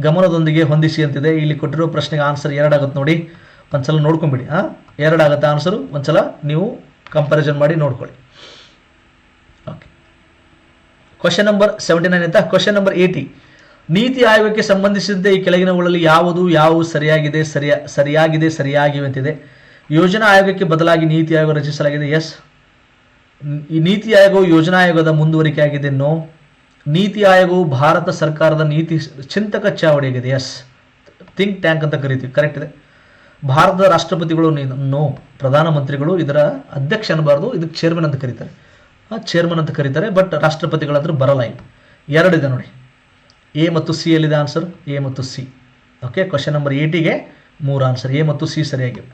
ಗಮನದೊಂದಿಗೆ ಹೊಂದಿಸಿ ಅಂತಿದೆ. ಇಲ್ಲಿ ಕೊಟ್ಟಿರೋ ಪ್ರಶ್ನೆಗೆ ಆನ್ಸರ್ 2 ಆಗುತ್ತೆ ನೋಡಿ. ಒಂದ್ಸಲ ನೋಡ್ಕೊಂಬಿಡಿ. 2 ಆಗುತ್ತೆ ಆನ್ಸರು. ಒಂದ್ಸಲ ನೀವು ಕಂಪ್ಯಾರಿಸನ್ ಮಾಡಿ ನೋಡ್ಕೊಳ್ಳಿ. ಓಕೆ, ಕ್ವಶನ್ ನಂಬರ್ 79 ಅಂತ. Question number 80. ನೀತಿ ಆಯೋಗಕ್ಕೆ ಸಂಬಂಧಿಸಿದಂತೆ ಈ ಕೆಳಗಿನವುಗಳಲ್ಲಿ ಯಾವು ಸರಿಯಾಗಿವೆ ಅಂತಿದೆ. ಯೋಜನಾ ಆಯೋಗಕ್ಕೆ ಬದಲಾಗಿ ನೀತಿ ಆಯೋಗ ರಚಿಸಲಾಗಿದೆ. ಎಸ್. ಈ ನೀತಿ ಆಯೋಗವು ಯೋಜನಾ ಆಯೋಗದ ಮುಂದುವರಿಕೆ ಆಗಿದೆ. ನೋ. ನೀತಿ ಆಯೋಗವು ಭಾರತ ಸರ್ಕಾರದ ನೀತಿ ಚಿಂತಕ ಚಾವಡಿಯಾಗಿದೆ. ಎಸ್, ಥಿಂಕ್ ಟ್ಯಾಂಕ್ ಅಂತ ಕರಿತೀವಿ. ಕರೆಕ್ಟ್ ಇದೆ. ಭಾರತದ ರಾಷ್ಟ್ರಪತಿಗಳು ನೋ. ಪ್ರಧಾನಮಂತ್ರಿಗಳು ಇದರ ಅಧ್ಯಕ್ಷ ಅನ್ನಬಾರ್ದು, ಇದಕ್ಕೆ ಚೇರ್ಮನ್ ಅಂತ ಕರೀತಾರೆ. ಚೇರ್ಮನ್ ಅಂತ ಕರೀತಾರೆ, ಬಟ್ ರಾಷ್ಟ್ರಪತಿಗಳಂದ್ರೆ ಬರಲ್ಲ. ಇಲ್ಲಿ 2 ಇದೆ ನೋಡಿ. ಎ ಮತ್ತು ಸಿ ಎಲ್ಲಿದೆ ಆನ್ಸರ್? ಎ ಮತ್ತು ಸಿ. ಓಕೆ, ಕ್ವಶನ್ ನಂಬರ್ 80ಗೆ 3 ಆನ್ಸರ್. ಎ ಮತ್ತು ಸಿ ಸರಿಯಾಗಿವೆ.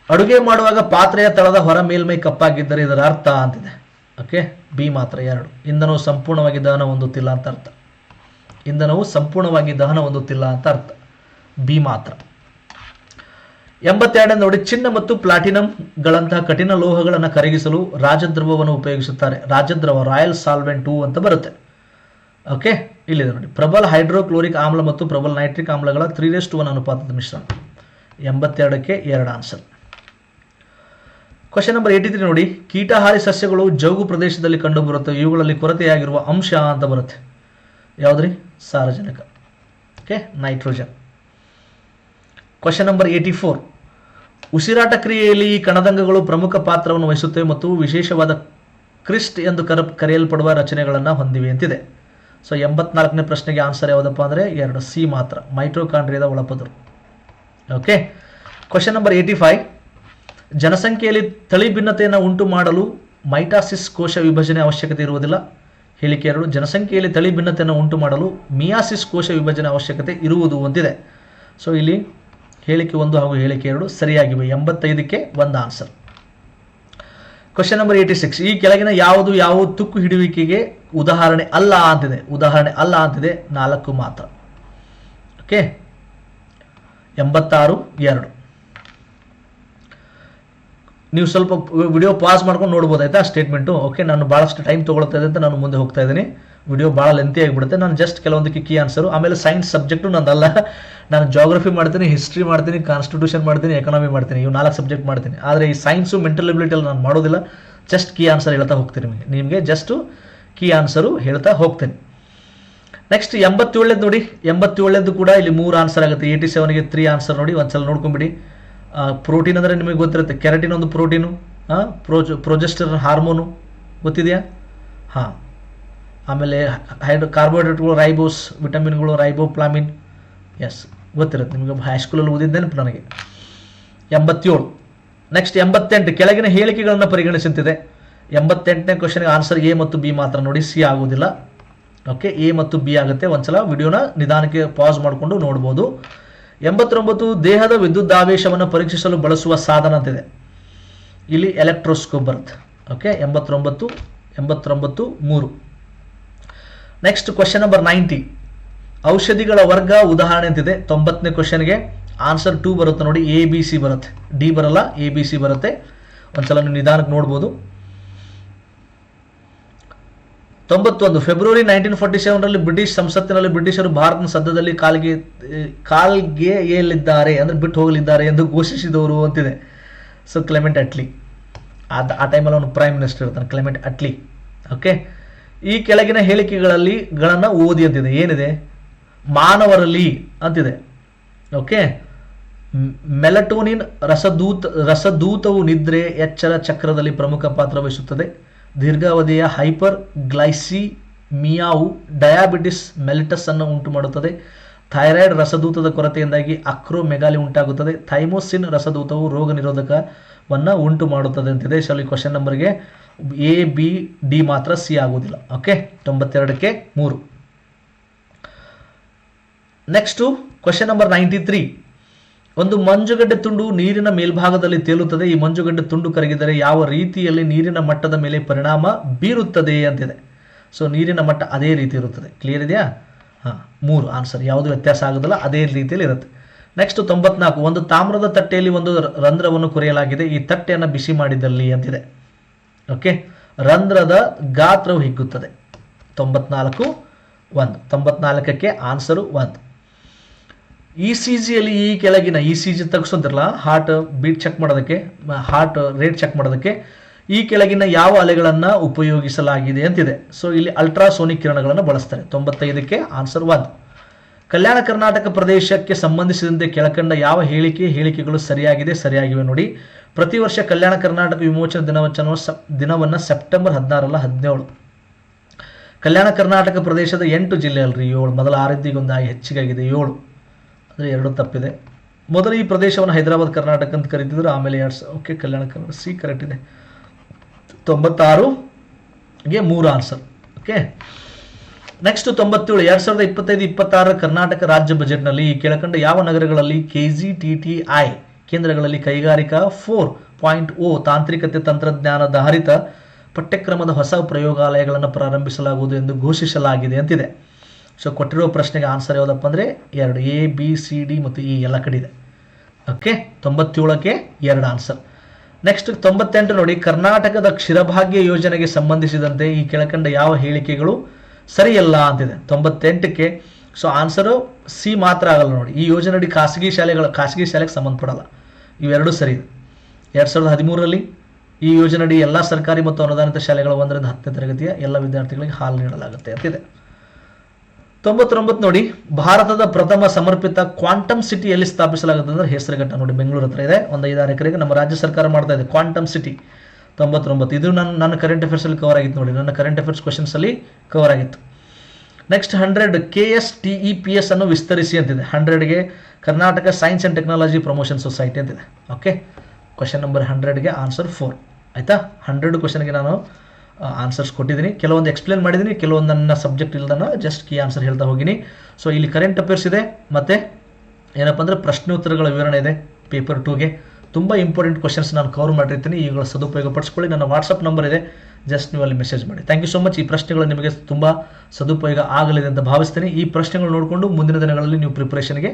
ಅಡುಗೆ ಮಾಡುವಾಗ ಪಾತ್ರೆಯ ತಳದ ಹೊರ ಮೇಲ್ಮೈ ಕಪ್ಪಾಗಿದ್ದರೆ ಇದರ ಅರ್ಥ ಅಂತಿದೆ. ಓಕೆ, ಬಿ ಮಾತ್ರ 2. ಇಂಧನವು ಸಂಪೂರ್ಣವಾಗಿ ದಹನ ಹೊಂದುತ್ತಿಲ್ಲ ಅಂತ ಅರ್ಥ. ಇಂಧನವು ಸಂಪೂರ್ಣವಾಗಿ ದಹನ ಹೊಂದುತ್ತಿಲ್ಲ ಅಂತ ಅರ್ಥ. ಬಿ ಮಾತ್ರ. 82 ನೋಡಿ. ಚಿನ್ನ ಮತ್ತು ಪ್ಲಾಟಿನಂಗಳಂತಹ ಕಠಿಣ ಲೋಹಗಳನ್ನು ಕರಗಿಸಲು ರಾಜದ್ರವವನ್ನು ಉಪಯೋಗಿಸುತ್ತಾರೆ. ರಾಜದ್ರವ ರಾಯಲ್ ಸಾಲ್ವೆಂಟ್ 2 ಅಂತ ಬರುತ್ತೆ. ಓಕೆ, ಇಲ್ಲಿದೆ ನೋಡಿ. ಪ್ರಬಲ ಹೈಡ್ರೋಕ್ಲೋರಿಕ್ ಆಮ್ಲ ಮತ್ತು ಪ್ರಬಲ ನೈಟ್ರಿಕ್ ಆಮ್ಲಗಳ 3:1 ಅನುಪಾತದ ಮಿಶ್ರಣ. 82ಕ್ಕೆ 2 ಆನ್ಸರ್. ಕ್ವಶನ್ ನಂಬರ್ 83 ನೋಡಿ. ಕೀಟಹಾರಿ ಸಸ್ಯಗಳು ಜೌಗು ಪ್ರದೇಶದಲ್ಲಿ ಕಂಡುಬರುತ್ತವೆ. ಇವುಗಳಲ್ಲಿ ಕೊರತೆಯಾಗಿರುವ ಅಂಶ ಅಂತ ಬರುತ್ತೆ. ಯಾವುದ್ರಿ? ಸಾರಜನಕ. Okay, nitrogen. Question number 84. ಉಸಿರಾಟ ಕ್ರಿಯೆಯಲ್ಲಿ ಈ ಕಣದಂಗಗಳು ಪ್ರಮುಖ ಪಾತ್ರವನ್ನು ವಹಿಸುತ್ತವೆ ಮತ್ತು ವಿಶೇಷವಾದ ಕ್ರಿಸ್ಟ್ ಎಂದು ಕರೆಯಲ್ಪಡುವ ರಚನೆಗಳನ್ನು ಹೊಂದಿವೆ ಅಂತಿದೆ. ಸೊ 84ನೇ ಪ್ರಶ್ನೆಗೆ ಆನ್ಸರ್ ಯಾವುದಪ್ಪ ಅಂದರೆ 2, ಸಿ ಮಾತ್ರ. ಮೈಟ್ರೋಕಾಂಡ್ರಿಯಾದ ಒಳಪದರು. Okay, question number 85. ಜನಸಂಖ್ಯೆಯಲ್ಲಿ ತಳಿ ಭಿನ್ನತೆಯನ್ನು ಉಂಟು ಮಾಡಲು ಮೈಟಾಸಿಸ್ ಕೋಶ ವಿಭಜನೆ ಅವಶ್ಯಕತೆ ಇರುವುದಿಲ್ಲ. ಹೇಳಿಕೆ 2, ಜನಸಂಖ್ಯೆಯಲ್ಲಿ ತಳಿ ಭಿನ್ನತೆಯನ್ನು ಉಂಟು ಮಾಡಲು ಮಿಯಾಸಿಸ್ ಕೋಶ ವಿಭಜನೆ ಅವಶ್ಯಕತೆ ಇರುವುದು ಅಂತಿದೆ. ಸೊ ಇಲ್ಲಿ ಹೇಳಿಕೆ 1 ಹಾಗೂ ಹೇಳಿಕೆ 2 ಸರಿಯಾಗಿವೆ. 85ಕ್ಕೆ 1 ಆನ್ಸರ್. ಕ್ವಶನ್ ನಂಬರ್ 86, ಈ ಕೆಳಗಿನ ಯಾವ ತುಕ್ಕು ಹಿಡಿಯುವಿಕೆಗೆ ಉದಾಹರಣೆ ಅಲ್ಲ ಅಂತಿದೆ. ಉದಾಹರಣೆ ಅಲ್ಲ ಅಂತಿದೆ 4 ಮಾತ್ರ. ಓಕೆ, 86-2. ನೀವು ಸ್ವಲ್ಪ ವಿಡಿಯೋ ಪಾಸ್ ಮಾಡ್ಕೊಂಡು ನೋಡ್ಬೋದು ಆಯ್ತಾ ಸ್ಟೇಟ್ಮೆಂಟು. ಓಕೆ, ನಾನು ಭಾಳಷ್ಟು ಟೈಮ್ ತೊಗೊಳ್ತಾ ಇದೆ ಅಂತ ನಾನು ಮುಂದೆ ಹೋಗ್ತಾ ಇದ್ದೀನಿ. ವಿಡಿಯೋ ಭಾಳ ಲೆಂತಿ ಆಗಿಬಿಡುತ್ತೆ. ನಾನು ಜಸ್ಟ್ ಕೆಲವೊಂದಕ್ಕೆ ಕೀ ಆನ್ಸರು. ಆಮೇಲೆ ಸೈನ್ಸ್ ಸಬ್ಜೆಕ್ಟು ನಂದಲ್ಲ, ನಾನು ಜಾಗ್ರಫಿ ಮಾಡ್ತೀನಿ, ಹಿಸ್ಟ್ರಿ ಮಾಡ್ತೀನಿ, ಕಾನ್ಸ್ಟಿಟ್ಯೂಷನ್ ಮಾಡ್ತೀನಿ, ಎಕನಾಮಿ ಮಾಡ್ತೀನಿ. ಇವು 4 ಸಬ್ಜೆಕ್ಟ್ ಮಾಡ್ತೀನಿ. ಆದರೆ ಈ ಸೈನ್ಸು ಮೆಂಟಲ್ ಎಬಿಲಿಟಿಯಲ್ಲಿ ನಾನು ಮಾಡೋದಿಲ್ಲ. ಜಸ್ಟ್ ಕೀ ಆನ್ಸರ್ ಹೇಳ್ತಾ ಹೋಗ್ತೀನಿ. ನಿಮಗೆ ಜಸ್ಟು ಕೀ ಆನ್ಸರು ಹೇಳ್ತಾ ಹೋಗ್ತೀನಿ. ನೆಕ್ಸ್ಟ್ 87 ನೋಡಿ. 87 ಕೂಡ ಇಲ್ಲಿ 3 ಆನ್ಸರ್ ಆಗುತ್ತೆ. 87ಗೆ 3 ಆನ್ಸರ್ ನೋಡಿ. ಒಂದ್ಸಲ ನೋಡ್ಕೊಂಬಿಡಿ. ಪ್ರೋಟೀನ್ ಅಂದರೆ ನಿಮಗೆ ಗೊತ್ತಿರುತ್ತೆ. ಕೆರಟಿನ್ ಒಂದು ಪ್ರೋಟೀನು, ಪ್ರೊಜೆಸ್ಟರಾನ್ ಹಾರ್ಮೋನು ಗೊತ್ತಿದೆಯಾ? ಹಾಂ. ಆಮೇಲೆ ಕಾರ್ಬೋಹೈಡ್ರೇಟ್ಗಳು ರೈಬೋಸ್, ವಿಟಮಿನ್ಗಳು ರೈಬೋಪ್ಲಾಮಿನ್. ಎಸ್, ಗೊತ್ತಿರುತ್ತೆ ನಿಮಗೆ, ಹೈಸ್ಕೂಲಲ್ಲಿ ಓದಿದ್ದೆ ನೆನಪು ನನಗೆ. 87. ನೆಕ್ಸ್ಟ್ 88, ಕೆಳಗಿನ ಹೇಳಿಕೆಗಳನ್ನು ಪರಿಗಣಿಸುತ್ತಿದೆ. 88ನೇ ಕ್ವಶನ್ಗೆ ಆನ್ಸರ್ ಎ ಮತ್ತು ಬಿ ಮಾತ್ರ ನೋಡಿ, ಸಿ ಆಗೋದಿಲ್ಲ. ಓಕೆ, ಎ ಮತ್ತು ಬಿ ಆಗುತ್ತೆ. ಒಂದ್ಸಲ ವಿಡಿಯೋನ ನಿಧಾನಕ್ಕೆ ಪಾಸ್ ಮಾಡಿಕೊಂಡು ನೋಡ್ಬೋದು. 89, ದೇಹದ ವಿದ್ಯುದಾವೇಶವನ್ನು ಪರೀಕ್ಷಿಸಲು ಬಳಸುವ ಸಾಧನ ಅಂತಿದೆ. ಇಲ್ಲಿ ಎಲೆಕ್ಟ್ರೋಸ್ಕೋಪ್ ಬರುತ್ತೆ. ಓಕೆ, 89 3. ನೆಕ್ಸ್ಟ್ ಕ್ವಶನ್ ನಂಬರ್ 90, ಔಷಧಿಗಳ ವರ್ಗ ಉದಾಹರಣೆ ಅಂತಿದೆ. 90ನೇ ಕ್ವಶನ್ಗೆ ಆನ್ಸರ್ 2 ಬರುತ್ತೆ ನೋಡಿ. ಎ ಬಿ ಸಿ ಬರುತ್ತೆ, ಡಿ ಬರಲ್ಲ, ಎ ಬಿ ಸಿ ಬರುತ್ತೆ. ಒಂದ್ಸಲ ನೀವು ನಿಧಾನಕ್ಕೆ ನೋಡ್ಬೋದು. 91, ಫೆಬ್ರವರಿ 1947ರಲ್ಲಿ ಬ್ರಿಟಿಷ್ ಸಂಸತ್ತಿನಲ್ಲಿ ಬ್ರಿಟಿಷರು ಭಾರತದ ಸದ್ಯದಲ್ಲಿ ಕಾಲ್ಗೆ ಏಲಿದ್ದಾರೆ ಅಂದರೆ ಬಿಟ್ಟು ಹೋಗಲಿದ್ದಾರೆ ಎಂದು ಘೋಷಿಸಿದವರು ಅಂತಿದೆ. So Clement Attlee. ಆ ಟೈಮಲ್ಲಿ ಅವನು ಪ್ರೈಮ್ ಮಿನಿಸ್ಟರ್ ಇರ್ತಾನೆ, ಕ್ಲೆಮೆಂಟ್ ಅಟ್ಲಿ. ಓಕೆ, ಈ ಕೆಳಗಿನ ಹೇಳಿಕೆಗಳನ್ನು ಓದಿ ಅಂತಿದೆ. ಏನಿದೆ? ಮಾನವರಲ್ಲಿ ಅಂತಿದೆ. ಓಕೆ, ಮೆಲಟೋನಿನ್ ರಸದೂತವು ನಿದ್ರೆ ಎಚ್ಚರ ಚಕ್ರದಲ್ಲಿ ಪ್ರಮುಖ ಪಾತ್ರ ವಹಿಸುತ್ತದೆ. ದೀರ್ಘಾವಧಿಯ ಹೈಪರ್ ಗ್ಲೈಸಿಮಿಯಾವು ಡಯಾಬಿಟಿಸ್ ಮೆಲಿಟಸ್ ಅನ್ನು ಉಂಟು ಮಾಡುತ್ತದೆ. ಥೈರಾಯ್ಡ್ ರಸದೂತದ ಕೊರತೆಯಿಂದಾಗಿ ಅಕ್ರೋಮೆಗಾಲಿ ಉಂಟಾಗುತ್ತದೆ. ಥೈಮೋಸಿನ್ ರಸದೂತವು ರೋಗ ನಿರೋಧಕವನ್ನು ಉಂಟು ಮಾಡುತ್ತದೆ ಅಂತಿದೆ. ಸೊ ಈ ಕ್ವಶನ್ ನಂಬರ್ಗೆ ಎ ಬಿ ಡಿ ಮಾತ್ರ, ಸಿ ಆಗೋದಿಲ್ಲ. ಓಕೆ, 92ಕ್ಕೆ 3. ನೆಕ್ಸ್ಟು ಕ್ವಶನ್ ನಂಬರ್ 93, ಒಂದು ಮಂಜುಗಡ್ಡೆ ತುಂಡು ನೀರಿನ ಮೇಲ್ಭಾಗದಲ್ಲಿ ತೇಲುತ್ತದೆ. ಈ ಮಂಜುಗಡ್ಡೆ ತುಂಡು ಕರಗಿದರೆ ಯಾವ ರೀತಿಯಲ್ಲಿ ನೀರಿನ ಮಟ್ಟದ ಮೇಲೆ ಪರಿಣಾಮ ಬೀರುತ್ತದೆ ಅಂತಿದೆ. ಸೊ ನೀರಿನ ಮಟ್ಟ ಅದೇ ರೀತಿ ಇರುತ್ತದೆ. ಕ್ಲಿಯರ್ ಇದೆಯಾ? ಹಾಂ, 3 ಆನ್ಸರ್, ಯಾವುದು ವ್ಯತ್ಯಾಸ ಆಗೋದಿಲ್ಲ, ಅದೇ ರೀತಿಯಲ್ಲಿ ಇರುತ್ತೆ. ನೆಕ್ಸ್ಟ್ 94, ಒಂದು ತಾಮ್ರದ ತಟ್ಟೆಯಲ್ಲಿ ಒಂದು ರಂಧ್ರವನ್ನು ಕೊರೆಯಲಾಗಿದೆ. ಈ ತಟ್ಟೆಯನ್ನು ಬಿಸಿ ಮಾಡಿದಲ್ಲಿ ಅಂತಿದೆ. ಓಕೆ, ರಂಧ್ರದ ಗಾತ್ರವು ಹಿಗ್ಗುತ್ತದೆ. 94-1. 94ಕ್ಕೆ ಆನ್ಸರು 1. ಇ ಸಿ ಜಿಯಲ್ಲಿ ಈ ಕೆಳಗಿನ ಇ ಸಿ ಜಿ ತೆಗೆಸೋದಿರಲ್ಲ, ಹಾರ್ಟ್ ಬೀಟ್ ಚೆಕ್ ಮಾಡೋದಕ್ಕೆ, ಹಾರ್ಟ್ ರೇಟ್ ಚೆಕ್ ಮಾಡೋದಕ್ಕೆ ಈ ಕೆಳಗಿನ ಯಾವ ಅಲೆಗಳನ್ನು ಉಪಯೋಗಿಸಲಾಗಿದೆ ಅಂತಿದೆ. ಸೊ ಇಲ್ಲಿ ಅಲ್ಟ್ರಾಸೋನಿಕ್ ಕಿರಣಗಳನ್ನು ಬಳಸ್ತಾರೆ. 95ಕ್ಕೆ ಆನ್ಸರ್ 1. ಕಲ್ಯಾಣ ಕರ್ನಾಟಕ ಪ್ರದೇಶಕ್ಕೆ ಸಂಬಂಧಿಸಿದಂತೆ ಕೆಳಕಂಡ ಯಾವ ಹೇಳಿಕೆಗಳು ಸರಿಯಾಗಿವೆ ನೋಡಿ. ಪ್ರತಿ ವರ್ಷ ಕಲ್ಯಾಣ ಕರ್ನಾಟಕ ವಿಮೋಚನಾ ದಿನವನ್ನು ಸೆಪ್ಟೆಂಬರ್ 16 17. ಕಲ್ಯಾಣ ಕರ್ನಾಟಕ ಪ್ರದೇಶದ 8 ಜಿಲ್ಲೆ ಅಲ್ರಿ, 7. ಮೊದಲ 6 ಇದ್ದೀಗ ಒಂದು ಹೆಚ್ಚಿಗಾಗಿದೆ, 7 ಅಂದರೆ 2 ತಪ್ಪಿದೆ. ಮೊದಲು ಈ ಪ್ರದೇಶವನ್ನು ಹೈದರಾಬಾದ್ ಕರ್ನಾಟಕ ಅಂತ ಕರೀತಿದ್ರು, ಆಮೇಲೆ 2. Okay, Kalyana Karnataka C correct ಇದೆ. 96ಗೆ 3 ಆನ್ಸರ್. ಓಕೆ, ನೆಕ್ಸ್ಟ್ 97, 2025-26 ಕರ್ನಾಟಕ ರಾಜ್ಯ ಬಜೆಟ್ನಲ್ಲಿ ಈ ಕೆಳಕಂಡ ಯಾವ ನಗರಗಳಲ್ಲಿ KGTTI ಕೇಂದ್ರಗಳಲ್ಲಿ ಕೈಗಾರಿಕಾ 4.0 ತಾಂತ್ರಿಕತೆ ತಂತ್ರಜ್ಞಾನಧಾರಿತ ಪಠ್ಯಕ್ರಮದ ಹೊಸ ಪ್ರಯೋಗಾಲಯಗಳನ್ನು ಪ್ರಾರಂಭಿಸಲಾಗುವುದು ಎಂದು ಘೋಷಿಸಲಾಗಿದೆ ಅಂತಿದೆ. ಸೊ ಕೊಟ್ಟಿರೋ ಪ್ರಶ್ನೆಗೆ ಆನ್ಸರ್ ಯಾವುದಪ್ಪ ಅಂದರೆ 2, ಎ ಬಿ ಸಿ ಡಿ ಮತ್ತು ಇ ಎಲ್ಲ ಕಡೆ ಇದೆ. Okay, 97ಕ್ಕೆ 2 answer. ನೆಕ್ಸ್ಟ್ 98 ನೋಡಿ, ಕರ್ನಾಟಕದ ಕ್ಷೀರಭಾಗ್ಯ ಯೋಜನೆಗೆ ಸಂಬಂಧಿಸಿದಂತೆ ಈ ಕೆಳಕಂಡ ಯಾವ ಹೇಳಿಕೆಗಳು ಸರಿಯಲ್ಲ ಅಂತಿದೆ. 98ಕ್ಕೆ ಸೊ ಆನ್ಸರು ಸಿ ಮಾತ್ರ ಆಗಲ್ಲ ನೋಡಿ. ಈ ಯೋಜನೆಯಡಿ ಖಾಸಗಿ ಶಾಲೆಗೆ ಸಂಬಂಧಪಡಲ್ಲ. ಇವೆರಡೂ ಸರಿ ಇದೆ. 2013ರಲ್ಲಿ ಈ ಯೋಜನೆಯಡಿ ಎಲ್ಲ ಸರ್ಕಾರಿ ಮತ್ತು ಅನುದಾನಿತ ಶಾಲೆಗಳ 1ರಿಂದ 10ನೇ ತರಗತಿಯ ಎಲ್ಲ ವಿದ್ಯಾರ್ಥಿಗಳಿಗೆ ಹಾಲು ನೀಡಲಾಗುತ್ತೆ ಅಂತಿದೆ. 99 ನೋಡಿ, ಭಾರತದ ಪ್ರಥಮ ಸಮರ್ಪಿತ ಕ್ವಾಂಟಮ್ ಸಿಟಿಯಲ್ಲಿ ಸ್ಥಾಪಿಸಲಾಗುತ್ತೆ ಅಂದರೆ ಹೆಸರುಘಟ್ಟ ನೋಡಿ, ಬೆಂಗಳೂರು ಹತ್ರ ಇದೆ. ಒಂದು 5-6 ಎಕರೆಗೆ ನಮ್ಮ ರಾಜ್ಯ ಸರ್ಕಾರ ಮಾಡ್ತಾ ಇದೆ ಕ್ವಾಂಟಮ್ ಸಿಟಿ. 99 ಇದು ನನ್ನ ಕರೆಂಟ್ ಅಫೇರ್ಸಲ್ಲಿ ಕವರ್ ಆಗಿತ್ತು ನೋಡಿ, ನನ್ನ ಕರೆಂಟ್ ಅಫೇರ್ಸ್ ಕ್ವಶನ್ಸಲ್ಲಿ ಕವರ್ ಆಗಿತ್ತು. ನೆಕ್ಸ್ಟ್ 100 KSTEPS ಅನ್ನು ವಿಸ್ತರಿಸಿ ಅಂತಿದೆ. 100ಗೆ Karnataka science and technology promotion society ಅಂತಿದೆ. ಓಕೆ, ಕ್ವಶನ್ ನಂಬರ್ 100ಗೆ ಆನ್ಸರ್ 4. ಆಯಿತಾ? 100 ಕ್ವಶನ್ಗೆ ನಾನು ಆನ್ಸರ್ಸ್ ಕೊಟ್ಟಿದ್ದೀನಿ. ಕೆಲವೊಂದು ಎಕ್ಸ್ಪ್ಲೇನ್ ಮಾಡಿದ್ದೀನಿ, ಕೆಲವೊಂದು ನನ್ನ ಸಬ್ಜೆಕ್ಟ್ ಇಲ್ದನ ಜಸ್ಟ್ ಕೀ ಆನ್ಸರ್ ಹೇಳ್ತಾ ಹೋಗಿನಿ. ಸೊ ಇಲ್ಲಿ ಕರೆಂಟ್ ಅಫೇರ್ಸ್ ಇದೆ, ಮತ್ತು ಏನಪ್ಪ ಅಂದರೆ ಪ್ರಶ್ನೋತ್ತರಗಳ ವಿವರಣೆ ಇದೆ ಪೇಪರ್ 2ಗೆ. ತುಂಬ ಇಂಪಾರ್ಟೆಂಟ್ ಕ್ವಶನ್ಸ್ ನಾನು ಕವರ್ ಮಾಡಿರ್ತೀನಿ. ಇವುಗಳ ಸದುಪಯೋಗ ಪಡಿಸ್ಕೊಳ್ಳಿ. ನನ್ನ ವಾಟ್ಸಪ್ ನಂಬರ್ ಇದೆ, ಜಸ್ಟ್ ನೀವು ಅಲ್ಲಿ ಮೆಸೇಜ್ ಮಾಡಿ. Thank you so much. ಈ ಪ್ರಶ್ನೆಗಳು ನಿಮಗೆ ತುಂಬ ಸದುಪಯೋಗ ಆಗಲಿದೆ ಅಂತ ಭಾವಿಸ್ತೀನಿ. ಈ ಪ್ರಶ್ನೆಗಳು ನೋಡಿಕೊಂಡು ಮುಂದಿನ ದಿನಗಳಲ್ಲಿ ನೀವು ಪ್ರಿಪ್ರೇಷನ್ಗೆ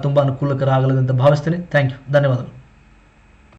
ತುಂಬ ಅನುಕೂಲಕರ ಆಗಲಿದೆ ಅಂತ ಭಾವಿಸ್ತೀನಿ. ಥ್ಯಾಂಕ್ ಯು, ಧನ್ಯವಾದಗಳು.